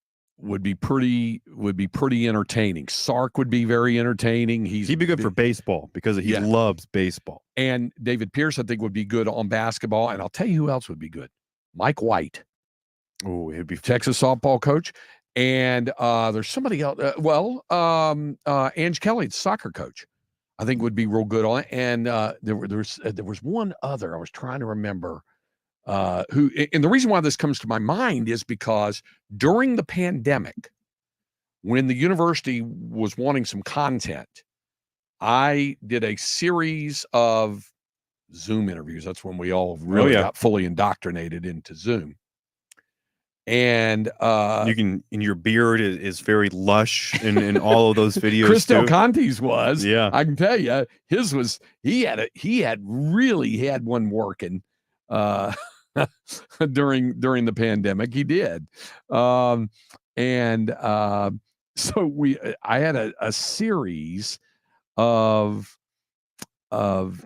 pretty entertaining. Sark would be very entertaining. He'd be good for baseball because he loves baseball. And David Pierce, I think, would be good on basketball. And I'll tell you who else would be good. Mike White. Oh, he'd be Texas softball coach. And there's somebody else. Ange Kelly, the soccer coach, I think would be real good on it. And there was one other I was trying to remember who. And the reason why this comes to my mind is because during the pandemic, when the university was wanting some content, I did a series of Zoom interviews. That's when we all really got fully indoctrinated into Zoom. And your beard is very lush in all of those videos. Chris Del Conte's was. Yeah. I can tell you, his was, he had one working during the pandemic. He did. So I had a series of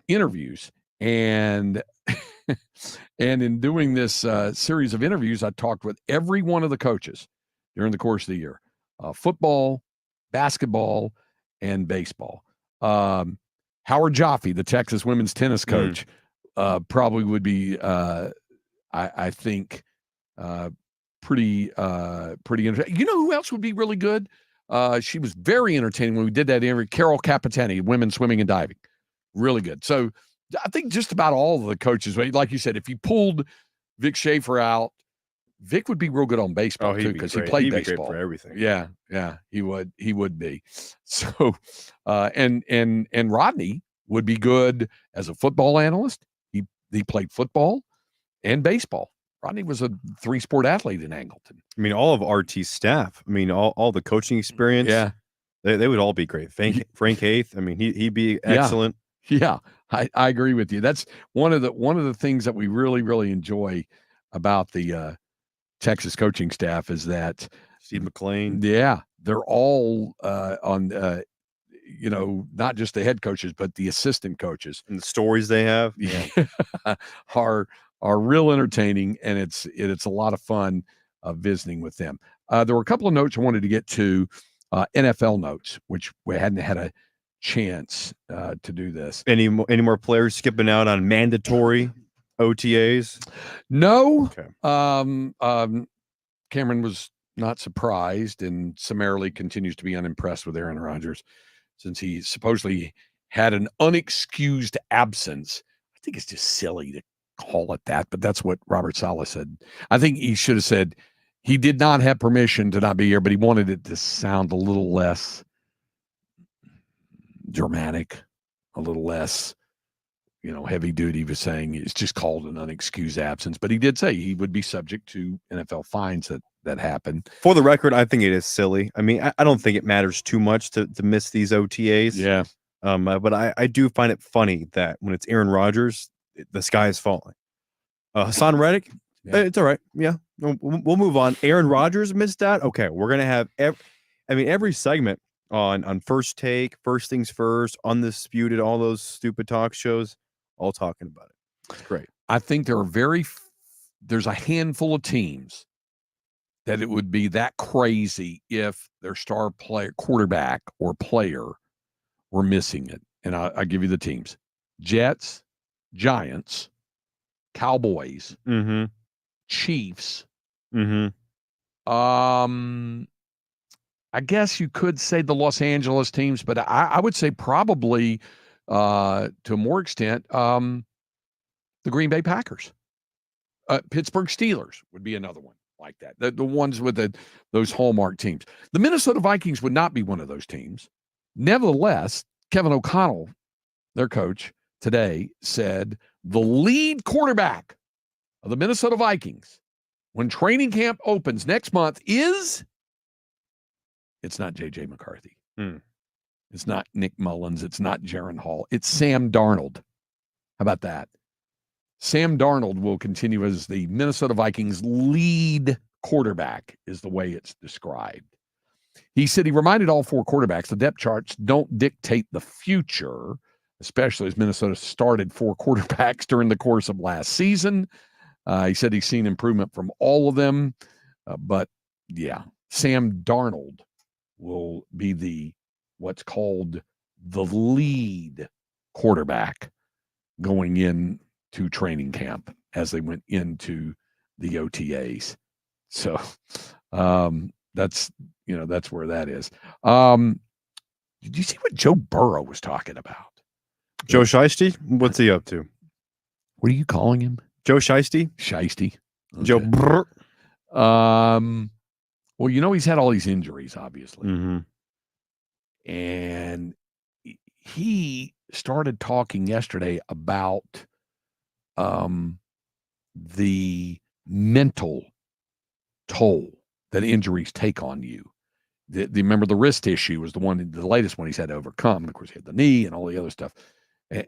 interviews, and in doing this series of interviews, I talked with every one of the coaches during the course of the year, football, basketball, and baseball. Howard Jaffe, the Texas women's tennis coach, probably would be, I think, pretty interesting. You know who else would be really good? She was very entertaining when we did that interview. Carol Capitani, women's swimming and diving, really good. So I think just about all of the coaches, like you said, if you pulled Vic Schaefer out, Vic would be real good on baseball too, because he played baseball. Be great for everything. Yeah, he would be. So, and Rodney would be good as a football analyst. He played football and baseball. Rodney was a 3-sport athlete in Angleton. I mean, all of RT's staff. I mean, all the coaching experience. Yeah, they would all be great. Frank Haith. I mean, he'd be excellent. Yeah, I agree with you. That's one of the things that we really, really enjoy about the Texas coaching staff is that Steve McClain. Yeah, they're all on not just the head coaches, but the assistant coaches. And the stories they have. Yeah. are real entertaining, and it's a lot of fun visiting with them. There were a couple of notes I wanted to get to, NFL notes, which we hadn't had a chance to do this. Any more players skipping out on mandatory OTAs? No. Okay. Cameron was not surprised and summarily continues to be unimpressed with Aaron Rodgers since he supposedly had an unexcused absence. I think it's just silly to call it that, but that's what Robert Saleh said. I think he should have said he did not have permission to not be here, but he wanted it to sound a little less dramatic, a little less, heavy duty. He was saying it's just called an unexcused absence, but he did say he would be subject to NFL fines that happen. For the record, I think it is silly. I mean, I don't think it matters too much to miss these OTAs. Yeah. But I do find it funny that when it's Aaron Rodgers, the sky is falling. Hassan Reddick, it's all right. Yeah, we'll move on. Aaron Rodgers missed out. Okay, we're gonna have every segment on First Take, First Things First, Undisputed, all those stupid talk shows, all talking about it. It's great. I think there's a handful of teams that it would be that crazy if their star player, quarterback or player were missing it. And I'll give you the teams: Jets, Giants, Cowboys, Chiefs. I guess you could say the Los Angeles teams, but I would say probably to a more extent the Green Bay Packers. Pittsburgh Steelers would be another one like that. The ones with those hallmark teams. The Minnesota Vikings would not be one of those teams. Nevertheless, Kevin O'Connell, their coach, today said the lead quarterback of the Minnesota Vikings when training camp opens next month it's not J.J. McCarthy. It's not Nick Mullins. It's not Jaron Hall. It's Sam Darnold. How about that? Sam Darnold will continue as the Minnesota Vikings lead quarterback is the way it's described. He said he reminded all four quarterbacks the depth charts don't dictate the future, especially as Minnesota started four quarterbacks during the course of last season. He said he's seen improvement from all of them. But, yeah, Sam Darnold will be what's called the lead quarterback going into training camp as they went into the OTAs. So that's where that is. Did you see what Joe Burrow was talking about? Joe Shiesty? What's he up to? What are you calling him? Joe Shiesty? Shiesty. Okay. Joe Burrow. Well, he's had all these injuries, obviously. And he started talking yesterday about the mental toll that injuries take on you. Remember the wrist issue was the latest one he's had to overcome. And of course, he had the knee and all the other stuff.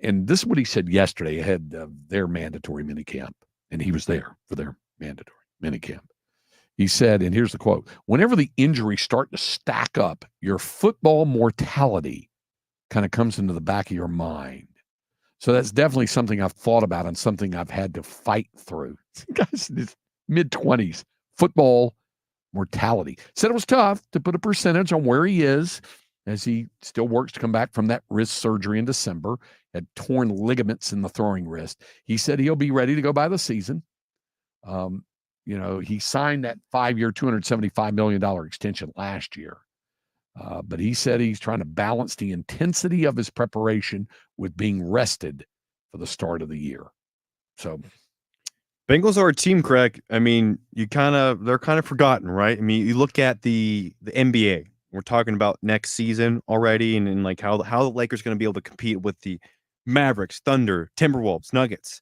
And this is what he said yesterday ahead of their mandatory minicamp. And he was there for their mandatory minicamp. He said, and here's the quote: whenever the injuries start to stack up, your football mortality kind of comes into the back of your mind. So that's definitely something I've thought about and something I've had to fight through. Guys, in his mid-20s, football mortality. Said it was tough to put a percentage on where he is as he still works to come back from that wrist surgery in December, had torn ligaments in the throwing wrist. He said he'll be ready to go by the season. He signed that 5-year, $275 million extension last year. But he said he's trying to balance the intensity of his preparation with being rested for the start of the year. So Bengals are a team, Craig. I mean, they're kind of forgotten, right? I mean, you look at the NBA. We're talking about next season already, and like how the Lakers are going to be able to compete with the Mavericks, Thunder, Timberwolves, Nuggets.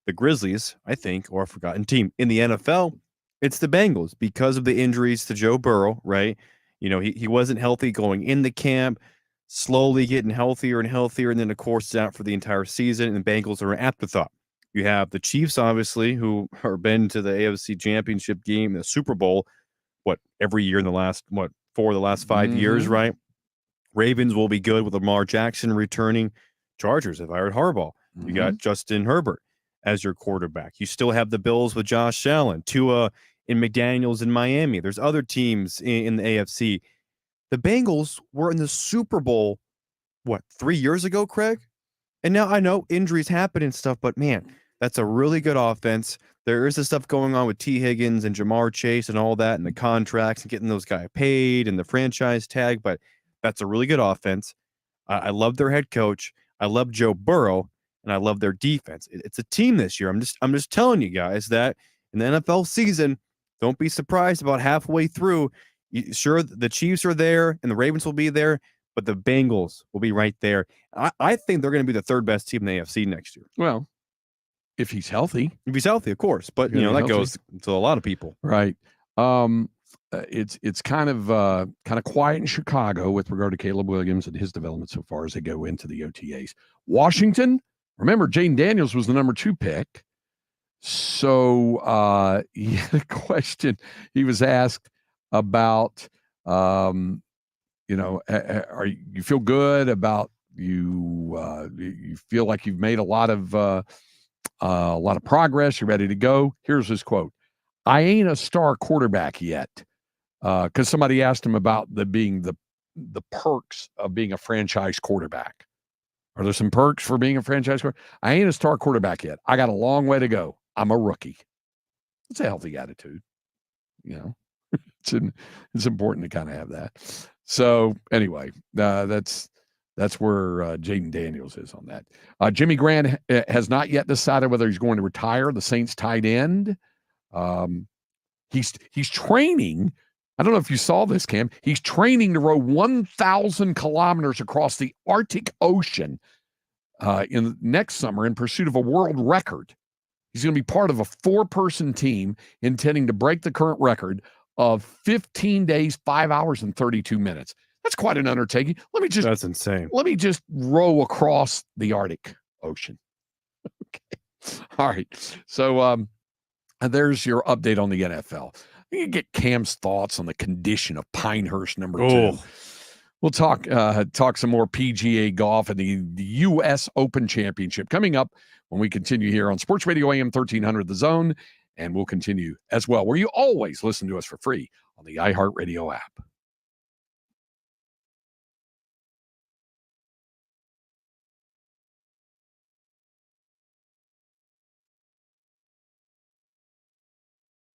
The Grizzlies, I think, are a forgotten team. In the NFL, it's the Bengals because of the injuries to Joe Burrow, right? He wasn't healthy going in the camp. slowly getting healthier and healthier, and then of course it's out for the entire season, and the Bengals are an afterthought. You have the Chiefs, obviously, who are been to the AFC Championship game, the Super Bowl, every year in the last 4 of the last 5 years, right? Ravens will be good with Lamar Jackson returning. Chargers have hired Harbaugh. You got Justin Herbert as your quarterback. You still have the Bills with Josh Allen, Tua and McDaniels in Miami. There's other teams in the AFC. The Bengals were in the Super Bowl, 3 years ago, Craig? And now I know injuries happen and stuff, but man, that's a really good offense. There is the stuff going on with T. Higgins and Jamar Chase and all that, and the contracts and getting those guys paid and the franchise tag, but that's a really good offense. I love their head coach. I love Joe Burrow, and I love their defense. It's a team this year. I'm just telling you guys that in the NFL season, don't be surprised about halfway through. Sure, the Chiefs are there and the Ravens will be there, but the Bengals will be right there. I think they're going to be the third best team in the AFC next year. Well, if he's healthy. If he's healthy, of course. But, that goes to a lot of people. Right. It's kind of quiet in Chicago with regard to Caleb Williams and his development so far as they go into the OTAs. Washington, remember, Jaden Daniels was the number 2 pick. So he had a question. He was asked about, are you feel good about you feel like you've made a lot of progress. You're ready to go. Here's his quote. I ain't a star quarterback yet. Because somebody asked him about being the perks of being a franchise quarterback. Are there some perks for being a franchise quarterback? I ain't a star quarterback yet. I got a long way to go. I'm a rookie. It's a healthy attitude. It's important to kind of have that. So anyway, that's where Jaden Daniels is on that. Jimmy Grant has not yet decided whether he's going to retire. The Saints tight end. He's training. I don't know if you saw this, Cam. He's training to row 1,000 kilometers across the Arctic Ocean in next summer in pursuit of a world record. He's going to be part of a 4-person team intending to break the current record of 15 days, 5 hours, and 32 minutes. That's quite an undertaking. That's insane. Let me just row across the Arctic Ocean. Okay. All right. So there's your update on the NFL. You get Cam's thoughts on the condition of Pinehurst number 2. We'll talk some more PGA golf and the U.S. Open Championship coming up when we continue here on Sports Radio AM 1300 The Zone, and we'll continue as well, where you always listen to us for free on the iHeartRadio app.